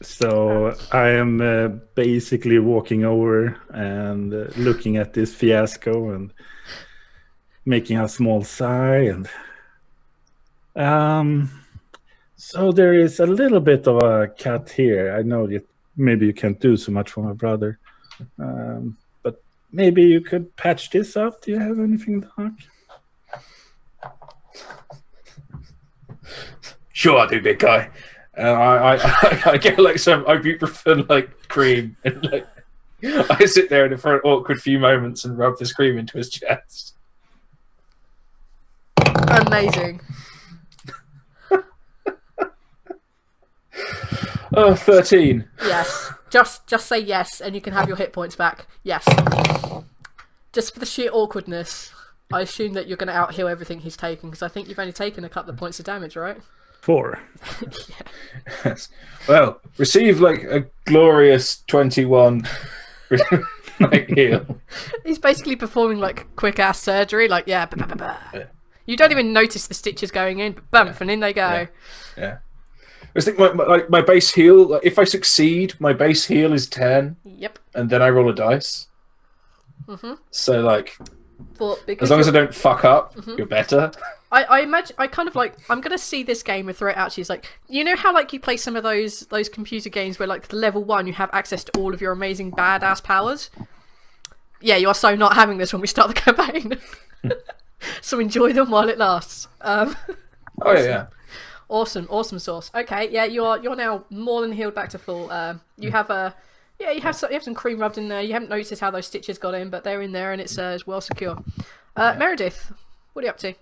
C: So I am basically walking over and looking at this fiasco and making a small sigh. And so there is a little bit of a cut here. I know that maybe you can't do so much for my brother, but maybe you could patch this up. Do you have anything, Doc?
B: Sure, I do, big guy. I get like some ibuprofen like cream, and like I sit there for an awkward few moments and rub this cream into his chest.
A: Amazing.
B: 13.
A: Yes. Just say yes, and you can have your hit points back. Yes. Just for the sheer awkwardness, I assume that you're going to out-heal everything he's taken, because I think you've only taken a couple of points of damage, right?
C: 4.
B: Yes. Well, receive like a glorious 21 like heal.
A: He's basically performing like quick-ass surgery, like, yeah. You don't even notice the stitches going in, but bump, and in they go.
B: Yeah. I think my base heal, like, if I succeed, my base heal is 10.
A: Yep.
B: And then I roll a dice.
A: Mm-hmm.
B: So, like,
A: Because
B: as long as I don't fuck up, you're better.
A: I imagine, I kind of like, I'm going to see this game and throw it out to you. It's like, you know how like you play some of those computer games where like the level 1 you have access to all of your amazing badass powers? Yeah, you are so not having this when we start the campaign. So enjoy them while it lasts.
B: Oh yeah.
A: Awesome sauce. Okay, yeah, you're now more than healed back to full. You have you have some cream rubbed in there. You haven't noticed how those stitches got in, but they're in there and it's well secure. Meredith, what are you up to?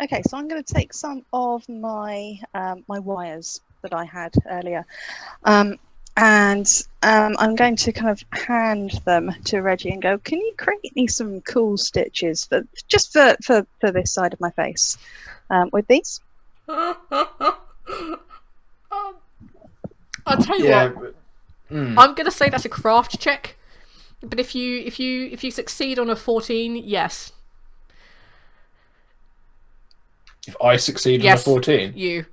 E: Okay, so I'm going to take some of my my wires that I had earlier, and I'm going to kind of hand them to Reggie and go, "Can you create me some cool stitches for this side of my face with these?"
A: I'll tell you what. I'm going to say that's a craft check, but if you succeed on a 14, yes.
B: If I succeed on a 14,
A: you.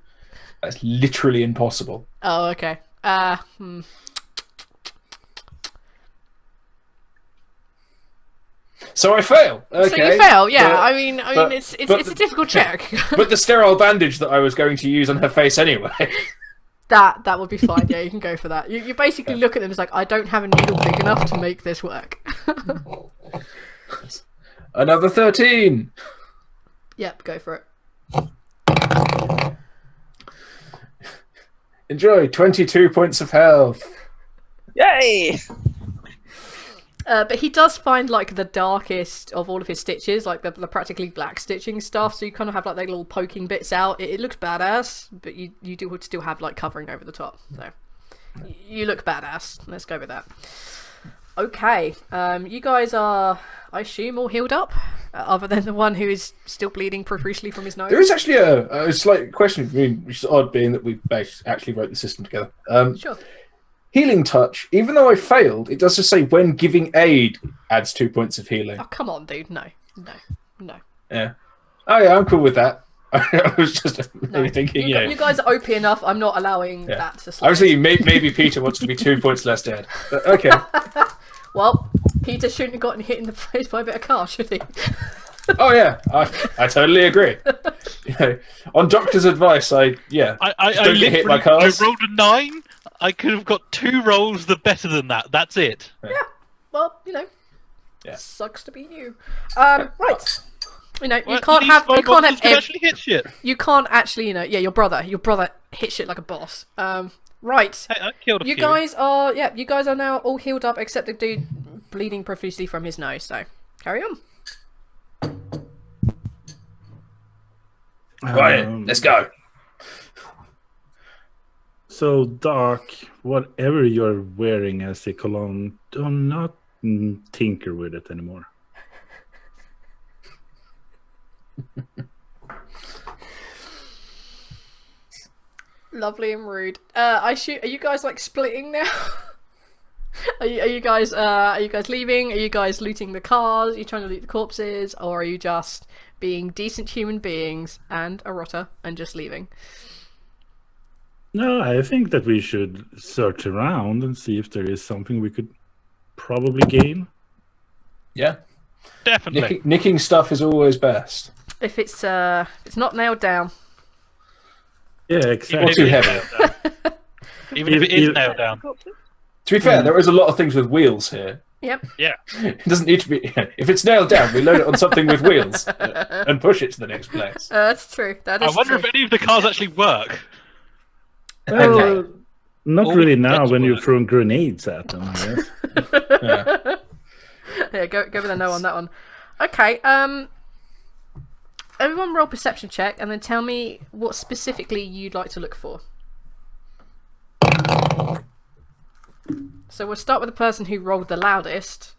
B: That's literally impossible.
A: Oh, okay.
B: So I fail. Okay.
A: So you fail, yeah.
B: But,
A: I mean, it's a difficult check.
B: But the sterile bandage that I was going to use on her face anyway.
A: That would be fine. Yeah, you can go for that. You basically look at them as like, I don't have a needle big enough to make this work.
B: Another 13.
A: Yep, go for it.
B: Enjoy 22 points of health.
E: Yay!
A: But he does find like the darkest of all of his stitches, like the practically black stitching stuff. So you kind of have like the little poking bits out. It looks badass, but you do still have like covering over the top. So you look badass. Let's go with that. Okay, you guys are, I assume, all healed up, other than the one who is still bleeding profusely from his nose.
B: There is actually a slight question, which is odd, being that we actually wrote the system together.
A: Sure.
B: Healing touch. Even though I failed, it does just say when giving aid adds 2 points of healing.
A: Oh, come on, dude. No.
B: Yeah. Oh yeah, I'm cool with that. I was just maybe thinking,
A: you guys are OP enough. I'm not allowing that to slide.
B: Obviously, maybe Peter wants to be 2 points less dead. But, okay.
A: Well, Peter shouldn't have gotten hit in the face by a bit of car, should he?
B: Oh yeah, I totally agree. On doctor's advice, I don't get hit by cars.
D: I rolled a 9. I could have got 2 rolls better than that. That's it.
A: Yeah. Well, sucks to be you. Right. You can't have
D: actually hit shit.
A: You can't actually, your brother hit shit like a boss. Right.
D: Hey, I killed a few.
A: You guys are now all healed up except the dude bleeding profusely from his nose. So carry on.
B: Right, let's go.
C: So, Doc, whatever you're wearing as a cologne, do not tinker with it anymore.
A: Lovely and rude. Are you guys like splitting now? Are you guys leaving? Are you guys looting the cars? Are you trying to loot the corpses? Or are you just being decent human beings and a rotter and just leaving?
C: No, I think that we should search around and see if there is something we could probably gain.
B: Yeah.
D: Definitely.
B: Nicking stuff is always best.
A: If it's not nailed down.
C: Yeah, exactly.
B: Or too heavy.
D: Even if it is nailed down.
B: To be fair, there is a lot of things with wheels here.
A: Yep.
D: Yeah.
B: It doesn't need to be. If it's nailed down, we load it on something with wheels and push it to the next place.
A: That's true. That is
D: I wonder
A: true.
D: if any of the cars actually work.
C: Well, not
D: All
C: really
D: the
C: now when you're
D: work.
C: throwing grenades at them. Yes.
B: Yeah.
A: Yeah, go with a no on that one. Okay. everyone roll perception check, and then tell me what specifically you'd like to look for. So we'll start with the person who rolled the loudest.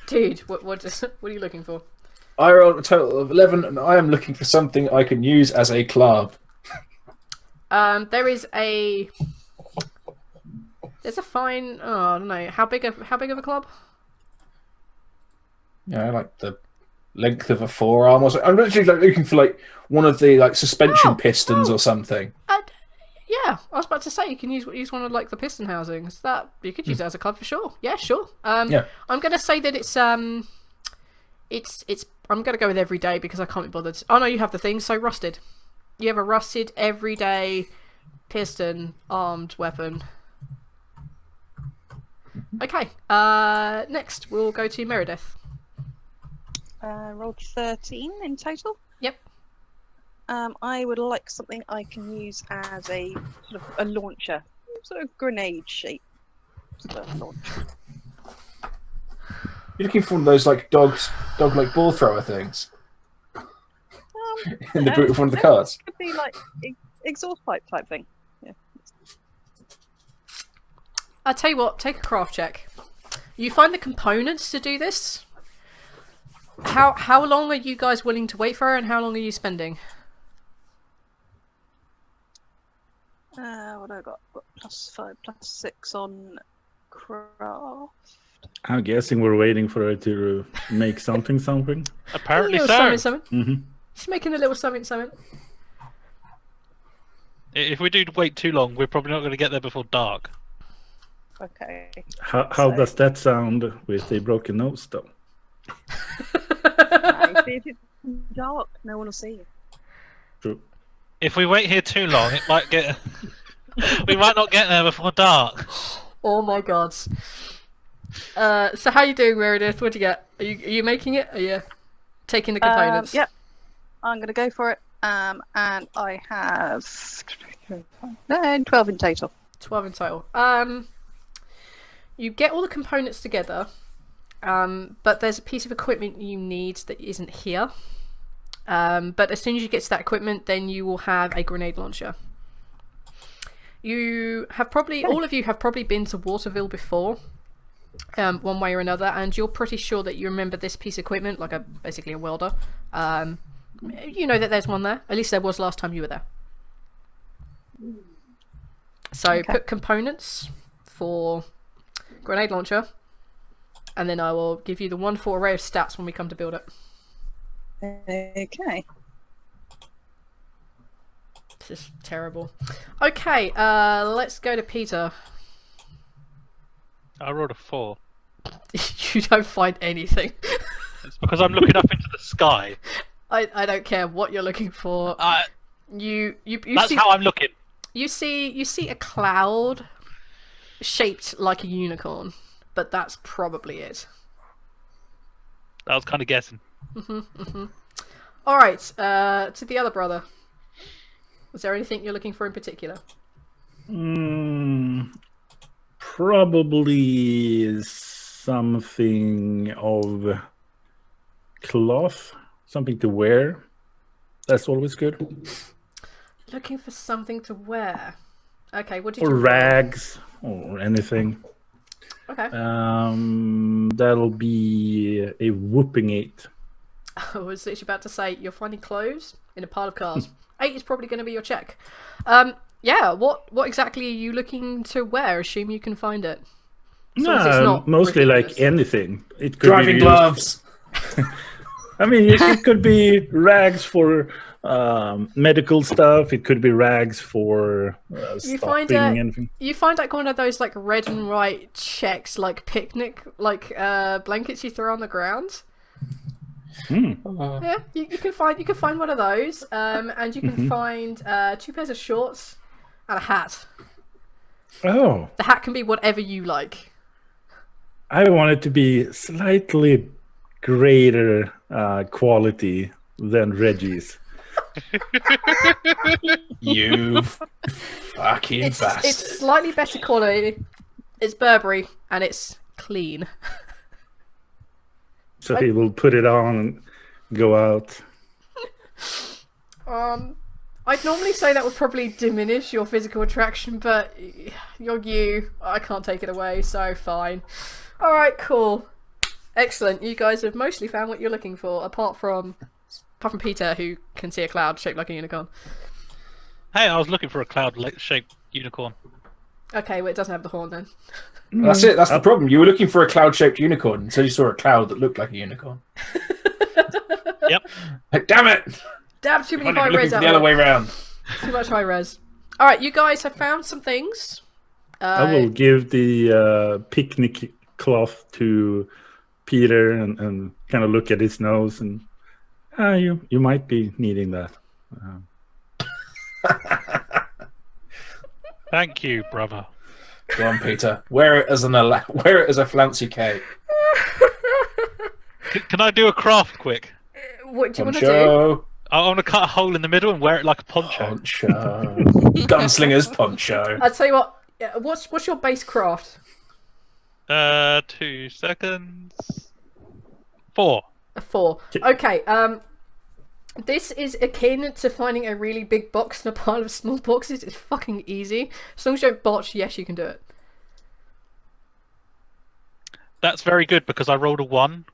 A: Dude, what are you looking for?
B: I rolled a total of 11, and I am looking for something I can use as a club.
A: There's a fine. Oh, I don't know. How big of a club?
B: Yeah, like the length of a forearm or something. I'm literally like looking for like one of the like suspension pistons or something.
A: Yeah, I was about to say you can use one of like the piston housings. That you could use it as a club for sure. Yeah, sure.
B: Yeah.
A: I'm gonna say that it's I'm gonna go with everyday because I can't be bothered. Oh no, you have the thing. So rusted. You have a rusted everyday piston armed weapon. Okay. Next we'll go to Meredith.
E: Rolled 13 in total.
A: Yep.
E: I would like something I can use as a sort of a launcher, sort of grenade shape sort of launcher.
B: You're looking for one of those like dog like ball thrower things in the boot of one of the cars.
E: Could be like exhaust pipe type thing. Yeah.
A: I'll tell you what. Take a craft check. You find the components to do this. How long are you guys willing to wait for her, and how long are you spending?
E: What have I got? Got +5, +6 on craft.
C: I'm guessing we're waiting for her to make something.
D: Apparently
A: a
D: so.
A: little something.
C: Mm-hmm.
A: She's making a little something.
D: If we do wait too long, we're probably not going to get there before dark.
E: Okay.
C: How does that sound with a broken nose, though?
E: If it's dark, no one will see you.
C: True.
D: If we wait here too long, it might get. We might not get there before dark.
A: Oh my god. So how are you doing, Meredith? What do you get? Are you making it? Are you taking the components?
E: Yep. I'm gonna go for it. And I have 12 in total.
A: 12 in total. You get all the components together, but there's a piece of equipment you need that isn't here. But as soon as you get to that equipment, then you will have a grenade launcher. You have probably, all of you have probably been to Waterville before, one way or another, and you're pretty sure that you remember this piece of equipment, like basically a welder. You know that there's one there. At least there was last time you were there. So put components for grenade launcher, and then I will give you the 1-4 array of stats when we come to build it.
E: Okay.
A: This is terrible. Okay, let's go to Peter.
D: I rolled a 4.
A: You don't find anything.
D: It's because I'm looking up into the sky.
A: I don't care what you're looking for. You
D: That's
A: see,
D: how I'm looking.
A: You see a cloud shaped like a unicorn, but that's probably it.
D: I was kind of guessing.
A: All right, to the other brother. Was there anything you're looking for in particular?
C: Probably something of cloth, something to wear. That's always good.
A: Looking for something to wear. Okay, what did
C: Or
A: you...
C: rags, or anything.
A: Okay.
C: That'll be a whooping 8.
A: I was literally about to say, you're finding clothes in a pile of cars. 8 is probably going to be your check. Yeah, what exactly are you looking to wear? Assume you can find it. As long as it's not
C: mostly
A: ridiculous.
C: like anything. It could
B: Driving
C: be
B: gloves.
C: I mean, it could be rags for medical stuff. It could be rags for stuffing. Anything.
A: You find like one of those like red and white checks, like picnic, like blankets you throw on the ground. Yeah, you can find one of those, and you can find 2 pairs of shorts and a hat.
C: Oh,
A: the hat can be whatever you like.
C: I want it to be slightly greater quality than Reggie's.
B: You fucking bastard.
A: It's slightly better quality. It's Burberry and it's clean.
C: So he will put it on and go out.
A: I'd normally say that would probably diminish your physical attraction, but you're you. I can't take it away, so fine. Alright, cool. Excellent. You guys have mostly found what you're looking for, apart from Peter, who can see a cloud shaped like a unicorn.
D: Hey, I was looking for a cloud-shaped unicorn.
A: Okay, well, it doesn't have the horn then.
B: That's it. That's the problem. You were looking for a cloud-shaped unicorn, and so you saw a cloud that looked like a unicorn.
D: Yep.
B: Like, damn it!
A: Damn, too many
B: I'm
A: high
B: looking
A: res
B: for
A: out
B: the other
A: there.
B: way round.
A: Too much high res. Alright, you guys have found some things.
C: I will give the picnic cloth to Peter and kind of look at his nose and you might be needing that.
D: Thank you, brother.
B: Go on, Peter. Wear it as a flouncy cape.
D: Can I do a craft quick?
A: What do you want to do?
B: Poncho.
D: I want to cut a hole in the middle and wear it like a poncho.
B: Poncho. Gunslinger's poncho.
A: I'll tell you what. What's your base craft?
D: 2 seconds. 4.
A: A 4. Okay. This is akin to finding a really big box in a pile of small boxes. It's fucking easy. As long as you don't botch, yes, you can do it.
D: That's very good because I rolled a 1.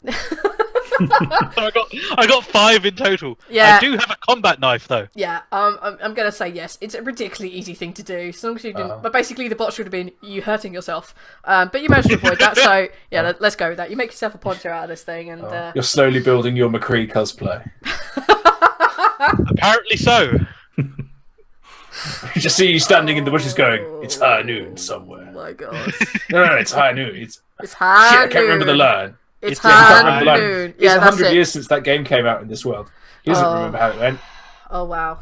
D: So I got 5 in total.
A: Yeah.
D: I do have a combat knife though.
A: Yeah, I'm gonna say yes. It's a ridiculously easy thing to do, as long as you didn't. But basically, the bot should have been you hurting yourself. But you managed to avoid that, so yeah, let's go with that. You make yourself a poncho out of this thing, and
B: You're slowly building your McCree cosplay.
D: Apparently so.
B: I just see you standing in the bushes going, "It's high noon somewhere."
A: oh my god,
B: No, it's high noon. It's
A: high
B: shit. I can't remember the
A: noon.
B: line.
A: It's
B: I can't
A: high
B: remember the line.
A: noon.
B: It's
A: Yeah, that's
B: 100
A: it.
B: years since that game came out in this world. He doesn't remember how it went.
A: Oh wow.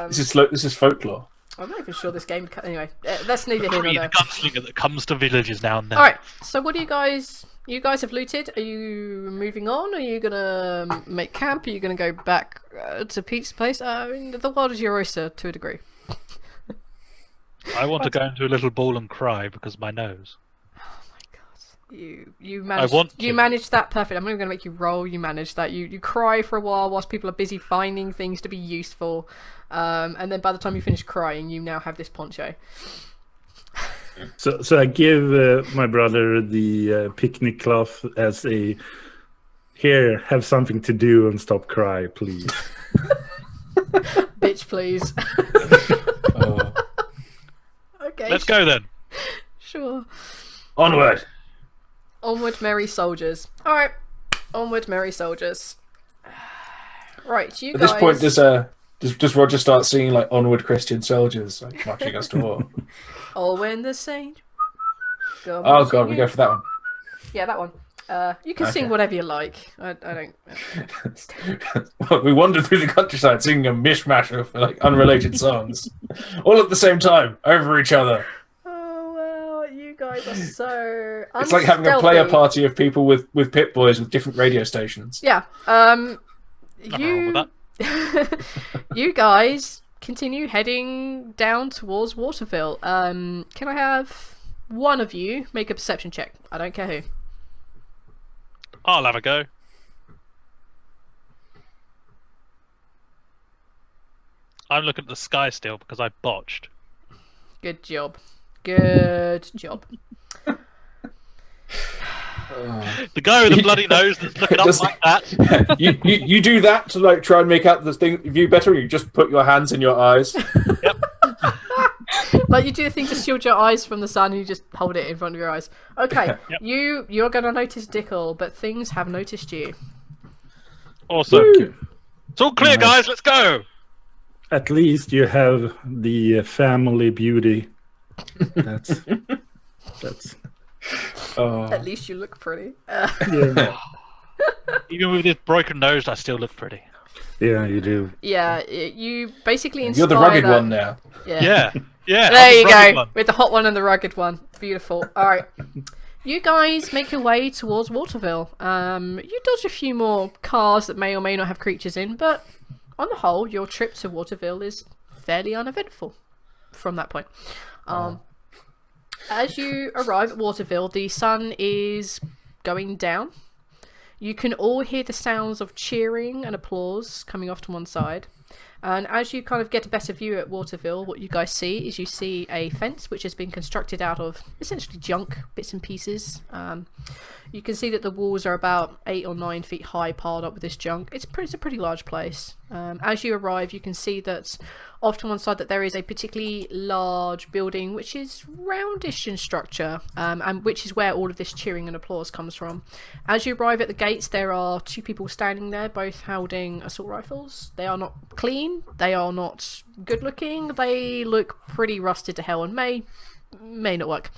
B: This is folklore.
A: I'm not even sure this game. Anyway, that's neither here nor
D: The
A: there.
D: gunslinger that comes to villages now and then.
A: All right. So what do you guys? You guys have looted. Are you moving on? Are you gonna make camp? Are you gonna go back to Pete's place? I mean, the world is your oyster to a degree.
D: I want to go into a little ball and cry because my nose.
A: You managed. You managed that perfect. I'm not even gonna make you roll. You managed that. You cry for a while whilst people are busy finding things to be useful, and then by the time you finish crying, you now have this poncho.
C: So I give my brother the picnic cloth as a here, have something to do and stop cry, please.
A: Bitch, please. Okay.
D: Let's go then.
A: Sure.
B: Onward.
A: Onward, merry soldiers. All right. Onward, merry soldiers. Right, you
B: At
A: guys.
B: this point, does Roger start singing like "Onward, Christian Soldiers," like marching us to war?
A: Oh, when the saint.
B: Oh god, we go for that one.
A: Yeah, that one. You can sing whatever you like. I don't.
B: We wandered through the countryside singing a mishmash of like unrelated songs, all at the same time, over each other.
A: Oh well, you guys are so.
B: It's like having a player party of people with Pip Boys with different radio stations.
A: Yeah.
D: Nothing wrong with that.
A: You guys continue heading down towards Waterville. Can I have one of you make a perception check? I don't care who.
D: I'll have a go. I'm looking at the sky still because I botched.
A: Good job. Good job.
D: The guy with the bloody nose that's looking up like that.
B: You do that to like try and make out the view better, or you just put your hands in your eyes?
D: Yep.
A: Like you do the thing to shield your eyes from the sun and you just hold it in front of your eyes. Okay,
D: Yep.
A: you're gonna notice Dickel, but things have noticed you.
D: Awesome.
C: Woo!
D: It's all clear,
C: Nice.
D: guys. Let's go.
C: At least you have the family beauty. That's
A: At least you look pretty.
C: yeah,
D: Even with this broken nose, I still look pretty.
C: yeah, you do.
A: Yeah, you basically inspire
B: You're the rugged
A: that-
B: one now.
A: Yeah.
D: Yeah.
A: There
D: I'm
A: you
D: the rugged
A: go,
D: one.
A: with the hot one and the rugged one. Beautiful. All right, you guys make your way towards Waterville. You dodge a few more cars that may or may not have creatures in, but on the whole, your trip to Waterville is fairly uneventful from that point. As you arrive at Waterville, the sun is going down. You can all hear the sounds of cheering and applause coming off to one side. And as you kind of get a better view at Waterville, what you guys see is you see a fence which has been constructed out of essentially junk, bits and pieces. You can see that the walls are about 8 or 9 feet high, piled up with this junk. It's a pretty large place. As you arrive, you can see that off to one side that there is a particularly large building which is roundish in structure, and which is where all of this cheering and applause comes from. As you arrive at the gates, there are 2 people standing there, both holding assault rifles. They are not clean, they are not good looking, they look pretty rusted to hell and may not work.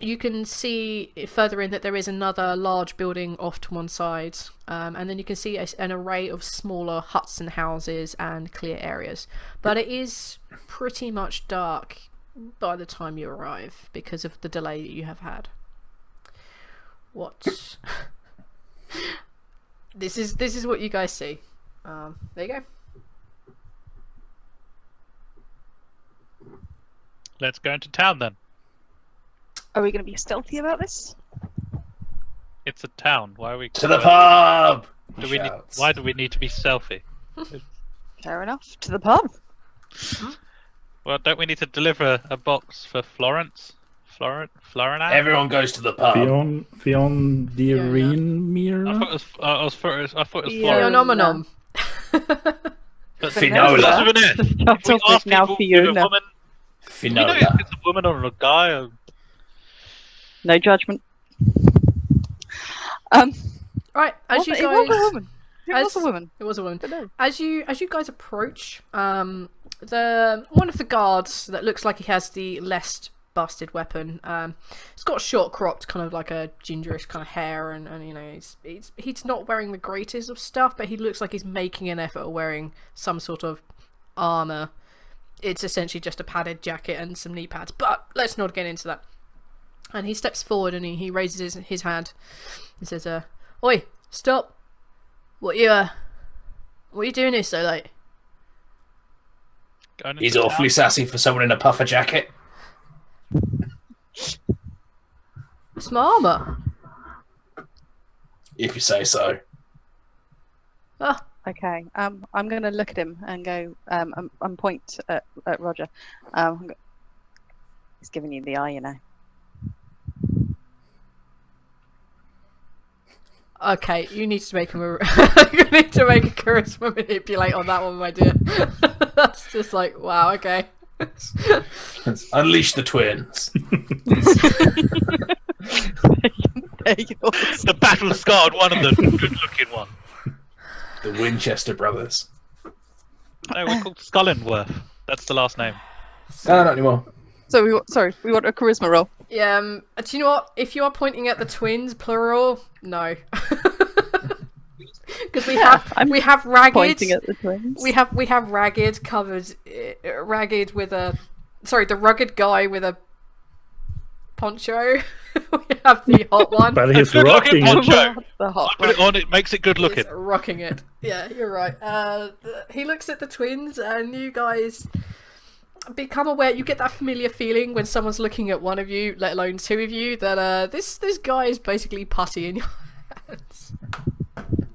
A: You can see further in that there is another large building off to one side, and then you can see an array of smaller huts and houses and clear areas. But it is pretty much dark by the time you arrive because of the delay that you have had. What? This is what you guys see. There you go.
D: Let's go into town then.
E: Are we going to be stealthy about this?
D: It's a town. Why are we
B: To the pub!
D: Why do we need to be stealthy?
E: Fair enough. To the pub.
D: Well, don't we need to deliver a box for Florence? Florina?
B: Everyone goes to the pub.
C: Fion the
A: Yeah,
C: Reinmere?
D: I thought it was Florence.
A: Phenomenon.
D: But
B: Finola.
D: Starts with an F.
E: Start
D: If we
E: off
D: ask
E: with now
D: people if a
E: Fiona.
D: woman, we know if
B: Finola.
D: it's a woman or a guy. Or...
E: No judgment.
A: Right, as you
E: It was a
A: guys,
E: woman. It was a
A: as-
E: woman.
A: it was a woman.
E: But no.
A: As you guys approach, the one of the guards that looks like he has the less busted weapon. It's got short cropped, kind of like a gingerish kind of hair, and you know he's not wearing the greatest of stuff, but he looks like he's making an effort of wearing some sort of armor. It's essentially just a padded jacket and some knee pads, but let's not get into that. And he steps forward and he raises his hand and says, "Oi, stop! What you doing here so late?"
D: Going into
B: He's
D: town.
B: awfully sassy for someone in a puffer jacket.
A: It's my armor.
B: If you say so.
A: Ah,
E: Okay. I'm going to look at him and go. And point at Roger. He's giving you the eye, you know.
A: okay. You need to make him a. You need to make a charisma manipulate on that one, my dear. That's just like wow. Okay.
B: Unleash the twins.
E: There you go.
D: The battle scarred one of them, good-looking one.
B: The Winchester brothers.
D: No, we're called Scullenworth. That's the last name.
B: No, not anymore.
E: So we want a charisma roll.
A: Yeah. Do you know what? If you are pointing at the twins, plural, no. Because we have ragged.
E: Pointing at the twins.
A: We have ragged covered, ragged with a, sorry, the rugged guy with a poncho. We have the hot one.
C: But he's
D: Good-looking
C: rocking it.
D: poncho.
E: The
D: I
E: hot
D: put it on, it makes it good looking.
A: He's rocking it. Yeah, you're right. He looks at the twins, and you guys become aware. You get that familiar feeling when someone's looking at one of you, let alone 2 of you, that this guy is basically putty in your hands.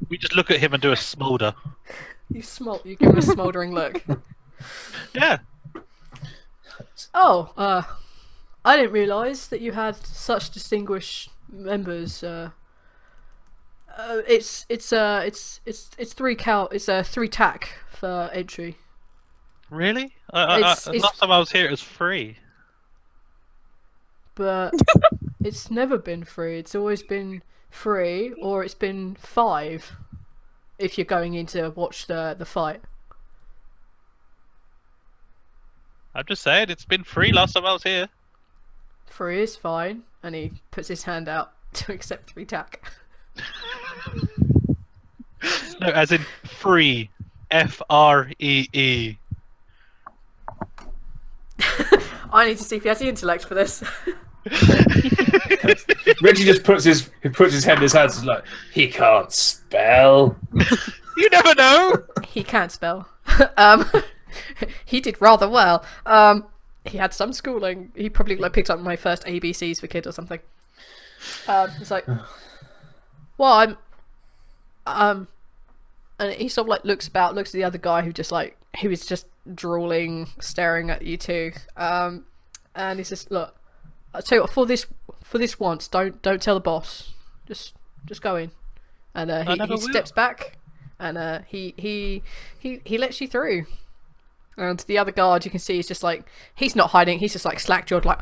D: We just look at him and do a smolder.
A: You give him a smouldering look.
D: Yeah.
A: Oh, I didn't realise that you had such distinguished members. It's 3 cal. It's 3 tack for entry.
D: Really?
A: It's-
D: Last time I was here, it was free.
A: But it's never been free. It's always been free, or it's been 5 if you're going in to watch the fight.
D: I'm just saying, it's been free last time I was here.
A: 3 is fine, and he puts his hand out to accept 3 tack.
D: No, as in free. Free.
A: I need to see if he has the intellect for this.
B: Reggie just puts his head in his hands and is like, he can't spell.
D: You never know!
A: He can't spell. He did rather well. He had some schooling. He probably picked up my first ABCs for kid or something. It's like, Well, and he sort of like looks at the other guy who is just drooling, staring at you two. And he says, "Look, I'll tell you what, for this once, don't tell the boss. Just go in." And he steps back, and he lets you through. And the other guard, you can see, is just like, he's not hiding. He's just like slack-jawed, like,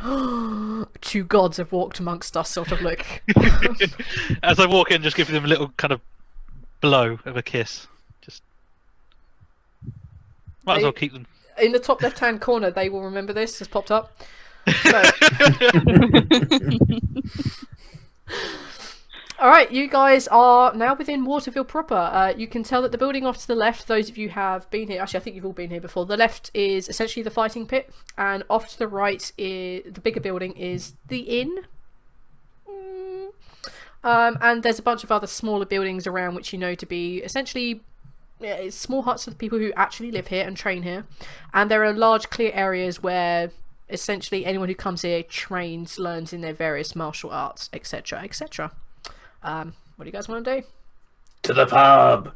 A: two gods have walked amongst us, sort of look.
D: As I walk in, just give them a little kind of blow of a kiss. Just might as well keep them.
A: In the top left-hand corner, they will remember this. Has popped up. So. All right, you guys are now within Waterville proper. You can tell that the building off to the left, those of you who have been here, actually I think you've all been here before, the left is essentially the fighting pit, and off to the right, the bigger building is the inn. And there's a bunch of other smaller buildings around which you know to be essentially small huts for the people who actually live here and train here. And there are large clear areas where essentially anyone who comes here trains, learns in their various martial arts, etc, etc. What do you guys want to do?
B: To the pub.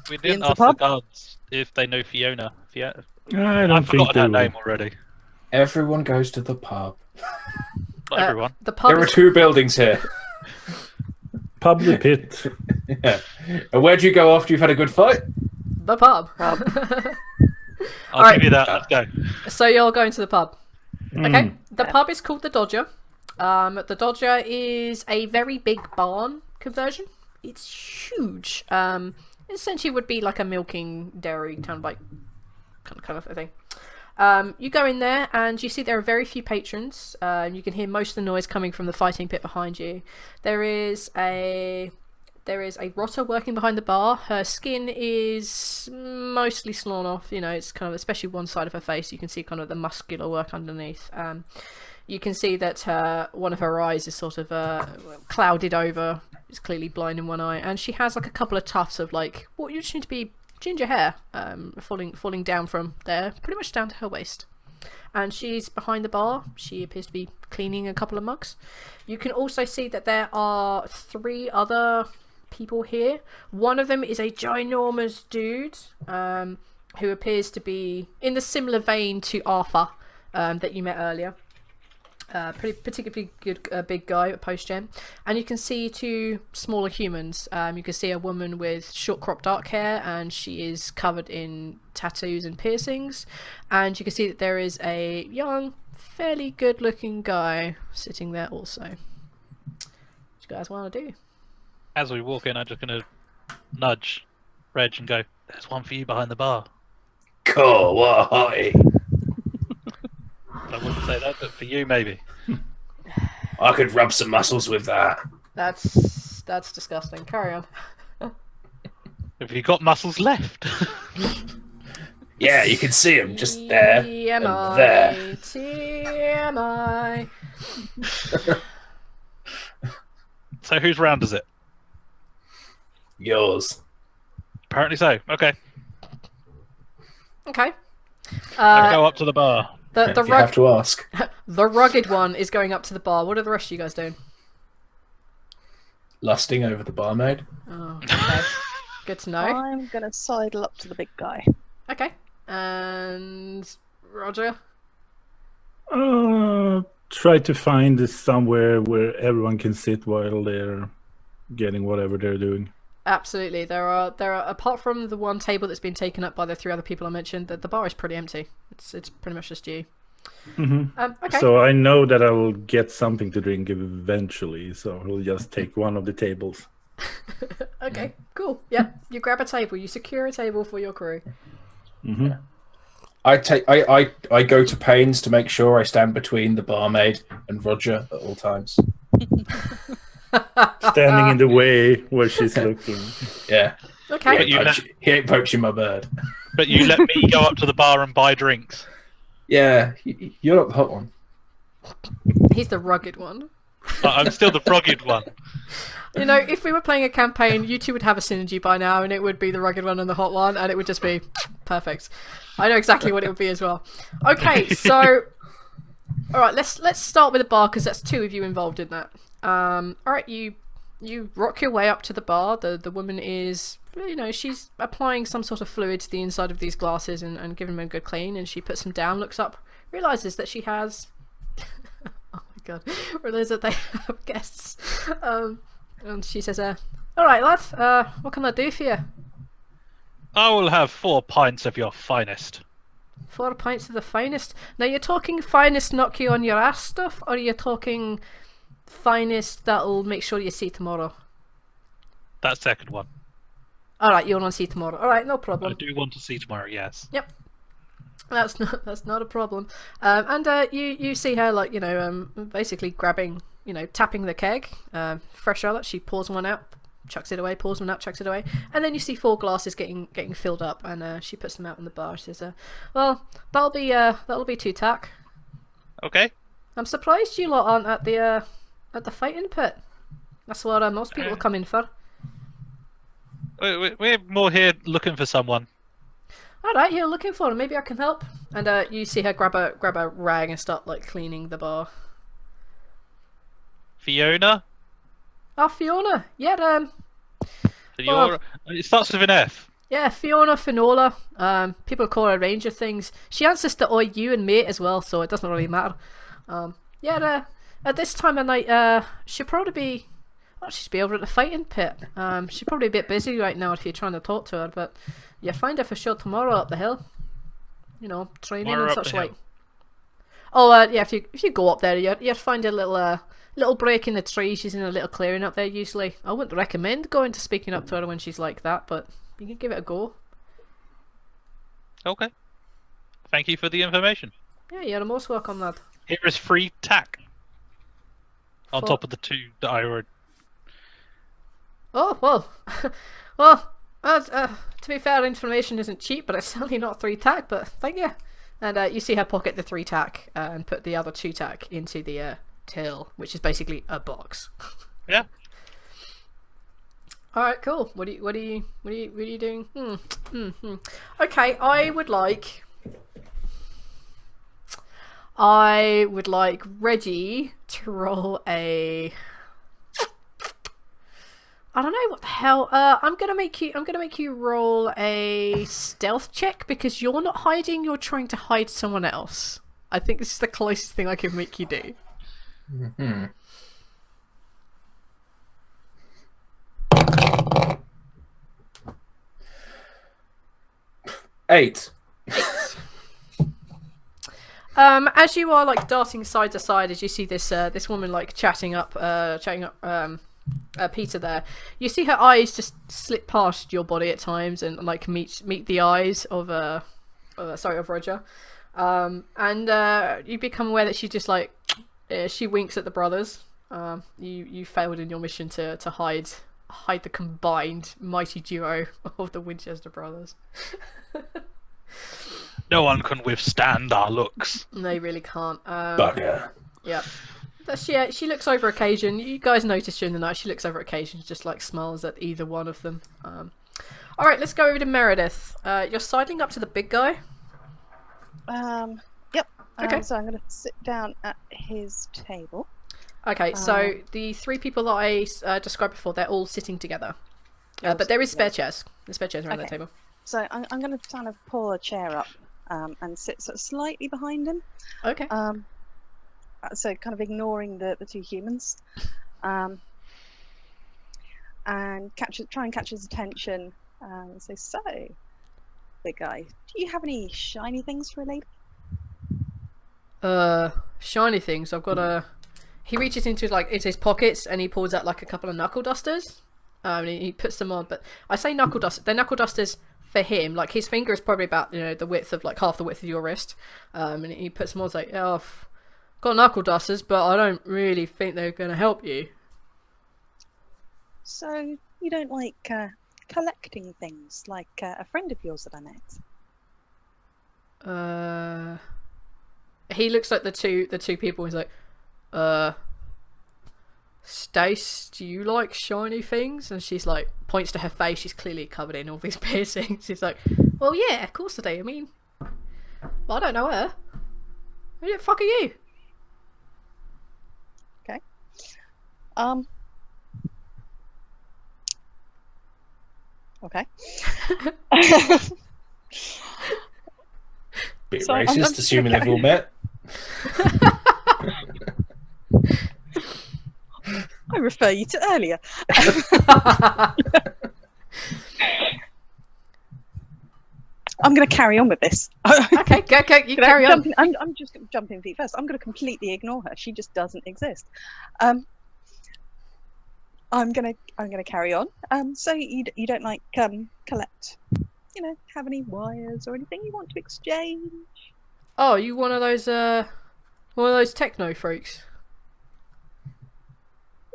D: We didn't ask the guards if they know Fiona.
C: I've
D: forgotten her name already.
B: Everyone goes to the pub.
D: Not everyone.
A: The pub
B: There are two buildings here.
C: Pub the pit.
B: Yeah. And where do you go after you've had a good fight?
A: The pub.
D: I'll give you that. Let's go.
A: So you're going to the pub. Okay. The pub is called the Dodger. The Dodger is a very big barn conversion. It's huge. Essentially would be like a milking dairy kind of like kind of a thing. You go in there and you see there are very few patrons. You can hear most of the noise coming from the fighting pit behind you. There is a rotter working behind the bar. Her skin is mostly slawn off. You know, it's kind of, especially one side of her face, you can see kind of the muscular work underneath. You can see that one of her eyes is sort of clouded over. It's clearly blind in one eye, and she has like a couple of tufts of like what you seem to be ginger hair falling down from there, pretty much down to her waist. And she's behind the bar. She appears to be cleaning a couple of mugs. You can also see that there are 3 other people here. One of them is a ginormous dude who appears to be in the similar vein to Arthur that you met earlier. Particularly good big guy at post-gen. And you can see 2 smaller humans. You can see a woman with short cropped dark hair, and she is covered in tattoos and piercings. And you can see that there is a young, fairly good looking guy sitting there also. What do you guys want to do?
D: As we walk in, I'm just going to nudge Reg and go, "There's one for you behind the bar."
B: Cool, what a hottie.
D: I wouldn't say that, but for you, maybe.
B: I could rub some muscles with that.
A: That's disgusting. Carry on.
D: Have you got muscles left?
B: Yeah, you can see them just there and there.
A: TMI.
D: So whose round is it?
B: Yours.
D: Apparently so. Okay.
A: Okay.
D: I go up to the bar.
A: The
B: You have to ask.
A: The rugged one is going up to the bar. What are the rest of you guys doing?
B: Lusting over the barmaid.
A: Oh, okay. Good to know.
E: I'm gonna sidle up to the big guy.
A: Okay. And Roger?
C: Try to find somewhere where everyone can sit while they're getting whatever they're doing.
A: Absolutely. There are apart from the one table that's been taken up by the 3 other people I mentioned, the bar is pretty empty. It's pretty much just you. Okay.
C: So I know that I will get something to drink eventually, so I'll just take one of the tables.
A: Okay, cool. Yeah, you grab a table, you secure a table for your crew.
B: I go to pains to make sure I stand between the barmaid and Roger at all times.
C: Standing in the way where she's looking.
B: Yeah.
A: Okay.
B: He ain't poaching my bird.
D: But you let me go up to the bar and buy drinks.
B: Yeah, you're not the hot one.
A: He's the rugged one.
D: I'm still the rugged one.
A: You know, if we were playing a campaign, you 2 would have a synergy by now, and it would be the rugged one and the hot one, and it would just be perfect. I know exactly what it would be as well. Okay, so all right, let's start with the bar because that's 2 of you involved in that. All right, you You rock your way up to the bar. The woman is, you know, she's applying some sort of fluid to the inside of these glasses and giving them a good clean. And she puts them down, looks up, realizes that she has. Oh my god! Realizes that they have guests. And she says, "All right, lad. What can I do for you?"
D: I will have 4 pints of your finest.
A: 4 pints of the finest. Now, you're talking finest knock you on your ass stuff, or you're talking finest that'll make sure you see tomorrow?
D: That second one.
A: Alright, you want to see tomorrow. Alright, no
D: I
A: problem.
D: do want to see tomorrow, yes.
A: Yep. That's not a problem. You see her, like, you know, basically grabbing, you know, tapping the keg. Fresh Charlotte, she pours one out, chucks it away, pours one out, chucks it away, and then you see 4 glasses getting filled up, and she puts them out in the bar. She says, "Well, that'll be 2 tack."
D: Okay.
A: I'm surprised you lot aren't at the fighting pit. That's what most people come in for.
D: We're more here looking for someone.
A: Alright, you're looking for him. Maybe I can help. And you see her grab a rag and start like cleaning the bar.
D: Fiona?
A: Oh, Fiona. Yeah,
D: It starts with an F.
A: yeah, Fiona, Finola. People call her Ranger things. She answers to you and mate as well, so it doesn't really matter. At this time of night, she'd probably be... Oh, she'd be over at the fighting pit. She's probably a bit busy right now if you're trying to talk to her, but you find her for sure tomorrow up the hill. You know, training
D: Tomorrow
A: and
D: up
A: such
D: the
A: like.
D: hill.
A: Oh, yeah, if you go up there, you'd find a little break in the tree. She's in a little clearing up there usually. I wouldn't recommend going to speaking up to her when she's like that, but you can give it a go.
D: Okay. Thank you for the information.
A: Yeah, you're most welcome, lad.
D: Here is 3 tack. On
A: For-
D: top of the 2 that I already...
A: Oh, well. Well, to be fair, information isn't cheap, but it's certainly not 3 tack, but thank you. And you see her pocket the 3 tack and put the other 2 tack into the till, which is basically a box.
D: Yeah.
A: Alright, cool. What are you doing? Okay, I would like Reggie to roll a... I don't know what the hell. I'm gonna make you roll a stealth check because you're not hiding. You're trying to hide someone else. I think this is the closest thing I can make you do.
B: Mm-hmm. Eight.
A: As you are like darting side to side, as you see this woman like chatting up Peter there, you see her eyes just slip past your body at times and like meet the eyes of Roger, and you become aware that she just like she winks at the brothers. You failed in your mission to hide the combined mighty duo of the Winchester brothers.
D: No one can withstand our looks.
A: They really can't.
B: Bugger.
A: Yeah. She looks over occasion. You guys notice during the night she looks over occasion, just like smiles at either one of them. Alright, let's go over to Meredith. You're sidling up to the big guy.
E: Yep.
A: Okay.
E: So I'm going to sit down at his table.
A: Okay, so the 3 people that I described before, they're all sitting together. But there is spare chairs. There's spare chairs around the table.
E: So I'm going to kind of pull a chair up and sit sort of slightly behind him.
A: Okay.
E: So kind of ignoring the 2 humans, and try and catch his attention. So big guy, do you have any shiny things for a lady?
A: Shiny things. I've got a. He reaches into his pockets and he pulls out like a couple of knuckle dusters. And he puts them on, but I say knuckle dusters. They're knuckle dusters for him. Like his finger is probably about the width of like half the width of your wrist. And he puts them on. It's like, oh, I've got knuckle dusters, but I don't really think they're going to help you.
E: So you don't like collecting things like a friend of yours that I met?
A: He looks like the two people. He's like, Stace, do you like shiny things? And she's like, points to her face. She's clearly covered in all these piercings. She's like, well, yeah, of course I do. I mean, well, I don't know her. Who the fuck are you?
E: Okay. Okay.
B: Bit
E: So I'm
B: racist,
E: just
B: assuming
E: gonna
B: they've all met.
E: I refer you to earlier. I'm going to carry on with this.
A: Okay, go, you carry on.
E: I'm just jumping feet first. I'm going to completely ignore her. She just doesn't exist. I'm going to carry on. So you don't like collect, have any wires or anything you want to exchange?
A: Oh, you one of those techno freaks?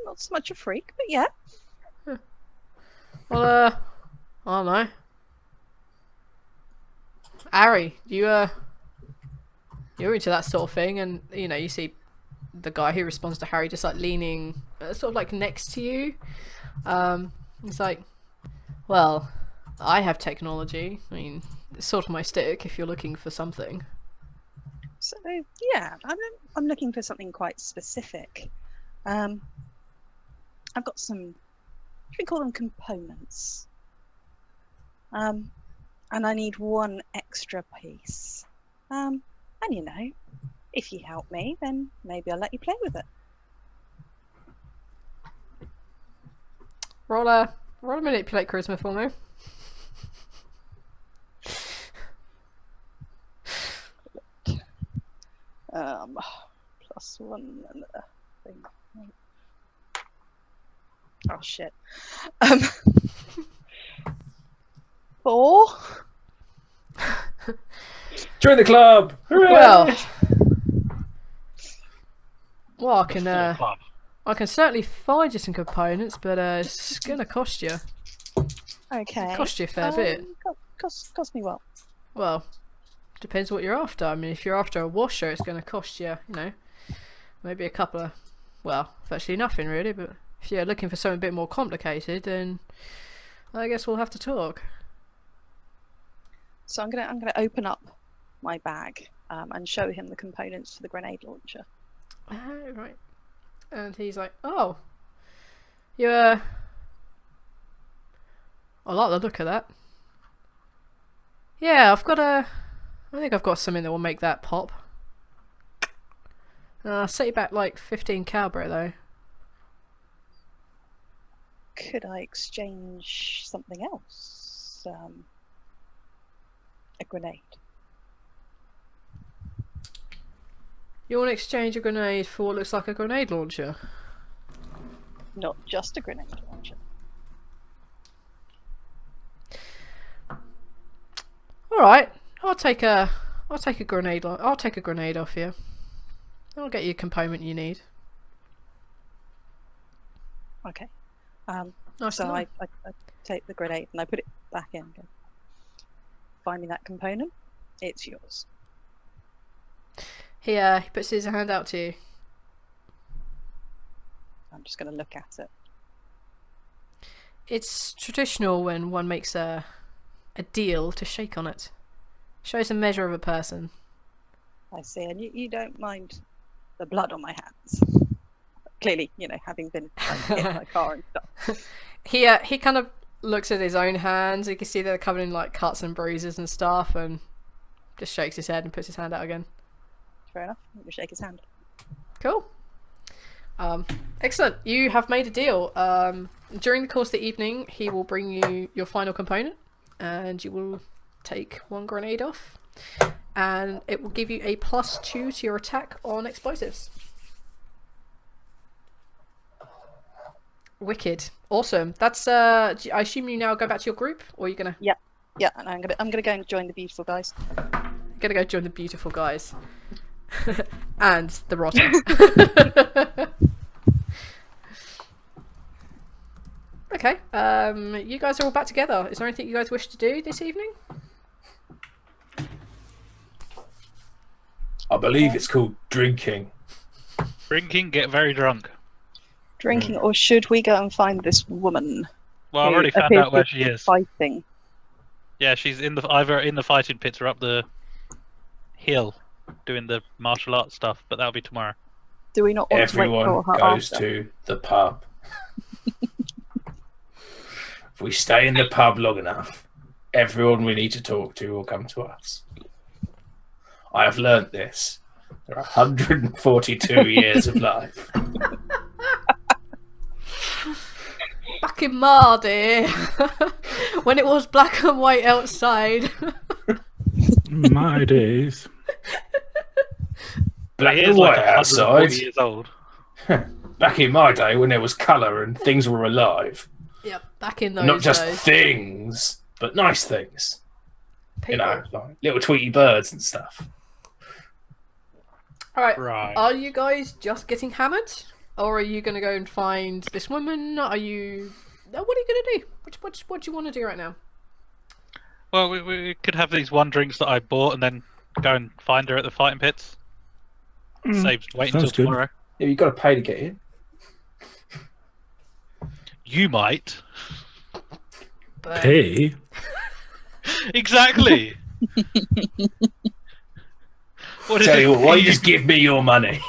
E: Not so much a freak, but yeah.
A: Well, I don't know. Ari, you're into that sort of thing, and you see the guy who responds to Harry just like leaning sort of like next to you. He's like, well, I have technology. I mean, it's sort of my stick if you're looking for something.
E: So yeah, I'm looking for something quite specific. I've got some, should we call them components? And I need one extra piece. And if you help me, then maybe I'll let you play with it.
A: Roll a manipulate charisma for me.
E: +1 and a thing. Oh shit. 4.
B: Join the club! Hooray!
A: Well, I can certainly find you some components, but it's gonna cost you.
E: Okay.
A: Cost you a fair bit.
E: Cost me what?
A: Well, depends what you're after. I mean, if you're after a washer, it's gonna cost you, maybe a couple of, well, virtually nothing really. But if you're looking for something a bit more complicated, then I guess we'll have to talk.
E: So I'm gonna open up my bag and show him the components for the grenade launcher.
A: Right. And he's like, "Oh, you I like the look of that. Yeah, I think I've got something that will make that pop. Set you back like 15 calibre though.
E: Could I exchange something else? A grenade.
A: You want to exchange a grenade for what looks like a grenade launcher?
E: Not just a grenade launcher.
A: All right, I'll take a grenade. I'll take a grenade off you. I'll get you a component you need.
E: Okay.
A: Nice
E: So
A: to know.
E: I take the grenade and I put it back in. Go, find me that component. It's yours.
A: He puts his hand out to you.
E: I'm just going to look at it.
A: It's traditional when one makes a deal to shake on it. Shows a measure of a person.
E: I see, and you don't mind the blood on my hands. Clearly, having been hit by a car and stuff.
A: He kind of looks at his own hands. You can see they're covered in like cuts and bruises and stuff, and just shakes his head and puts his hand out again.
E: Fair enough. Let me shake his hand.
A: Cool. Excellent. You have made a deal. During the course of the evening, he will bring you your final component, and you will take one grenade off, and it will give you a +2 to your attack on explosives. Wicked. Awesome. That's I assume you now go back to your group, or are you gonna?
E: Yeah, and I'm gonna go and join the beautiful guys.
A: Gonna go join the beautiful guys. And the rotter. Okay. You guys are all back together. Is there anything you guys wish to do this evening?
B: I believe it's called drinking.
D: Drinking, get very drunk.
E: Drinking, or should we go and find this woman?
D: Well, I've
E: who
D: already found
E: appears
D: out where
E: to
D: she
E: be
D: is.
E: Fighting.
D: Yeah, she's either in the fighting pits or up the hill doing the martial arts stuff, but that'll be tomorrow.
E: Do we not want
B: Everyone
E: to wait for her
B: goes
E: after?
B: to the pub. if we stay in the pub long enough, everyone we need to talk to will come to us. I have learnt this. There are 142 years of life.
A: Back in my day, when it was black and white outside.
C: My days.
B: Black
D: He
B: and
D: is
B: white
D: like
B: outside.
D: 140 years old.
B: Back in my day when there was colour and things were alive.
A: Yep, back in those
B: Not just
A: days.
B: things, but nice things.
A: People.
B: You know, like little tweety birds and stuff.
A: Alright,
D: Right.
A: are you guys just getting hammered? Or are you going to go and find this woman? Are you... What are you going to do? What do you want to do right now?
D: Well, we could have these one drinks that I bought and then go and find her at the fighting pits. Saves waiting until
C: sounds good.
D: tomorrow.
B: Yeah, you've got to pay to get in.
D: You might.
A: But...
C: Pay?
D: Exactly. What is
B: Tell you
D: it?
B: what, why don't you just give me your money?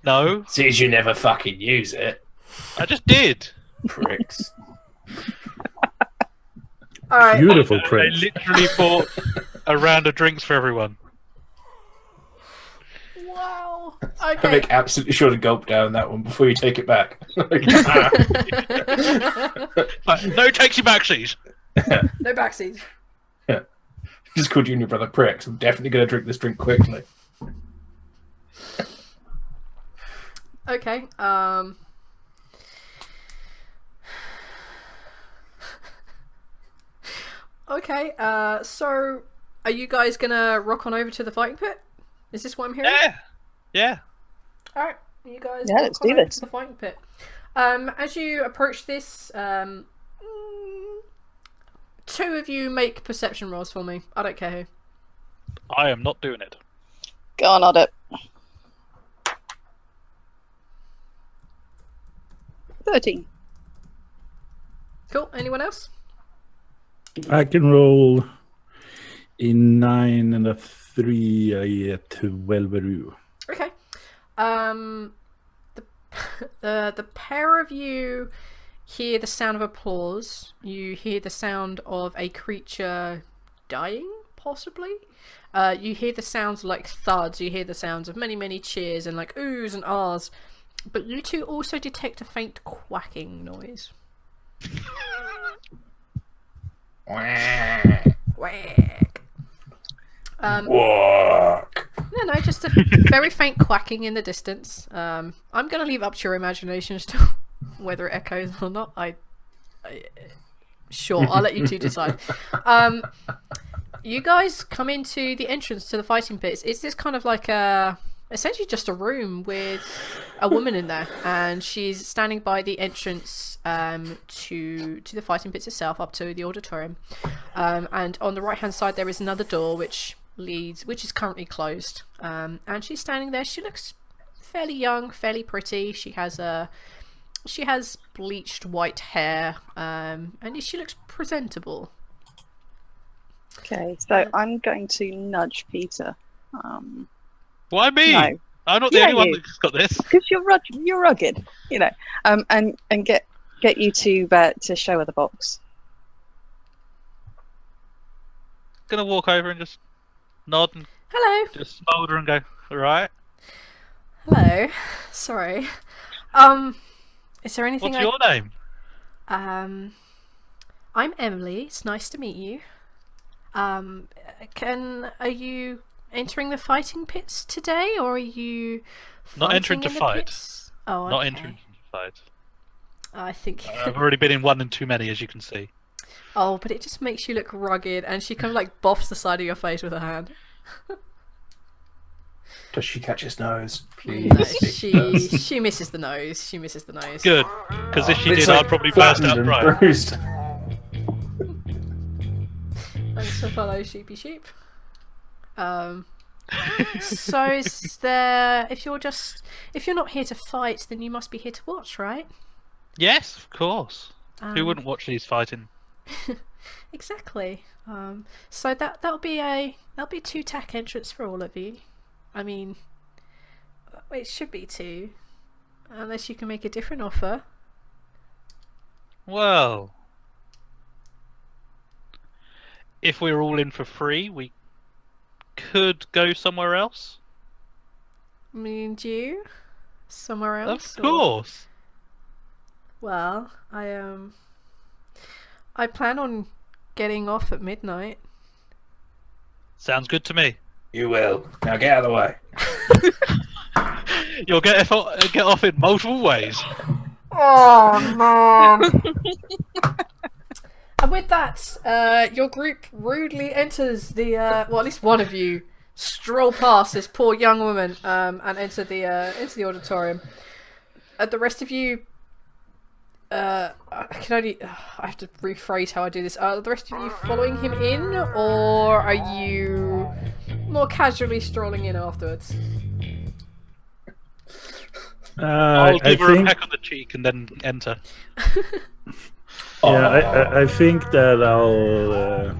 D: No,
B: Since you never fucking use it,
D: I just did.
B: pricks.
A: Alright,
C: Beautiful
D: I
C: prince.
D: literally bought a round of drinks for everyone.
A: wow.
B: I
A: Okay.
B: make absolutely sure to gulp down that one before you take it back.
D: Like, no takesy backsies.
A: No backseat.
B: Just called you and your brother pricks. I'm definitely going to drink this drink quickly.
A: Okay, Okay, so are you guys gonna rock on over to the fighting pit? Is this what I'm hearing?
D: Yeah.
A: Alright, you guys
E: Yeah,
A: rock
E: let's
A: on
E: do
A: over
E: this.
A: to the fighting pit. As you approach this, two of you make perception rolls for me. I don't care who.
D: I am not doing it.
E: Go on, odd it. 13.
A: Cool, anyone else?
C: I can roll a 9 and a 3. I get 12.
A: Okay. The pair of you hear the sound of applause. You hear the sound of a creature dying, possibly. You hear the sounds like thuds. You hear the sounds of many, many cheers and like oohs and ahs. But you two also detect a faint quacking noise. Quack.
B: Walk.
A: No, just a very faint quacking in the distance. I'm going to leave up to your imagination as to whether it echoes or not. Sure, I'll let you two decide. You guys come into the entrance to the fighting pits. It's this kind of like essentially just a room with a woman in there, and she's standing by the entrance to the fighting pits itself, up to the auditorium. And on the right hand side there is another door which is currently closed. And she's standing there. She looks fairly young, fairly pretty. She has bleached white hair, and she looks presentable.
E: Okay, so I'm going to nudge Peter.
D: Why me?
E: No.
D: I'm not the
E: Yeah,
D: only one
E: you.
D: that's got this.
E: Because you're rugged, you know, and get you to show her the box.
D: Gonna walk over and just nod and
A: Hello.
D: just smolder and go, alright.
A: Hello. Sorry. Is there anything
D: What's your name?
A: I'm Emily. It's nice to meet you. Are you entering the fighting pits today, or are you
D: Not entering
A: fighting
D: to
A: in the
D: fight.
A: pits? Oh,
D: Not
A: okay.
D: entering to fight.
A: I think.
D: I've already been in one and too many, as you can see.
A: Oh, but it just makes you look rugged, and she kind of like boffs the side of your face with her hand.
B: Does she catch his nose? Please.
A: No, she misses the nose. She misses the nose.
D: Good, because if she
B: It's
D: did,
B: like
D: I'd probably burst
B: flattened
D: out
B: and
D: crying.
B: bruised.
A: Thanks for follow, sheepy sheep. So is there? If you're not here to fight, then you must be here to watch, right?
D: Yes, of course. Who
A: Um,
D: wouldn't watch these fighting?
A: Exactly. So that'll be two tack entrance for all of you. I mean, it should be two, unless you can make a different offer.
D: Well, if we're all in for free, we could go somewhere else.
A: Me and you? Somewhere else?
D: Of course.
A: Well, I plan on getting off at midnight.
D: Sounds good to me.
B: You will. Now get out of the way.
D: You'll get off in multiple ways.
A: Oh man! And with that, your group rudely enters the. Well, at least one of you stroll past this poor young woman and enter the auditorium. The rest of you. I have to rephrase how I do this. Are the rest of you following him in, or are you more casually strolling in afterwards?
D: I'll give her a peck on the cheek and then enter.
C: I think that I'll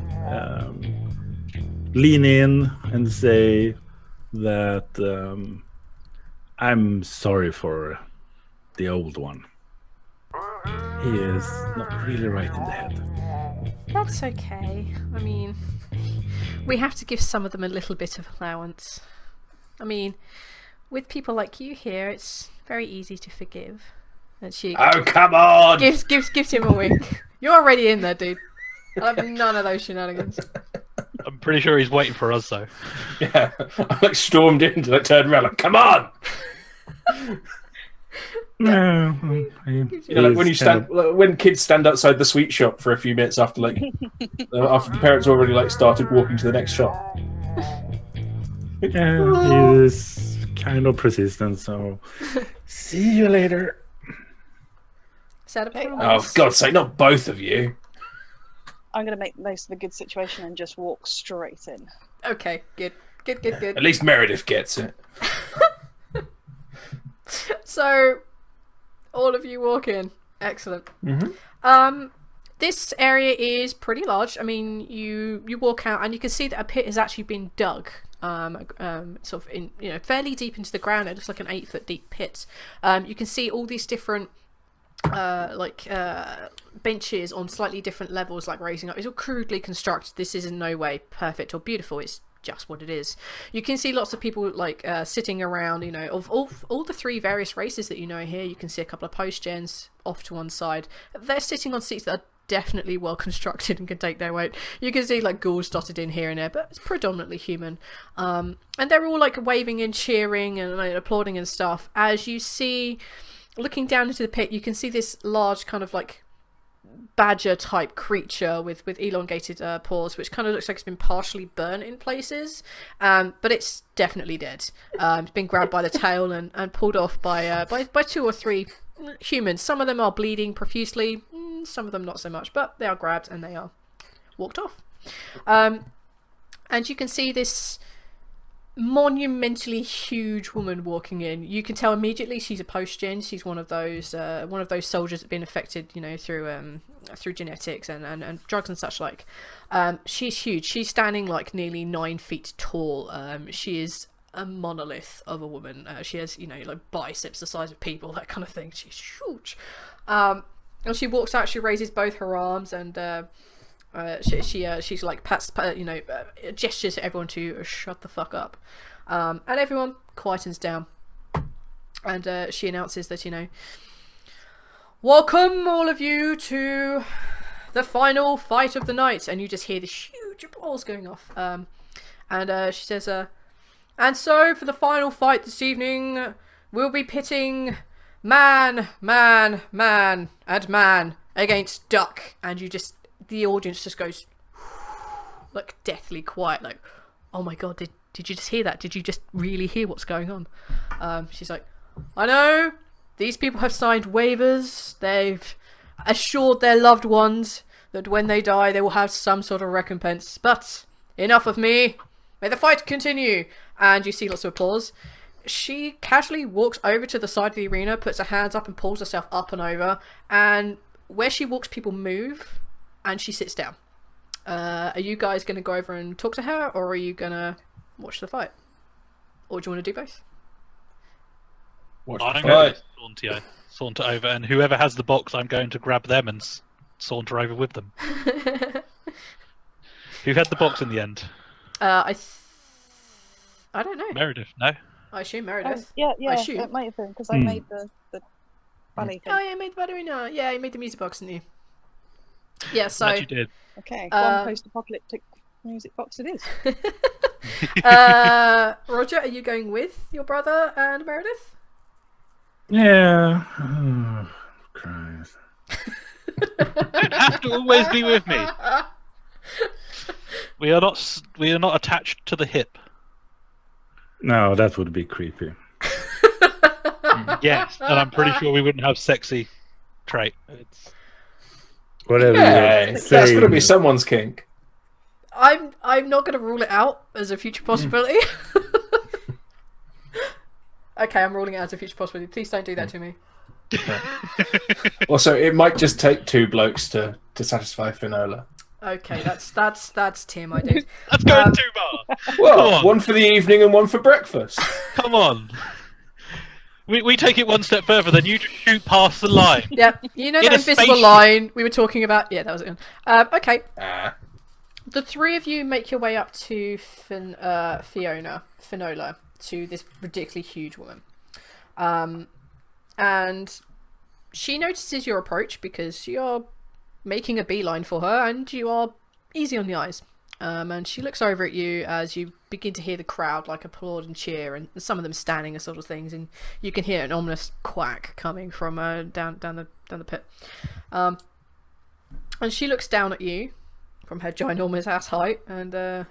C: lean in and say that I'm sorry for the old one. He is not really right in the head.
A: That's okay. I mean, we have to give some of them a little bit of allowance. I mean, with people like you here, it's very easy to forgive. And she
B: come on!
A: gives him a wink. You're already in there, dude. I'll have none of those shenanigans.
D: I'm pretty sure he's waiting for us, though.
B: Yeah, I stormed in to turn around, come on!
C: No,
B: like when kids stand outside the sweet shop for a few minutes after after the parents already started walking to the next shop.
C: Yeah, he is kind of persistent. So, see you later.
B: Oh, for God's sake, not both of you.
E: I'm going to make the most of the good situation and just walk straight in.
A: Okay, good.
B: At least Meredith gets it.
A: So, all of you walk in. Excellent.
B: Mm-hmm.
A: This area is pretty large. I mean, you walk out and you can see that a pit has actually been dug. Sort of in fairly deep into the ground. It looks like an 8-foot deep pit. You can see all these different benches on slightly different levels, raising up. It's all crudely constructed. This is in no way perfect or beautiful. It's just what it is. You can see lots of people sitting around, of all the three various races that here. You can see a couple of post-gens off to one side. They're sitting on seats that are definitely well constructed and can take their weight. You can see ghouls dotted in here and there, but it's predominantly human. And they're all waving and cheering and applauding and stuff. As you see, looking down into the pit, you can see this large kind of badger type creature with elongated paws, which kind of looks like it's been partially burnt in places, but it's definitely dead. It's been grabbed by the tail and pulled off by 2 or 3 humans. Some of them are bleeding profusely, some of them not so much, but they are grabbed and they are walked off. And you can see this monumentally huge woman walking in. You can tell immediately she's a post-gen. She's one of those soldiers that have been affected, through genetics and drugs and such like. She's huge. She's standing nearly 9 feet tall. She is a monolith of a woman. She has biceps the size of people, that kind of thing. She's huge. And she walks out. She raises both her arms and she's gestures to everyone to shut the fuck up, and everyone quietens down, and she announces that welcome all of you to the final fight of the night, and you just hear this huge applause going off, and she says, and so for the final fight this evening, we'll be pitting man and man against duck, and the audience just goes deathly quiet, oh my god, did you just hear that? Did you just really hear what's going on? She's like, I know these people have signed waivers. They've assured their loved ones that when they die they will have some sort of recompense, but enough of me, may the fight continue. And you see lots of applause. She casually walks over to the side of the arena, puts her hands up and pulls herself up and over, and where she walks people move, and she sits down. Are you guys going to go over and talk to her, or are you going to watch the fight? Or do you want to do both?
B: Watch
D: I'm
B: the
D: going
B: fight.
D: to saunter over, and whoever has the box, I'm going to grab them and saunter over with them. Who had the box in the end?
A: I don't know.
D: Meredith, no?
A: I assume Meredith.
E: Yeah,
A: I assume.
E: it might have been because I made the ballet thing.
A: Oh yeah, you made the ballerina. Yeah, you made the music box, didn't you? Yeah, so
D: That you did.
E: Okay, one post-apocalyptic music box it is.
A: Roger, are you going with your brother and Meredith?
C: Yeah. Oh, Christ.
D: You don't have to always be with me. We are not attached to the hip.
C: No, that would be creepy.
D: Yes, and I'm pretty sure we wouldn't have sexy trait.
C: Whatever.
B: Yeah,
C: you're
B: that's
C: saying.
B: going to be someone's kink.
A: I'm not going to rule it out as a future possibility. Okay, I'm ruling it out as a future possibility. Please don't do that to me.
B: Also, it might just take 2 blokes to satisfy Finola.
A: Okay, that's Tim. I did.
D: That's going too far.
B: Well, one for the evening and one for breakfast.
D: Come on. We take it one step further, then you just shoot past the line.
A: Yep, you know
D: In
A: the
D: a
A: invisible
D: spaceship.
A: line we were talking about? Yeah, that was it. Okay,
B: Ah.
A: the 3 of you make your way up to Finola, to this ridiculously huge woman. And she notices your approach because you're making a beeline for her and you are easy on the eyes. And she looks over at you as you begin to hear the crowd like applaud and cheer, and some of them standing and sort of things, and you can hear an ominous quack coming from down the pit. And she looks down at you from her ginormous ass height, and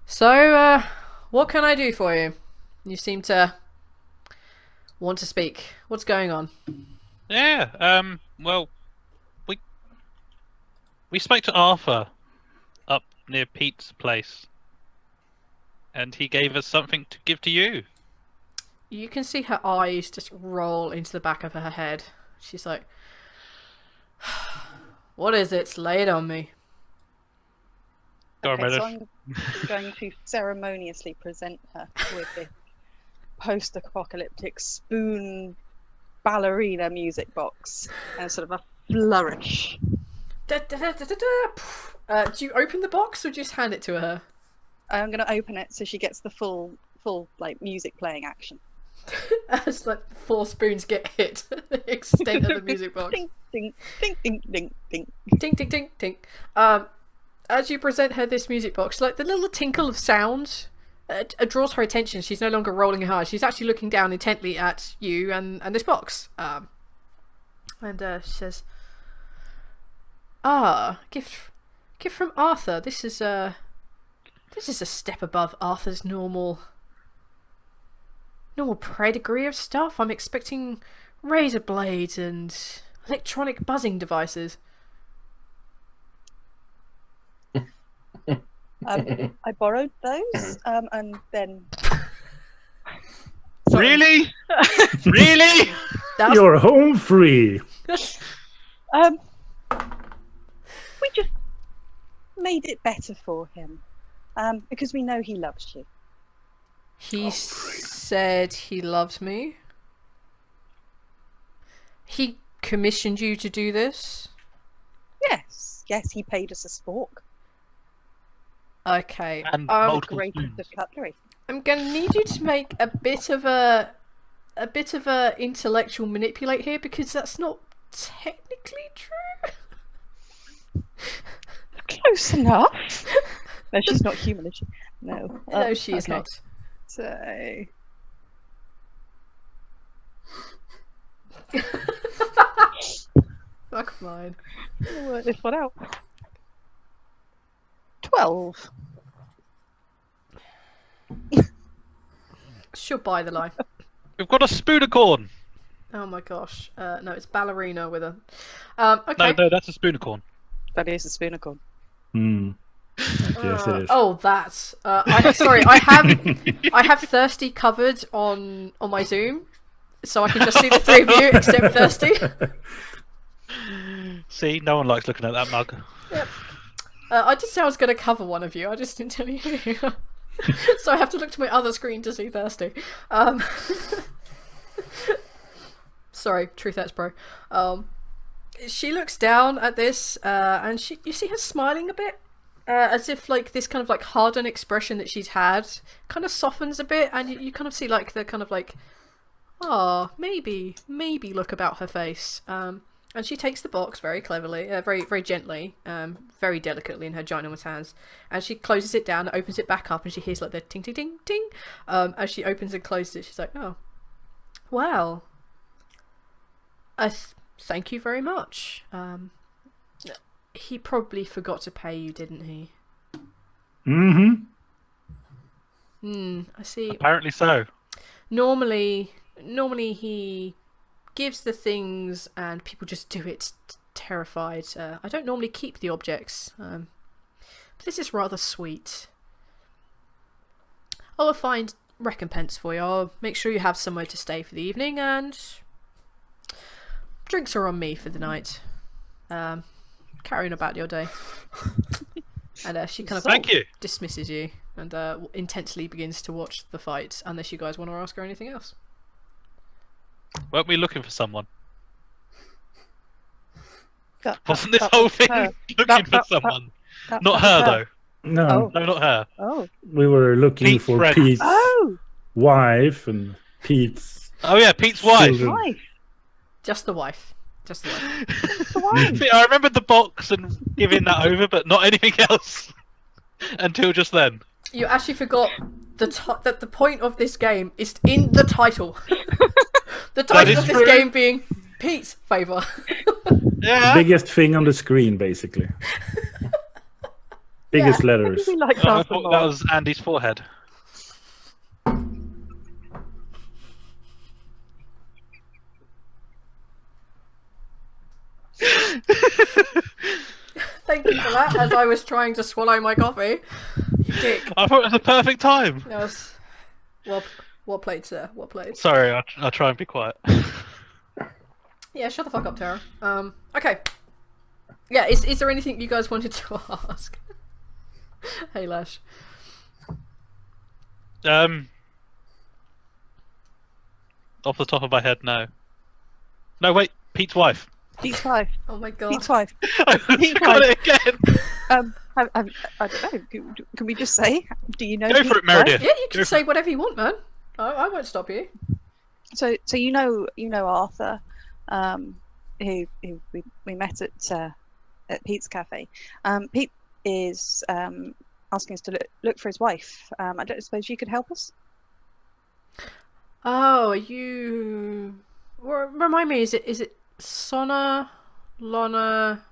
A: so what can I do for you? You seem to want to speak. What's going on?
D: Yeah, well, we spoke to Arthur up near Pete's place, and he gave us something to give to you.
A: You can see her eyes just roll into the back of her head. She's like, what is it? Lay it on me.
D: Go on,
E: Okay, so
D: Meredith.
E: I'm going to ceremoniously present her with the post-apocalyptic spoon ballerina music box and sort of a flourish.
A: Do you open the box or just hand it to her?
E: I'm going to open it so she gets the full like music playing action.
A: As like 4 spoons get hit, the extent of the music box.
E: Ding, ding, ding, ding, ding, ding.
A: Tink, tink, tink, tink. As you present her this music box, like the little tinkle of sound draws her attention. She's no longer rolling her eyes. She's actually looking down intently at you and this box. And she says, gift from Arthur. This is a step above Arthur's normal pedigree of stuff. I'm expecting razor blades and electronic buzzing devices.
E: I borrowed those, and then.
D: Really? Really?
A: That's...
C: You're home free.
E: We just made it better for him, because we know he loves you.
A: He said he loves me. He commissioned you to do this?
E: Yes, he paid us a spork.
A: Okay.
D: And
E: The
D: multiple
E: greatest
D: spoons.
E: of cutlery.
A: I'm gonna need you to make a bit of a intellectual manipulate here, because that's not technically true.
E: Close enough. No, she's not human, is she? No.
A: No, she is
E: okay.
A: not.
E: So.
A: Fuck mine.
E: I'll work this one out. 12.
A: She'll buy the lie.
D: We've got a spoonicorn.
A: Oh my gosh. No, it's ballerina with a. Okay.
D: No, that's a spoonicorn.
E: That is a spoonicorn.
C: Yes, it is.
A: Oh, that. I have Thirsty covered on my Zoom, so I can just see the 3 of you except Thirsty.
D: See, no one likes looking at that mug.
A: Yep. I did say I was going to cover one of you. I just didn't tell you who. So I have to look to my other screen to see Thirsty. Sorry, Truth That's Bro. She looks down at this, and you see her smiling a bit, as if like this kind of like hardened expression that she's had kind of softens a bit, and you kind of see like the kind of like, oh, maybe look about her face. And she takes the box very cleverly, very gently, very delicately in her ginormous hands, and she closes it down, opens it back up, and she hears like the ting ting ting ting. As she opens and closes it, she's like, "Oh, well, thank you very much. He probably forgot to pay you, didn't he?" I see.
D: Apparently so.
A: Normally he gives the things and people just do it terrified. I don't normally keep the objects, but this is rather sweet. I'll find recompense for you. I'll make sure you have somewhere to stay for the evening, and drinks are on me for the night. Carry on about your day. And she kind of dismisses you and intensely begins to watch the fight, unless you guys want to ask her anything else.
D: Weren't we looking for someone?
E: Wasn't
D: this whole thing looking for someone? Not her, though.
C: No.
D: No, not her.
E: Oh.
C: We were looking
D: Pete's
C: for
D: friend.
C: Pete's
E: Oh.
C: wife and Pete's.
D: Oh yeah, Pete's wife.
C: children.
E: Wife.
A: Just the wife. Just the wife.
E: The wife.
D: See, I remembered the box and giving that over, but not anything else until just then.
A: You actually forgot that the point of this game is in the title. The title of this
D: true.
A: game being Pete's favour.
D: Yeah.
C: Biggest thing on the screen, basically. Biggest letters.
E: We like
D: I
E: that
D: thought that was Andy's forehead.
A: Thank you for that, as I was trying to swallow my coffee. You dick.
D: I thought it was the perfect time.
A: That was... Well played, sir. Well played.
D: Sorry, I'll try and be quiet.
A: Yeah, shut the fuck up, Tara. Okay. Yeah, is there anything you guys wanted to ask? Hey, Lash.
D: Off the top of my head, no. No, wait, Pete's wife.
E: Pete's wife.
A: Oh my god.
E: Pete's wife.
D: I got it again.
E: I don't know. Can we just say? Do you know?
D: Go for
E: Pete's
D: it, Meredith.
A: Yeah, you can say whatever you want, man. I won't stop you.
E: wife? So you know Arthur, who we met at Pete's cafe. Pete is asking us to look for his wife. I don't suppose you could help us.
A: Oh, you... Remind me, is it Sona? Lana?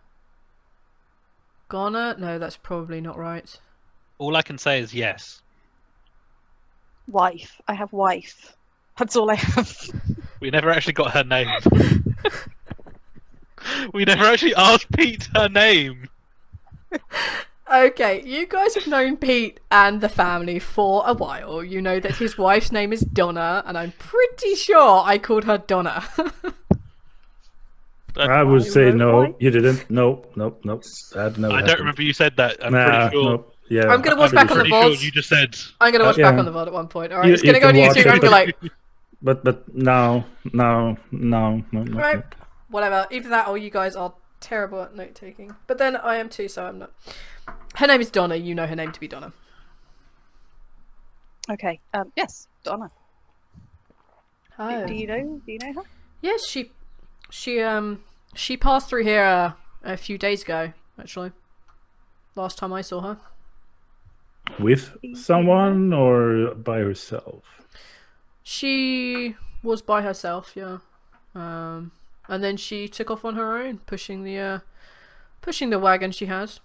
A: Gonna? No, that's probably not right.
D: All I can say is yes.
E: Wife. I have wife. That's all I have.
D: We never actually got her name. We never actually asked Pete her name.
A: Okay, you guys have known Pete and the family for a while. You know that his wife's name is Donna, and I'm pretty sure I called her Donna.
C: I would say no.
E: Wife?
C: You didn't. No.
D: I don't remember you said that. I'm pretty sure.
C: No. Yeah,
A: I'm gonna watch back on the
D: Pretty sure
A: VODs.
D: you just said.
A: I'm gonna watch
C: Yeah.
A: back on the VOD at one point. Alright,
C: You-
A: it's gonna
C: you
A: go on
C: can watch
A: YouTube.
C: it,
A: I'm gonna like,
C: But no.
A: right, whatever. Either that or you guys are terrible at note taking. But then I am too, so I'm not. Her name is Donna. You know her name to be Donna.
E: Okay. Yes, Donna.
A: Oh.
E: Do you know her?
A: Yes, she passed through here a few days ago. Actually, last time I saw her.
C: With someone or by herself?
A: She was by herself, yeah. And then she took off on her own, pushing the wagon she has.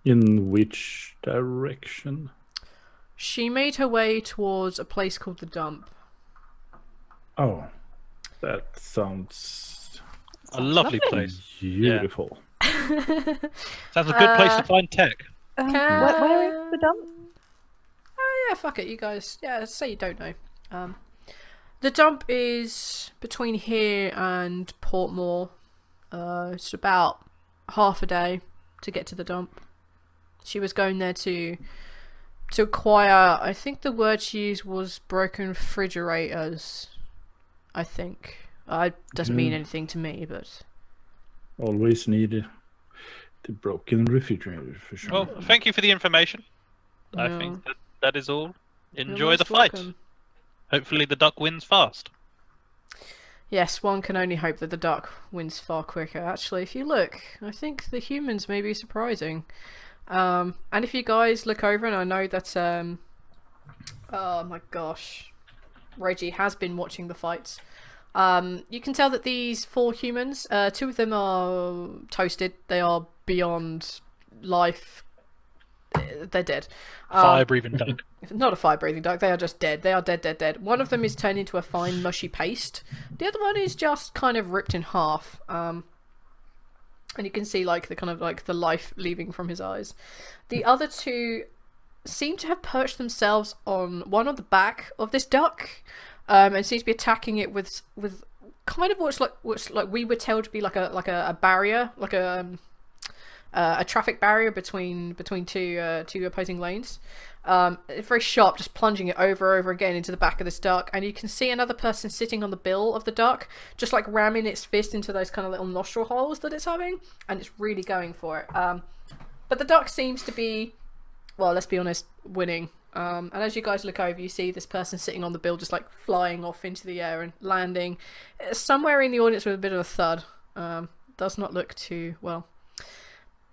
C: In which direction?
A: She made her way towards a place called the Dump.
C: Oh, that sounds
D: A lovely place.
C: beautiful.
D: Sounds a good place to find tech.
E: Where is the dump?
A: Oh yeah, fuck it, you guys. Yeah, say you don't know. The Dump is between here and Portmore. It's about half a day to get to the Dump. She was going there to acquire, I think the word she used was broken refrigerators. I think. It doesn't mean anything to me, but
C: Always need the broken refrigerator for sure.
D: Well, thank you for the information. I
A: No.
D: think that is all.
A: You're
D: Enjoy the
A: most
D: fight.
A: welcome.
D: Hopefully the duck wins fast.
A: Yes, one can only hope that the duck wins far quicker. Actually, if you look, I think the humans may be surprising. And if you guys look over, and I know that, oh my gosh, Reggie has been watching the fights. You can tell that these 4 humans, 2 of them are toasted. They are beyond life. They're dead.
D: Fire-breathing duck.
A: Not a fire-breathing duck. They are just dead. They are dead, dead, dead. One of them is turned into a fine, mushy paste. The other one is just kind of ripped in half. And you can see like the kind of like the life leaving from his eyes. The other 2 seem to have perched themselves on one on the back of this duck, and seems to be attacking it with kind of what's like we were told to be like a barrier, like a traffic barrier between two opposing lanes. It's very sharp, just plunging it over and over again into the back of this duck, and you can see another person sitting on the bill of the duck, just like ramming its fist into those kind of little nostril holes that it's having, and it's really going for it. But the duck seems to be, well, let's be honest, winning. And as you guys look over, you see this person sitting on the bill just like flying off into the air and landing somewhere in the audience with a bit of a thud. Does not look too well.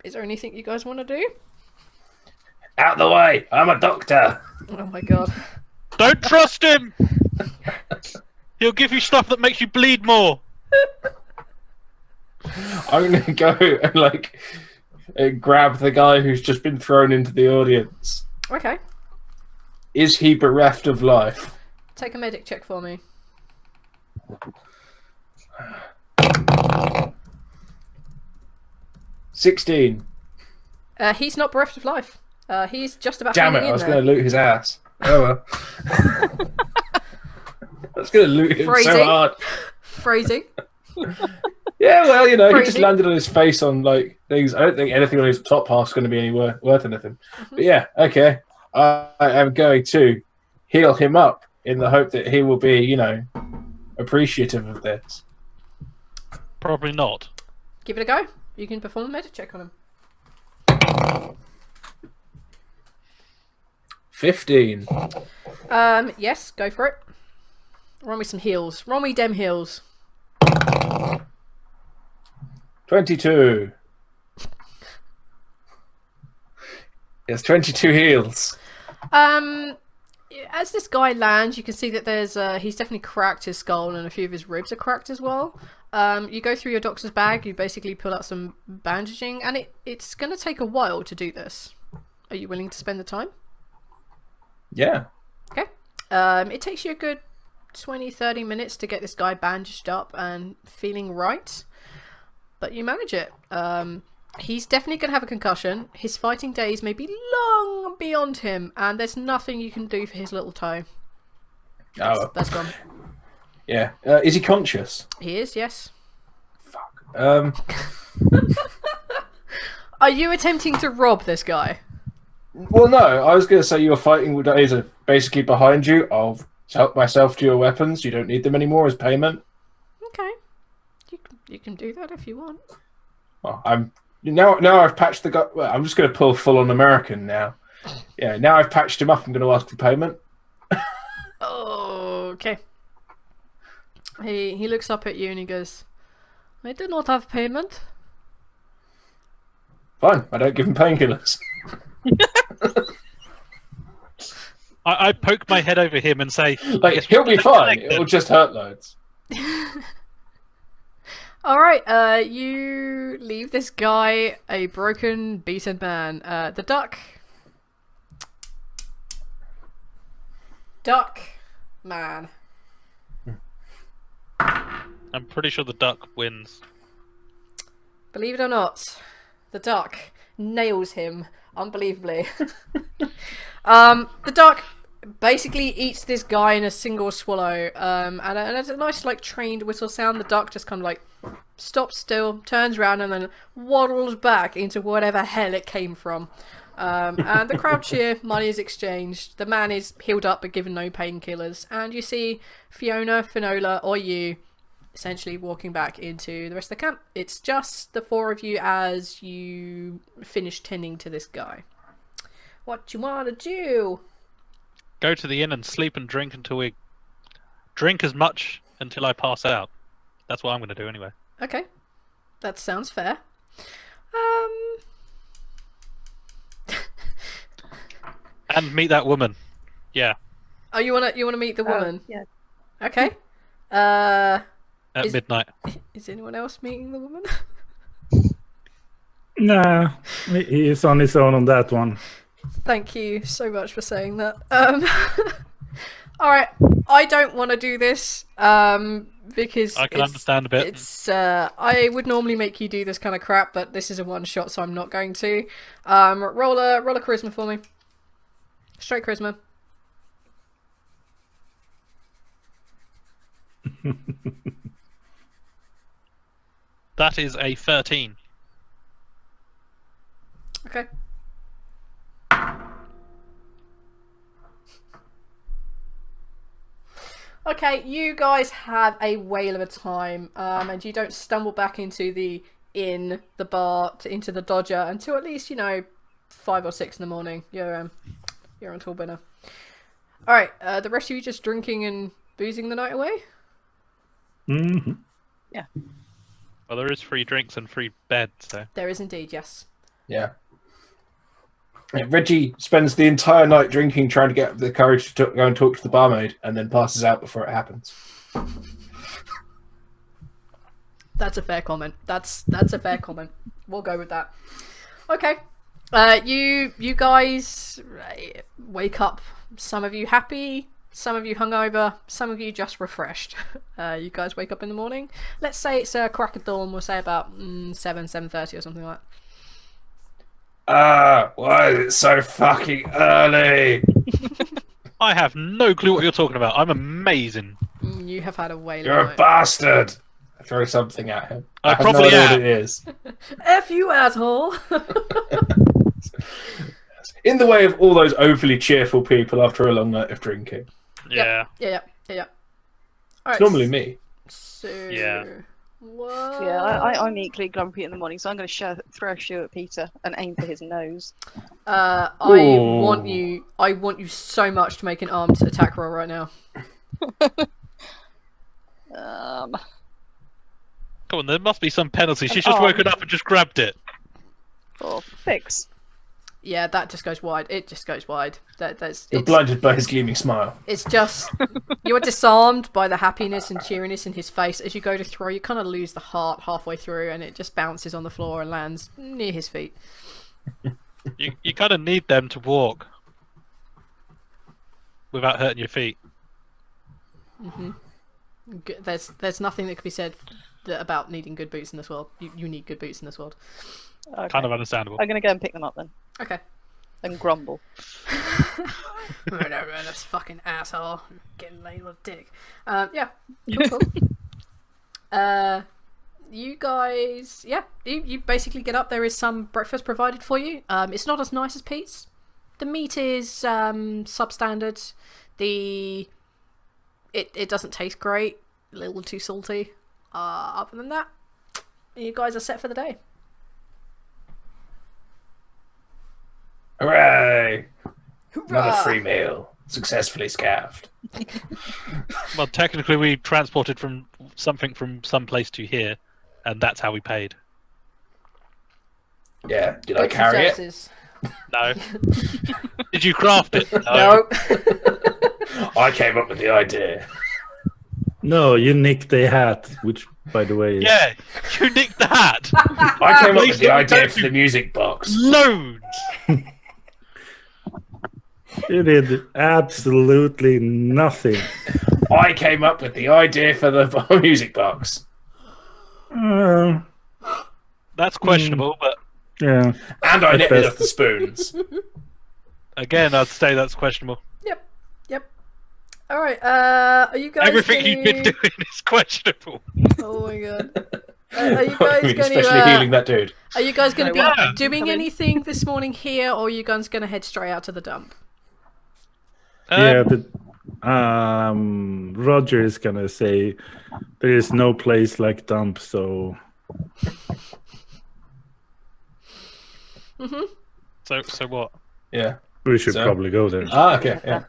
A: Is there anything you guys want to do?
B: Out the way! I'm a doctor!
A: Oh my god.
D: Don't trust him! He'll give you stuff that makes you bleed more.
B: I'm gonna go and like grab the guy who's just been thrown into the audience.
A: Okay.
B: Is he bereft of life?
A: Take a medic check for me.
B: 16.
A: He's not bereft of life. He's just about
B: Damn it,
A: hanging
B: I
A: in
B: was
A: there.
B: going to loot his ass. Oh well. I was going to loot him
A: Phrasing.
B: so hard.
A: Phrasing.
B: Yeah, well, you know, he just
A: Phrasing.
B: landed on his face on like things. I don't think anything on his top half's going to be any worth anything. But yeah, okay. I am going to heal him up in the hope that he will be, you know, appreciative of this.
D: Probably not.
A: Give it a go. You can perform a medic check on him.
B: 15.
A: Yes, go for it. Roll me some heals. Roll me dem heals.
B: 22. Yes, 22 heals.
A: As this guy lands, you can see that there's he's definitely cracked his skull and a few of his ribs are cracked as well. You go through your doctor's bag, you basically pull out some bandaging, and it's going to take a while to do this. Are you willing to spend the time?
B: Yeah.
A: Okay. It takes you a good 20-30 minutes to get this guy bandaged up and feeling right, but you manage it. He's definitely going to have a concussion. His fighting days may be long beyond him, and there's nothing you can do for his little toe. That's gone.
B: Yeah. Is he conscious?
A: He is, yes.
B: Fuck.
A: Are you attempting to rob this guy?
B: Well, no. I was going to say you're fighting with days are basically behind you. I'll help myself to your weapons. You don't need them anymore as payment.
A: Okay. You can do that if you want.
B: Well, now I've patched the guy. Well, I'm just going to pull full on American now. Yeah. Now I've patched him up. I'm going to ask for payment.
A: Okay. He looks up at you and he goes, "I do not have payment."
B: Fine. I don't give him painkillers.
D: I poke my head over him and say,
B: Like
D: "Yes,
B: he'll
D: we're
B: be fine.
D: connected."
B: It'll just hurt loads.
A: Alright, you leave this guy a broken, beaten man. The duck. Duck man.
D: I'm pretty sure the duck wins.
A: Believe it or not, the duck nails him unbelievably. The duck basically eats this guy in a single swallow, and as a nice like trained whistle sound, the duck just kind of like stops still, turns around, and then waddles back into whatever hell it came from. And the crowd cheer, money is exchanged, the man is healed up but given no painkillers, and you see Fiona, Finola, or you essentially walking back into the rest of the camp. It's just the four of you as you finish tending to this guy. What you want to do?
D: Go to the inn and sleep and drink until we drink as much until I pass out. That's what I'm going to do anyway.
A: Okay, that sounds fair.
D: And meet that woman. Yeah.
A: Oh, you wanna meet the woman?
E: Yeah.
A: Okay.
D: At
A: Is-
D: midnight.
A: Is anyone else meeting the woman?
C: Nah, he is on his own on that one.
A: Thank you so much for saying that. All right, I don't want to do this because
D: I can understand a bit.
A: It's I would normally make you do this kind of crap, but this is a one shot, so I'm not going to. Roll a charisma for me. Straight charisma.
D: That is a 13.
A: Okay. Okay, you guys have a whale of a time, and you don't stumble back into the inn, the bar, into the Dodger until at least 5 or 6 in the morning. You're on tall dinner. All right, the rest of you just drinking and boozing the night away.
C: Mm-hmm.
D: Well, there is free drinks and free bed, so.
A: There is indeed, yes.
B: Yeah. Reggie spends the entire night drinking, trying to get the courage to go and talk to the barmaid, and then passes out before it happens.
A: That's a fair comment. That's a fair comment. We'll go with that. Okay. You guys wake up. Some of you happy, some of you hungover, some of you just refreshed. You guys wake up in the morning. Let's say it's a crack of dawn. We'll say about 7:30 or something like that.
B: Why is it so fucking early?
D: I have no clue what you're talking about. I'm amazing.
A: You have had a whale
B: You're
A: of
B: a
A: night.
B: bastard. I throw something at him.
D: I
B: have
D: probably
B: no idea
D: am.
B: what it is.
A: F you, asshole!
B: In the way of all those overly cheerful people after a long night of drinking.
D: Yeah.
A: Yeah. All right.
B: It's normally me.
A: So.
D: Yeah.
A: What?
E: Yeah, I'm equally grumpy in the morning, so I'm going to throw a shoe at Peter and aim for his nose.
A: I
B: Ooh.
A: want you so much to make an armed attack roll right now.
E: Um,
D: Come on, there must be some penalty. She's just woken up and just grabbed it.
E: 6.
A: Yeah, that just goes wide. It just goes wide. That's
B: You're
A: it's,
B: blinded by his gleaming smile.
A: it's just you're disarmed by the happiness and cheeriness in his face. As you go to throw, you kind of lose the heart halfway through, and it just bounces on the floor and lands near his feet.
D: You kind of need them to walk without hurting your feet.
A: There's nothing that could be said about needing good boots in this world. You need good boots in this world.
E: Okay.
D: Kind of understandable.
E: I'm going to go and pick them up then.
A: Okay.
E: And grumble.
A: This fucking asshole getting laid with a dick. Yeah. Cool. You guys, you basically get up. There is some breakfast provided for you. It's not as nice as Pete's. The meat is substandard. It doesn't taste great. A little too salty. Other than that, you guys are set for the day.
B: Hooray! Another free meal. Successfully scaffed.
D: Well, technically, we transported something from some place to here, and that's how we paid.
B: Yeah, did I
A: Goods and
B: carry it?
A: services.
D: No. Did you craft it?
A: No.
B: I came up with the idea.
C: No, you nicked the hat, which, by the way, is
D: Yeah, you nicked the hat.
B: I came up with the
D: Please don't
B: idea for the music box.
D: Loads.
C: you did absolutely nothing.
B: I came up with the idea for the music box.
D: That's questionable, but
C: Yeah.
B: And I
C: At
B: netted
C: best.
B: off the spoons.
D: again, I'd say that's questionable.
A: Yep. All right. Are you guys?
D: Everything you've been
A: gonna-
D: doing is questionable.
A: Oh my god. Are you guys going
B: Especially
A: to?
B: healing that dude.
A: Are you guys going to be
D: Yeah.
A: doing
E: Come in.
A: anything this morning here, or are you guys going to head straight out to the dump?
C: Yeah, but Roger is gonna say there is no place like dump, so
D: So what?
B: Yeah.
C: we should
B: So-
C: probably go there.
B: Ah, okay. Yeah.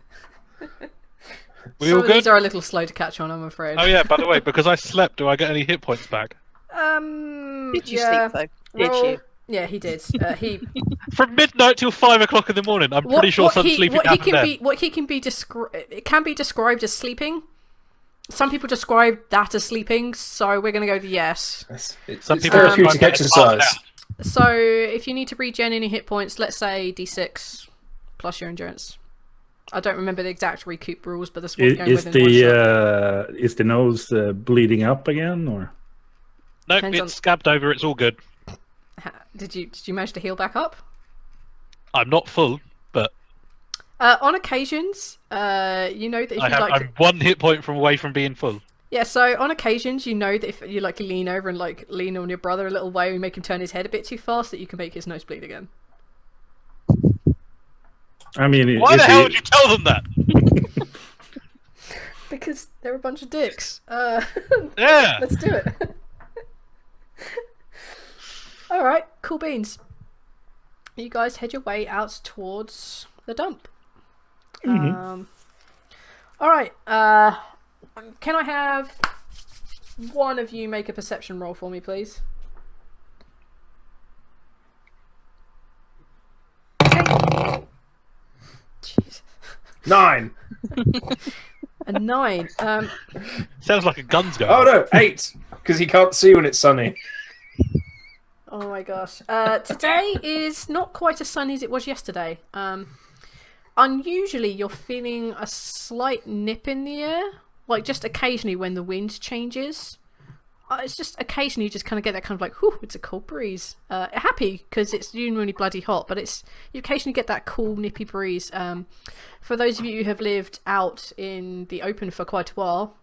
D: We
A: Some
D: all
A: of these
D: good?
A: are a little slow to catch on, I'm afraid.
D: Oh yeah. By the way, because I slept, do I get any hit points back?
E: Did you
A: yeah.
E: sleep though? Did
A: Roll-
E: you?
A: Yeah, he did. He
D: From midnight till 5 o'clock in the morning. I'm pretty sure some sleeping
A: what he
D: happened
A: can
D: then.
A: be what he can be it can be described as sleeping. Some people describe that as sleeping, so we're going to go with yes.
B: It's
D: Some people
B: therapeutic
D: describe that as passed
B: exercise.
D: out.
A: So if you need to regen any hit points, let's say D6 plus your endurance. I don't remember the exact recoup rules, but that's what we're going
C: Is
A: with in one shot.
C: the nose bleeding up again, or
D: Nope,
A: Depends
D: it's scabbed over. It's all good.
A: Did you manage to heal back up?
D: I'm not full, but
A: On occasions, you know that if
D: I'm 1 hit point from away from being full.
A: yeah. So on occasions, you know that if you like lean over and like lean on your brother a little way and make him turn his head a bit too fast, that you can make his nose bleed again.
C: I mean,
D: Why the hell would you tell them that?
A: Because they're a bunch of dicks.
D: Yeah.
A: Let's do it. All right, cool beans. You guys head your way out towards the dump. All right. Can I have one of you make a perception roll for me, please? Jeez.
B: 9.
A: A 9.
D: Sounds like a gun's going.
B: Oh no, 8. Because he can't see when it's sunny.
A: Oh my gosh. Today is not quite as sunny as it was yesterday. Unusually, you're feeling a slight nip in the air. Like, just occasionally when the wind changes. It's just occasionally you just kind of get that kind of like, whew, it's a cold breeze. Happy, because it's genuinely bloody hot, but you occasionally get that cool, nippy breeze. For those of you who have lived out in the open for quite a while,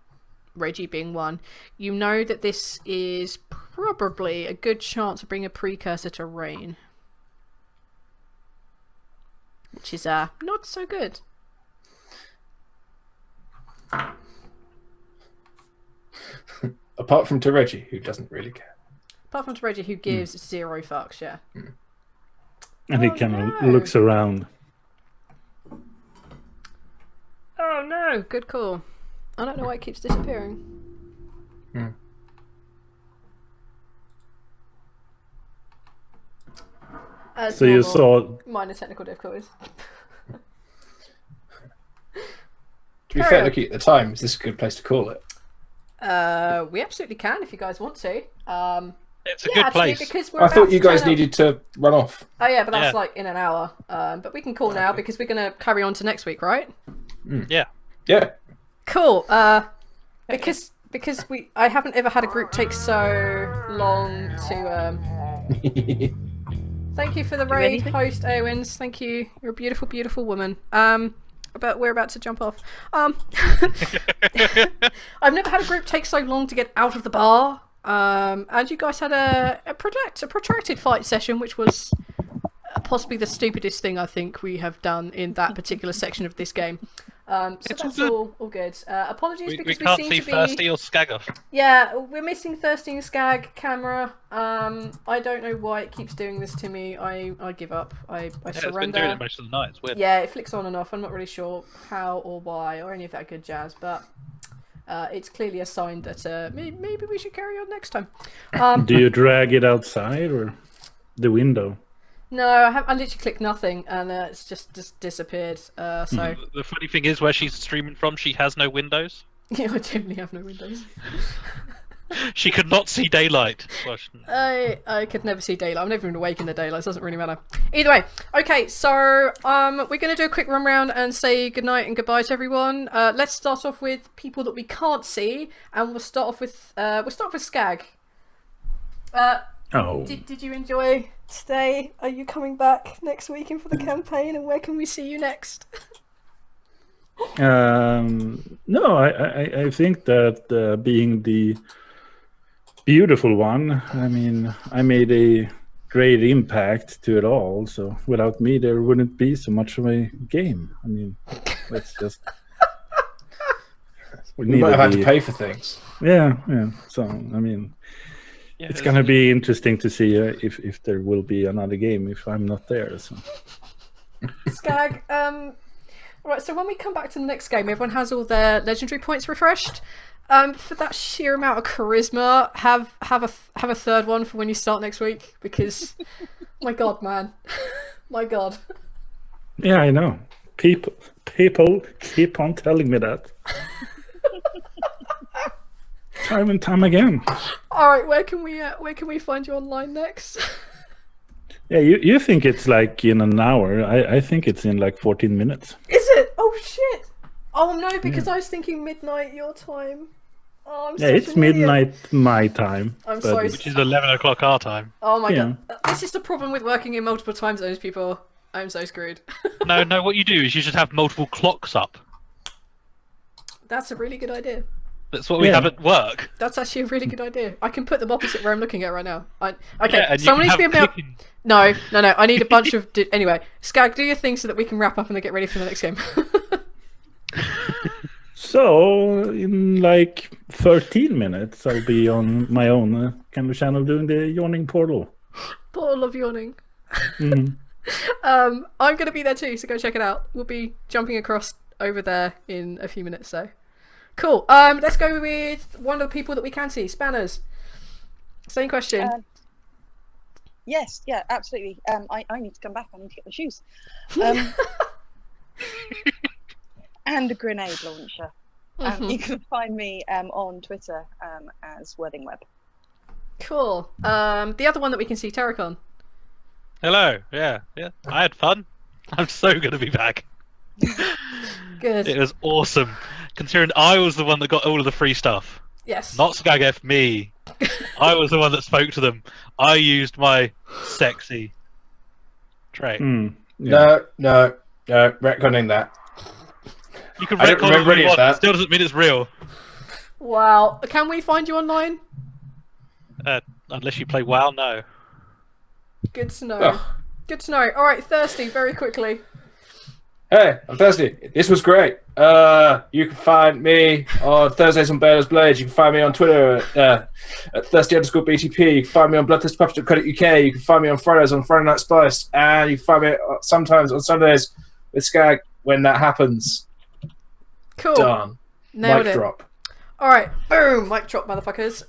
A: Reggie being one, you know that this is probably a good chance of bringing a precursor to rain. Which is not so good.
B: Apart from to Reggie, who doesn't really care.
A: Apart from to Reggie, who gives 0 fucks, yeah.
C: and he
A: Oh,
C: kind of
A: no.
C: looks around.
A: Oh no, good call. I don't know why it keeps disappearing. As
C: So you
A: normal,
C: saw
A: minor technical difficulties.
B: To be fair, looking at the time, is this a good place to call it?
A: We absolutely can if you guys want to.
D: It's a
A: Yeah,
D: good
A: actually,
D: place.
A: because we're
B: I
A: about
B: thought
A: to
B: you guys
A: turn up-
B: needed to run off.
A: Oh yeah, but that's
D: Yeah.
A: like in an hour. But we can call now because we're gonna carry on to next week, right?
D: Yeah.
B: Yeah.
A: Cool. Because I haven't ever had a group take so long to. Thank you for the raid,
E: anything?
A: host Owens. Thank you. You're a beautiful, beautiful woman. But we're about to jump off. I've never had a group take so long to get out of the bar. And you guys had a protracted fight session, which was possibly the stupidest thing I think we have done in that particular section of this game. So
D: It's
A: that's
D: all
A: all good. Apologies
D: We
A: because we
D: can't
A: seem
D: see
A: to be.
D: Thirsty or Skagger.
A: Yeah, we're missing Thirsty and Skag camera. I don't know why it keeps doing this to me. I give up. I
D: Yeah, it's
A: surrender.
D: been doing it most of the night. It's weird.
A: Yeah, it flicks on and off. I'm not really sure how or why or any of that good jazz, but it's clearly a sign that maybe we should carry on next time.
C: Do you drag it outside or the window?
A: No, I literally clicked nothing and it's just disappeared. So
D: The funny thing is, where she's streaming from, she has no windows.
A: yeah, I definitely have no windows.
D: She could not see daylight. Well,
A: I could never see daylight. I'm never even awake in the daylight. So it doesn't really matter. Either way, okay. So we're gonna do a quick run round and say goodnight and goodbye to everyone. Let's start off with people that we can't see, and we'll start off with Skag.
C: Oh,
A: Did you enjoy today? Are you coming back next week in for the campaign? And where can we see you next?
C: no, I think that being the beautiful one, I mean, I made a great impact to it all. So without me, there wouldn't be so much of a game. I mean, let's just
B: We might have had to pay for things.
C: Yeah. So I mean, it's gonna be interesting to see if there will be another game if I'm not there. So.
A: Skag, right, so when we come back to the next game, everyone has all their legendary points refreshed. For that sheer amount of charisma, have a third one for when you start next week, because my god, man. My god.
C: Yeah, I know. People keep on telling me that. Time and time again.
A: Alright, where can we find you online next?
C: Yeah, you think it's like in an hour. I think it's in like 14 minutes.
A: Is it? Oh shit! Oh no, because I was thinking midnight your time. Oh, I'm such
C: it's
A: an idiot.
C: midnight my time.
A: I'm sorry.
D: Which is 11 o'clock our time.
A: Oh my god. This is the problem with working in multiple time zones, people. I'm so screwed.
D: No, what you do is you should have multiple clocks up.
A: That's a really good idea.
D: That's what we have at work.
A: That's actually a really good idea. I can put them opposite where I'm looking at right now. Okay,
D: and
A: someone needs to be about...
D: clicking.
A: No. I need a bunch of... Anyway, Skag, do your thing so that we can wrap up and then get ready for the next game.
C: So, in like 13 minutes, I'll be on my own kind of channel doing the yawning portal.
A: Portal of yawning.
C: Mm.
A: I'm going to be there too, so go check it out. We'll be jumping across over there in a few minutes, so... Cool. Let's go with one of the people that we can see. Spanners. Same question.
E: Yes, yeah, absolutely. I need to come back. I need to get my shoes. And a grenade launcher. You can find me on Twitter as Worthingweb.
A: Cool. The other one that we can see, Terracon.
D: Hello. Yeah. I had fun. I'm so going to be back.
A: Good.
D: It was awesome. Considering I was the one that got all of the free stuff.
A: Yes.
D: Not Skagef, me. I was the one that spoke to them. I used my sexy trait.
B: No, retconning that.
D: You can
B: I don't
D: retcon
B: remember
D: if you
B: any of
D: want,
B: that.
D: it still doesn't mean it's real.
A: Wow. Can we find you online?
D: Unless you play WoW, no.
A: Good to know.
B: Ugh.
A: Good to know. Alright, Thirsty, very quickly.
B: Hey, I'm Thirsty. This was great. You can find me on Thursdays on Bear's Blades. You can find me on Twitter at thirsty_BTP. You can find me on bloodthirstypuppets.co.uk. You can find me on Fridays on Friday Night Spiced. And you can find me sometimes on Sundays with Skag when that happens.
A: Cool.
B: Done.
A: Nailed
B: Mic
A: it.
B: drop.
A: Alright, boom, mic drop, motherfuckers.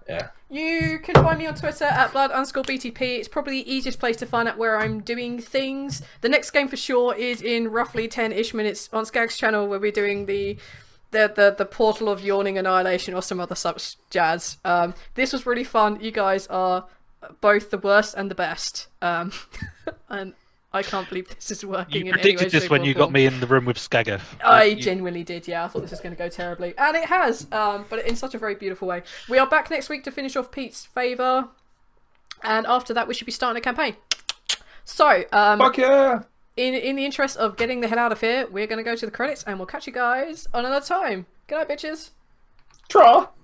B: Yeah.
A: You can find me on Twitter at blood_BTP. It's probably the easiest place to find out where I'm doing things. The next game for sure is in roughly 10-ish minutes on Skag's channel, where we're doing the Portal of Yawning Annihilation or some other such jazz. This was really fun. You guys are both the worst and the best. And I can't believe this is working
D: You
A: in any way,
D: predicted this
A: shape,
D: when
A: or
D: you
A: form.
D: got me in the room with Skagef.
A: I genuinely did, yeah. I thought this was going to go terribly. And it has, but in such a very beautiful way. We are back next week to finish off Pete's favour. And after that, we should be starting a campaign. So,
B: Fuck yeah!
A: in the interest of getting the hell out of here, we're going to go to the credits and we'll catch you guys on another time. Good night, bitches.
B: Draw!